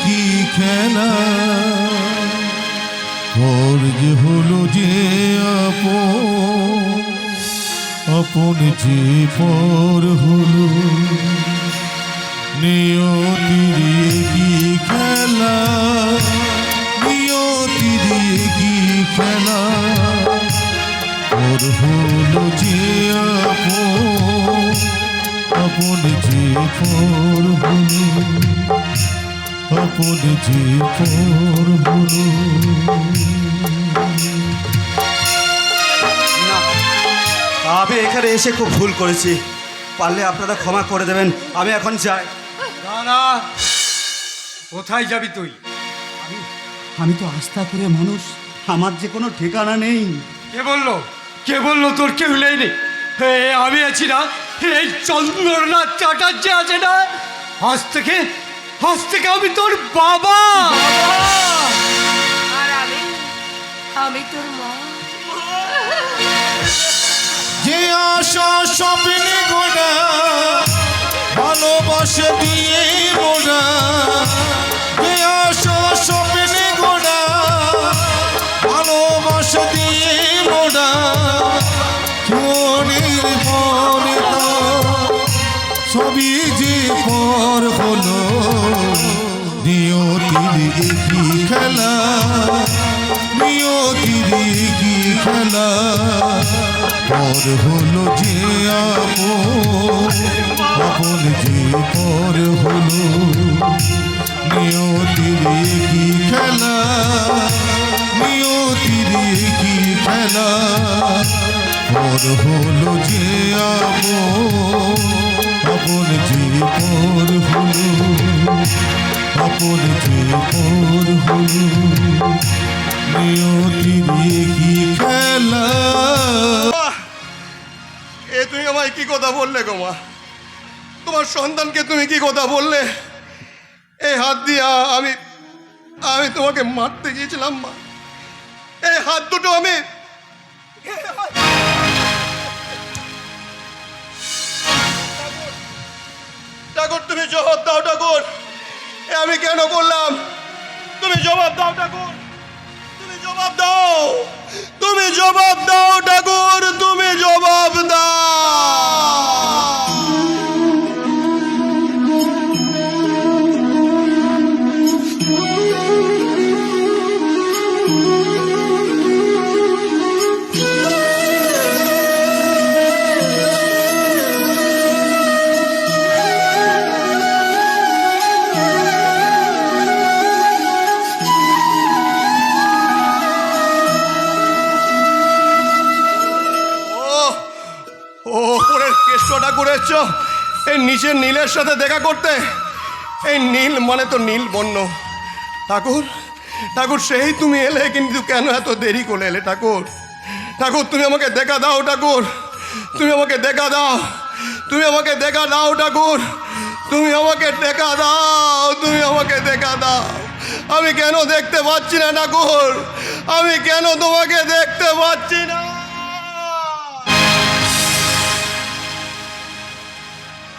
কি খেলা, পর যে হলো যে আপন যে পর হলো। নিয়তির কি খেলা, নিয়তির কি খেলা, পর হলো যে আপন যে পর হলো, আপন যে পর হলো। না, আমি এখানে এসে খুব ভুল করেছি, পারলে আপনারা ক্ষমা করে দেবেন। আমি এখন যাই। দাদা, কোথায় যাবি তুই? আমি তো আস্থা করে মানুষ, আমার যে কোনো ঠিকানা নেই। কে বললো, কে বললো তোর কেউ নেই? আমি আছি না, এই চন্দ্রনাথ চ্যাটার্জি আছে না। আজ থেকে আমি তোর বাবা। আর আমি তোর মা। যে আশা স্বপ্নে গোড়া, ভালোবাসা দিয়ে মোড়া, যে আশা স্বপ্নে গোড়া, ভালোবাসা দিয়ে মোড়া, মনের পরে সবই যে পর হলো। নিয়তির কি খেলা, নিয়তির কি খেলা, পর হলো যে আপন যে পর হলো। নিয়তির কি খেলা, নিয়তির কি খেলা, পর হলো যে আপন যে পর হলো, আপন যে পর হলো। নিয়তির কি খেলা। এ তুমি আমায় কি কথা বললে গো মা? তোমার সন্তানকে তুমি কি কথা বললে? এই হাত দিয়ে আমি তোমাকে মারতে গিয়েছিলাম মা। এই হাত দুটো আমি ঠাকুর, তুমি জবাব দাও ঠাকুর, এ আমি কেন করলাম? তুমি জবাব দাও ঠাকুর, তুমি জবাব দাও, তুমি জবাব দাও ঠাকুর, তুমি জবাব দাও। এসছো এই নিচের নীলের সাথে দেখা করতে? এই নীল মানে তো নীল বন্য। ঠাকুর ঠাকুর সেই তুমি এলে, কিন্তু কেন এত দেরি করে এলে ঠাকুর? ঠাকুর তুমি আমাকে দেখা দাও ঠাকুর, তুমি আমাকে দেখা দাও, তুমি আমাকে দেখা দাও ঠাকুর, তুমি আমাকে দেখা দাও, তুমি আমাকে দেখা দাও। আমি কেন দেখতে পাচ্ছি না ঠাকুর? আমি কেন তোমাকে দেখতে পাচ্ছি না?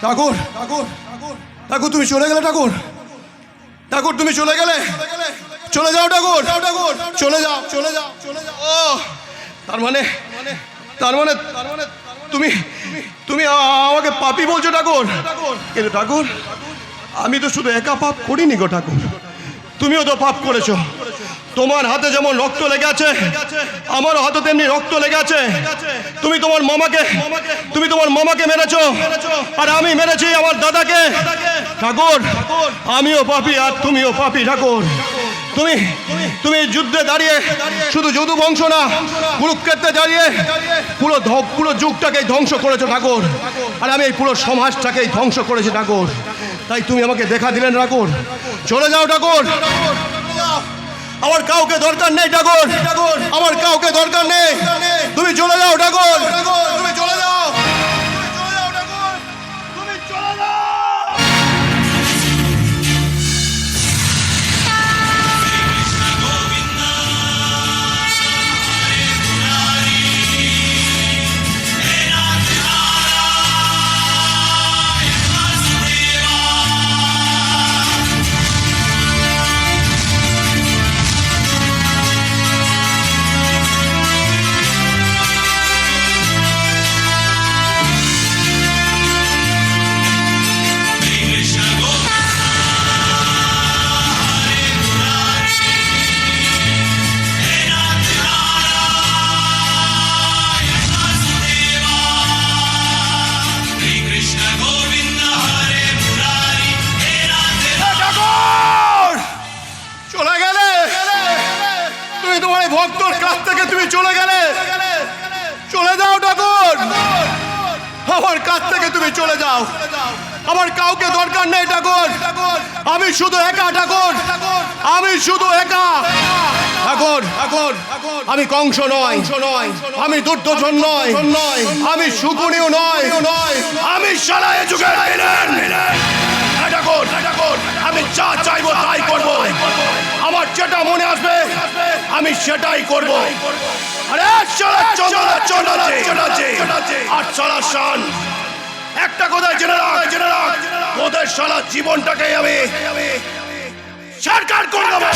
ঠাকুর ঠাকুর ঠাকুর তুমি চলে গেলে ঠাকুর, ঠাকুর তুমি চলে গেলে, চলে যাও ঠাকুর, চলে যাও চলে যাও চলে যাও। ও তার মানে তুমি তুমি আমাকে পাপী বলছো ঠাকুর? কিন্তু ঠাকুর আমি তো শুধু একা পাপ করিনি গো ঠাকুর, তুমিও তো পাপ করেছো। তোমার হাতে যেমন রক্ত লেগে আছে, আমারও হাতে তেমনি রক্ত লেগে আছে। তুমি তোমার মামাকে মেরেছো, আর আমি মেরেছি আমার দাদাকে। ঠাকুর আমিও পাপী আর তুমিও পাপী ঠাকুর। তুমি যুদ্ধে দাঁড়িয়ে শুধু যদু বংশ না, কুরুক্ষেত্রে দাঁড়িয়ে পুরো যুগটাকেই ধ্বংস করেছো ঠাকুর, আর আমি এই পুরো সমাজটাকেই ধ্বংস করেছি ঠাকুর। তাই তুমি আমাকে দেখা দিলেন ঠাকুর, চলে যাও ঠাকুর। আমার কাউকে দরকার নেই ঠাকুর, আমার কাউকে দরকার নেই, তুমি চলে যাও ঠাকুর, তুমি চলে যাও, তুমি চলে যাও ঠাকুর, তুমি চলে যাও। ভক্তর কাছ থেকে তুমি চলে গেলে, চলে যাও ঠাকুর, আমার কাছ থেকে তুমি চলে যাও। আমার কাউকে দরকার নেই ঠাকুর, আমি শুধু একা ঠাকুর, আমি শুধু একা ঠাকুর। আমি কংস নয়, আমি দুর্যোধন নয়, আমি শকুনিও নয়, আমি শালায় যুগের ভিলেন। ঠাকুর আমি যা চাইবো তাই করব, আমার যেটা মনে আসবে আমি সেটাই করব। আরে একটা কথাই জেনে রাখ, ওদের শালা জীবনটাকে আমি সরকার করে দেবো।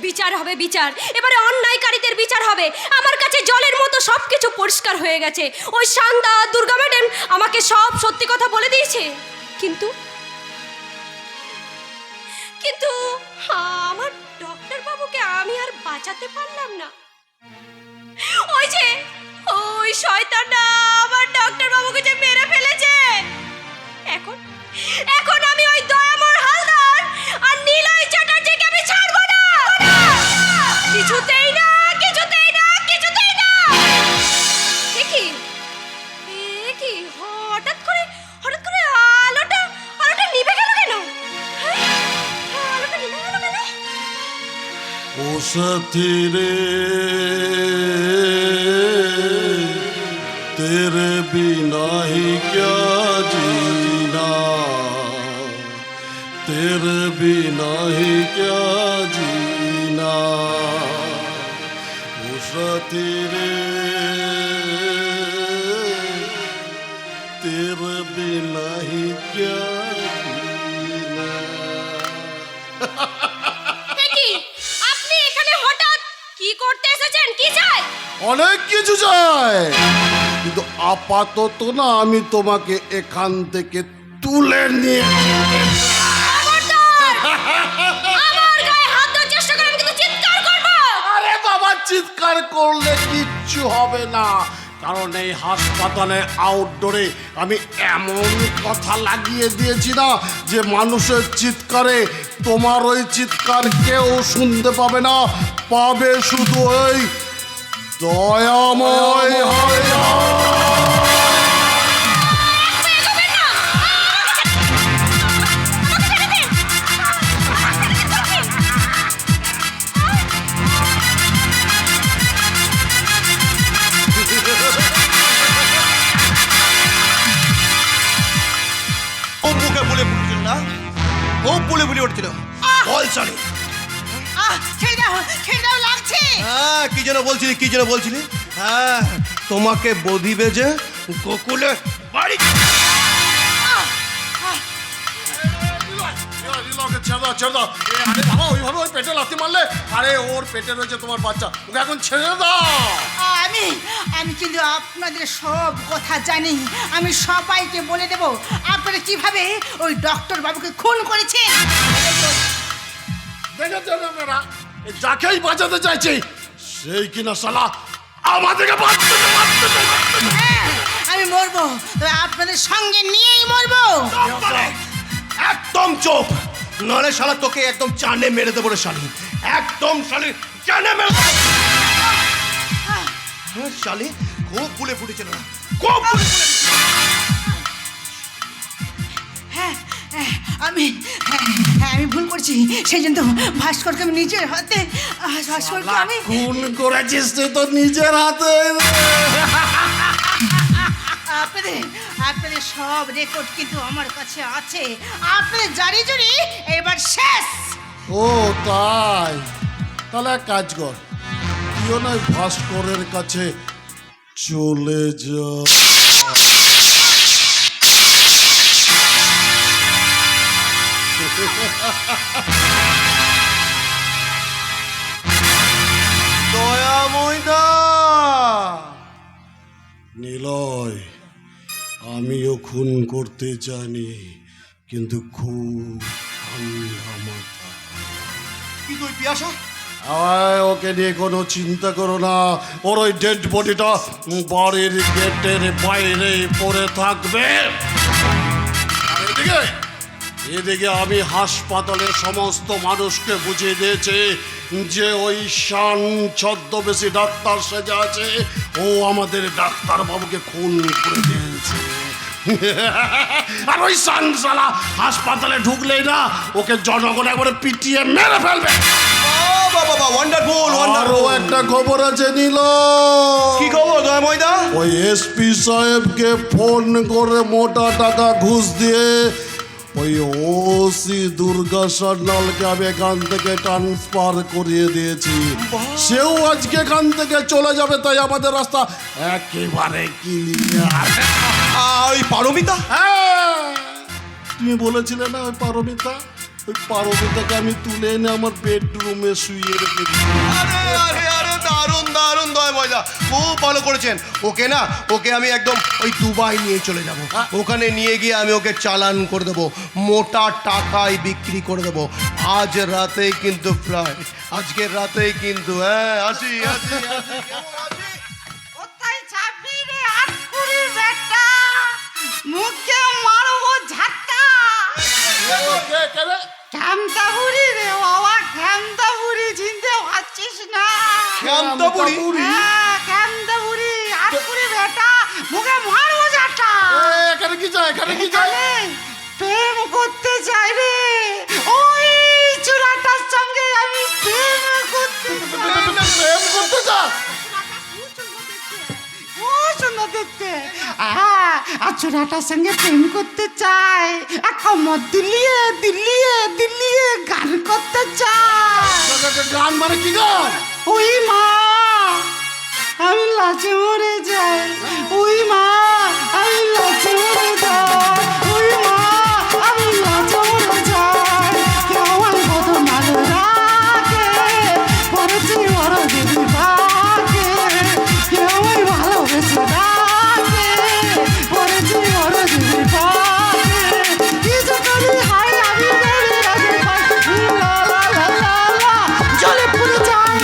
বিচার হবে বিচার, এবারে অন্যায়কারীদের বিচার হবে। আমার কাছে জলের মতো সবকিছু পরিষ্কার হয়ে গেছে। ওই সান্দা দুর্গা ম্যাডাম আমাকে সব সত্যি কথা বলে দিয়েছে, কিন্তু আমার ডক্টর বাবুকে আমি আর বাঁচাতে পারলাম না। ওই শয়তানটা আমার ডক্টর বাবুকে যে মেরে ফেলেছে। এখন আমি ওই দয়াময় হালদার আর নীলয় চ্যাটার্জিকে আমি ছাড়বো না, কিছুতেই না। কি হঠাৎ করে আলোটা নিভে গেল কেন? আলোটা নিভে গেল কেন? ও সাথী রে तेरे बिना ही क्या जीना, तेरे बिना ही क्या जीना, ओ साथी रे तेरे बिना ही क्या जीना। আপনি এখানে হঠাৎ কি করতে এসেছেন? কি চাই? অনেক কিছু চাই, কিন্তু আপাতত না আমি তোমাকে এখান থেকে তুলে নিয়ে আরে বাবা, চিৎকার করলে কিচ্ছু হবে না, কারণ এই হাসপাতালে আউটডোরে আমি এমন কথা লাগিয়ে দিয়েছি না যে মানুষের চিৎকারে তোমার ওই চিৎকার কেউ শুনতে পাবে না। পাবে শুধু ওই দয়াময় হায়না। ও মুখে বলে ফুটছিল না, ও বলে বলে উঠছিল, বল চলে। ছেড়ে দাও লাগছে। হ্যাঁ, কি যেন বলছিলি, কি যেন বলছিলি? হ্যাঁ, তোমাকে বধি বেজে গোকুলে বাড়ি। ছেড়ে দাও। আরে বাবা, ওইভাবে ওই পেটে লাথি মারলে, আরে ওর পেটে রয়েছে তোমার বাচ্চা, ওকে এখন ছেড়ে দাও। আমি কিন্তু আপনাদের সব কথা জানি। আমি সবাইকে বলে দেব আপনারা কিভাবে ওই ডক্টর বাবুকে খুন করেছেন। দেখেছেন আপনারা, যাকেই বাঁচাতে চাইছি সেই কিনা শালা আমাদেরকে হ্যাঁ, আমি মরবো, তবে আপনাদের সঙ্গে নিয়েই মরবো। একদম চোপ, নাহলে শালা তোকে একদম চানে মেরে দেবো রে শালি, একদম শালি চানে মেরে দেবো। হ্যাঁ, শালি খুব ফুলে ফুটেছিল না, খুব ফুলে ফুটেছিল। হ্যাঁ, আমি ভুল করছি, সেই জন্য ভাস্করকে আমি নিজের হাতে ভাস্করকে আমি খুন করেছিস তুই তো নিজের হাতে। আপনাদের সব রেকর্ড কিন্তু আমার কাছে আছে। আপনাদের জারি জুরি এবার শেষ। ও তাই, তাহলে এক কাজ কর, তুইও নয় ভাস্করের কাছে চলে যা। দয়াময়দা, নিলয়, আমিও খুন করতে জানি, কিন্তু খুব ঠান্ডা মাথা। কি তুই পিয়াসা? ওকে নিয়ে কোনো চিন্তা করো না, ওর ওই ডেড বডিটা বাড়ির গেটের বাইরে পড়ে থাকবে। আর এদিকে আমি হাসপাতালের সমস্ত মানুষকে বুঝিয়ে দিয়েছি যে ওই শান ছদ্মবেশী ডাক্তার সেজে আছে, ও আমাদের ডাক্তার বাবুকে খুন করে দিয়েছে। আর ওই শান শালা হাসপাতালে ঢুকলেই না ওকে জনগণ একবারে পিটিয়ে মেরে ফেলবে। বাবা, ওয়ান্ডারফুল, আরো ওয়ান্ডারফুল। একটা খবর আছে নিল। কি খবর দয়াময়দা? ওই এসপি সাহেবকে ফোন করে মোটা টাকা ঘুষ দিয়ে ওই ওসি দুর্গা সান্যালকে আমি এখান থেকে ট্রান্সফার করিয়ে দিয়েছি। সেও আজকে এখান থেকে চলে যাবে, তাই আমাদের রাস্তা একেবারে ক্লিয়ার। ওই পারমিতা? হ্যাঁ, তুমি বলেছিলে না ওই পারমিতা, ওই পারমিতাকে আমি তুলে এনে আমার বেডরুমে শুয়ে রেখেছি। আরে আরে আরে, দারুণ দারুণ দয়াময়দা, খুব ভালো করেছেন। ওকে না, ওকে আমি একদম ওই দুবাই নিয়ে চলে যাব। ওখানে নিয়ে গিয়ে আমি ওকে চালান করে দেবো, মোটা টাকায় বিক্রি করে দেবো। আজ রাতেই কিন্তু ফ্লাইট, আজকের রাতেই কিন্তু। হ্যাঁ, আসি আসি আসি। কোথায় যাবি রে আটকুড়ি বেটা, মুখে মারবো ঝাটকা। ক্যামতাবুড়ি রে বাবা, ক্যামতাবুড়ি, চিনতে পারছিস না? ক্যামতাবুড়ি? হ্যাঁ, ক্যামতাবুড়ি, আটকুড়ি বেটা, মুখে মারবো ঝাটকা। এখানে কি চাই, এখানে কি চাই? প্রেম করতে চাই রে, ওই চূড়াটার সঙ্গে আমি প্রেম করতে চাই। প্রেম করতে চাস? সুন্দর দেখতে, আর চূড়াটার সঙ্গে প্রেম করতে চাই, কমর দিল্লিয়ে দিল্লিয়ে দিল্লিয়ে গান করতে চাই। গান মানে কি গান? ওই মা, আমি লাচে মরে যাই। ওই মা, আমি লাচে মরে যাই। ওই মা, আমি লাচে মরে যাই। কেমন কত ভালো রাখে, পড়েছি বড় দিদি বাকে, কেমন ভালোবেসে রাখে, পড়েছি বড় দিদি বাকে। কি যে করি হাই আমি গেলি রাজে পাই, লা লা লা লা লা, জলে পুড়ে যাই।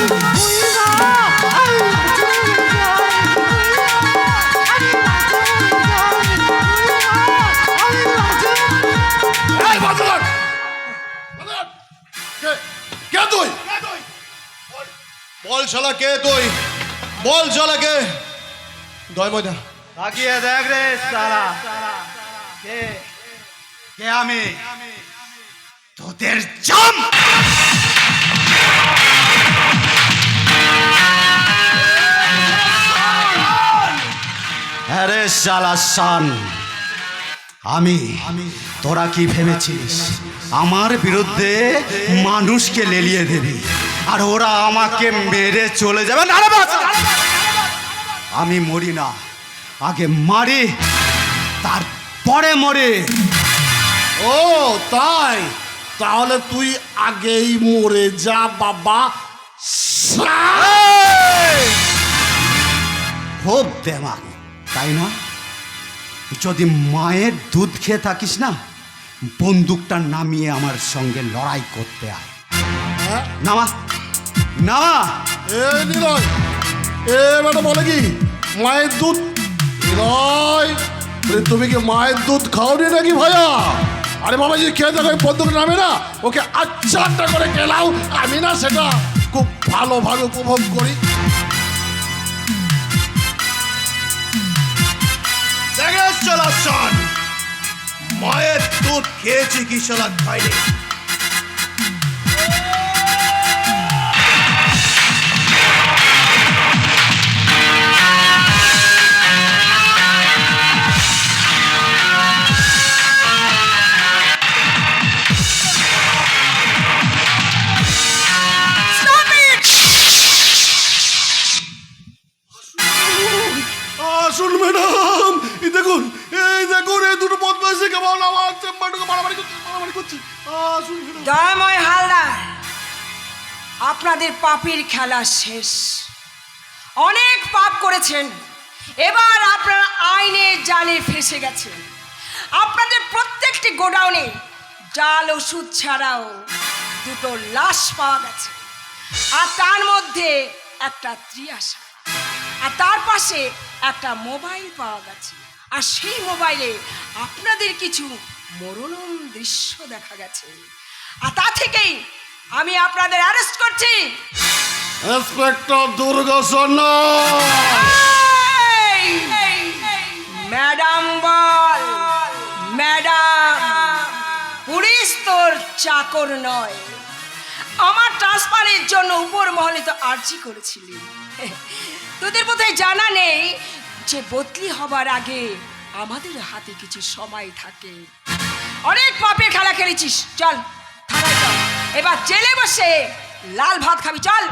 ওই মা, আমি লাচে মরে যাই। ওই মা, আমি লাচে শালা কে তুই? বল শালা কে? দয়ময়দা তাকিয়ে দেখ রে সালা, কে কে আমি? তোদের জাম। আরে শালা শান, আমি তোরা কি ভেবেছিস আমার বিরুদ্ধে মানুষকে লেলিয়ে দেবি আর ওরা আমাকে মেরে চলে যাবে? না রে বাস, আমি মরি না, আগে মারি তারপরে মরে। ও তাই, তাহলে তুই আগেই মরে যা বাবা। খুব দেমাগ, তাই না? যদি মায়ের দুধ খেয়ে থাকিস না, বন্দুকটা নামিয়ে আমার সঙ্গে লড়াই করতে আয়। নামা নামা। এ নিলয়, এ ম্যাডাম বলে কি মায়ের দুধ? নিলয়, তুমি কি মায়ের দুধ খাওনি নাকি ভাইয়া? আরে বাবা, যদি খেয়ে দেখো বন্দুক নামে না, ওকে আচ্ছাটা করে খেলাও। আমি না সেটা খুব ভালোভাবে উপভোগ করি। দেখে শালা শান, মায়ের দুধ খেয়েছি কি শালা খাইনি? আসুন ম্যাডাম, এই দেখুন, এই দুটো বদমাইশি কেমন আমার চেম্বারটাকে মারামারি করছে। আসুন ম্যাডাম। দয়াময় হালদার, আপনাদের পাপের খেলা শেষ। অনেক পাপ করেছেন, এবার আপনারা আইনের জালে ফেসে গেছেন। আপনাদের প্রত্যেকটি গোডাউনে জাল ওষুধ ছাড়াও দুটো লাশ পাওয়া গেছে, আর তার মধ্যে একটা ত্রিয়াশা, আর তার পাশে একটা মোবাইল পাওয়া গেছে। আর সেই মোবাইলে আপনাদের কিছু মনোরম দৃশ্য দেখা গেছে। আর তা থেকেই আমি আপনাদের অ্যারেস্ট করছি। ইন্সপেক্টর দুর্গসন্ন। ম্যাডাম বল, ম্যাডাম, পুলিশ তোর চাকর নয়। আমার ট্রান্সফারের জন্য উপর মহলে তো আর্জি করেছিলি। তোদের বোধহয় জানা নেই যে বদলি হবার আগে আমাদের হাতে কিছু সময় থাকে। অনেক পাপের খেলা খেলেছিস, চল থানায় চল, এবার জেলে বসে লাল ভাত খাবি, চল।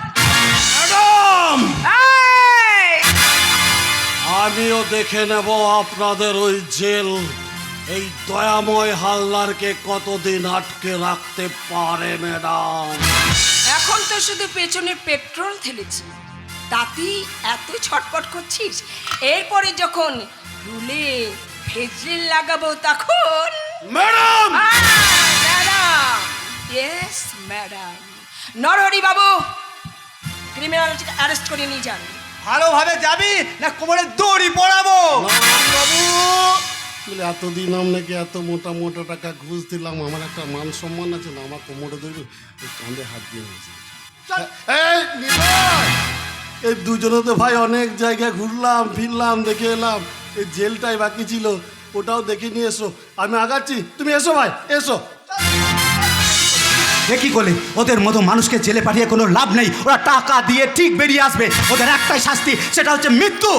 ম্যাডাম, আমিও দেখে নেব আপনাদের ওই জেল এই দয়াময় হালদারকে কতদিন আটকে রাখতে পারে ম্যাডাম। এখন তো শুধু পেছনে পেট্রোল ঢেলেছি, তাতেই এত ছটপট করছিস। এরপরে যখন রুলে ভেজলিন লাগাবো তখন। Madam, madam, yes madam. Narahari বাবু, ক্রিমিনাল অ্যারেস্ট করে নিয়ে যান। ভালোভাবে যাবি না কোমরে দড়ি পড়াবো? বাবু, এতদিন আপনাকে এত মোটা মোটা টাকা ঘুষ দিলাম, আমার একটা মান সম্মান আছে না? আমার কোমরে ধরবে, কাঁধে হাত দিয়ে এই দুজনে তো ভাই অনেক জায়গায় ঘুরলাম ফিরলাম, দেখে এলাম। এই জেলটাই বাকি ছিল, ওটাও দেখে নিয়ে এসো। আমি আগাচ্ছি, তুমি এসো ভাই, এসো। কি করলে? ওদের মতো মানুষকে জেলে পাঠিয়ে কোনো লাভ নেই। ওরা টাকা দিয়ে ঠিক বেরিয়ে আসবে। ওদের একটাই শাস্তি, সেটা হচ্ছে মৃত্যু।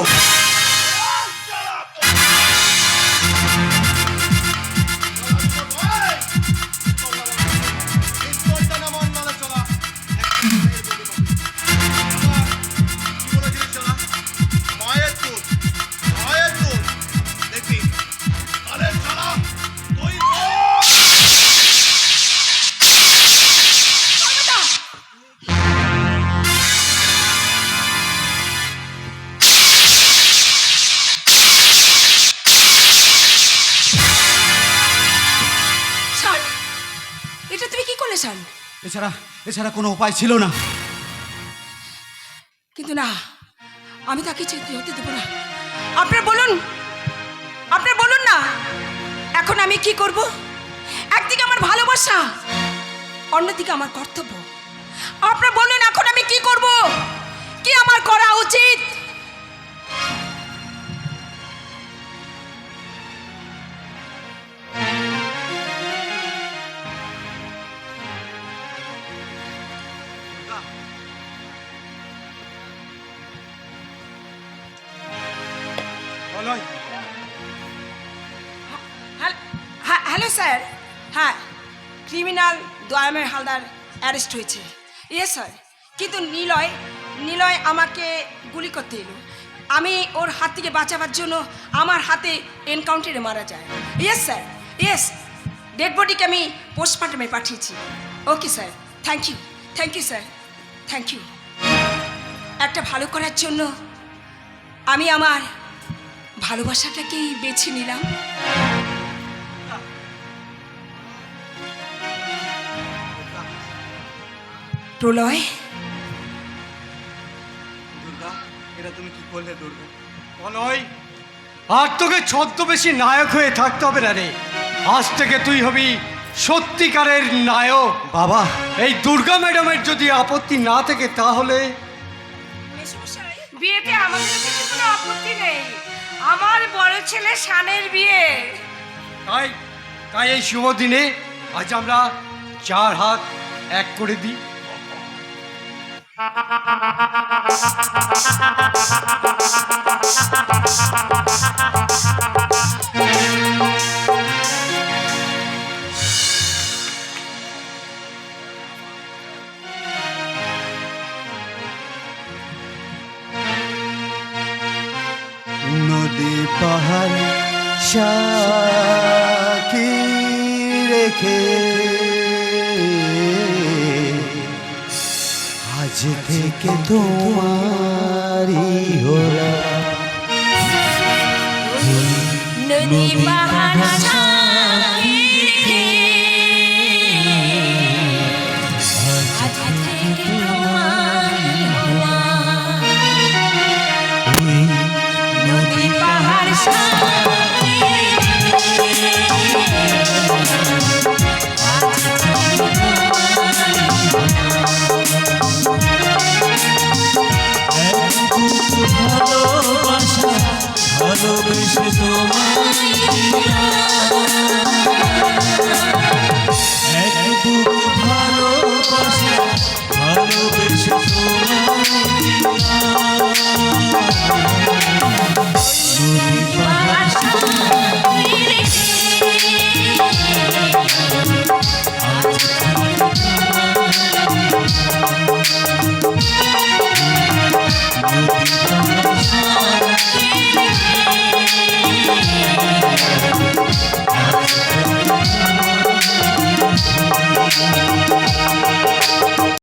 এছাড়া কোনো উপায় ছিল না। কিন্তু না, আমি তাকে যেতে হতে দেবো না। আপনার বলুন না, এখন আমি কি করব? একদিকে আমার ভালোবাসা, অন্যদিকে আমার কর্তব্য। আপনার বলুন এখন আমি কি করব? আমার করা উচিত? হ্যালো স্যার, হ্যাঁ ক্রিমিনাল দয়াময় হালদার অ্যারেস্ট হয়েছে। ইয়েস স্যার, কিন্তু নিলয় আমাকে গুলি করতে এলো। আমি ওর হাত থেকে বাঁচাবার জন্য আমার হাতে এনকাউন্টারে মারা যায়। ইয়েস স্যার, ইয়েস, ডেড বডিকে আমি পোস্টমর্টমে পাঠিয়েছি। Okay sir, thank you sir, thank you. একটা ভালো করার জন্য আমি আমার ভালোবাসাটাকেই বেছে নিলাম। প্রলয়, দুর্গা, এটা তুমি কি করলে দুর্গা? বলয়, আর তোকে ছদ্মবেশী নায়ক হয়ে থাকতে হবে না রে। আজ থেকে তুই হবি সত্যিকারের নায়ক। বাবা, এই দুর্গা ম্যাডামের যদি আপত্তি না থাকে তাহলে বিয়েতে আমাদের কিছু কোনো আপত্তি নেই। আমার বড় ছেলে শানের বিয়ে। তাই এই শুভ দিনে আজ আমরা 4 হাত এক করে দিই। নদী পাহাড় সাক্ষী রেখে আজ থেকে তোমারি হলাম। নদী পাহাড় সাক্ষী রেখে আজ থেকে তোমারই হলাম। নদী পাহাড় সাক্ষী রেখে আজ থেকে তোমারই ভালোবাসা ভালোবেসে তোমায় এক বুক ভালোবাসা ভালোবেসে তোমায় পাহাড় সাক্ষী রেখে আজ থেকে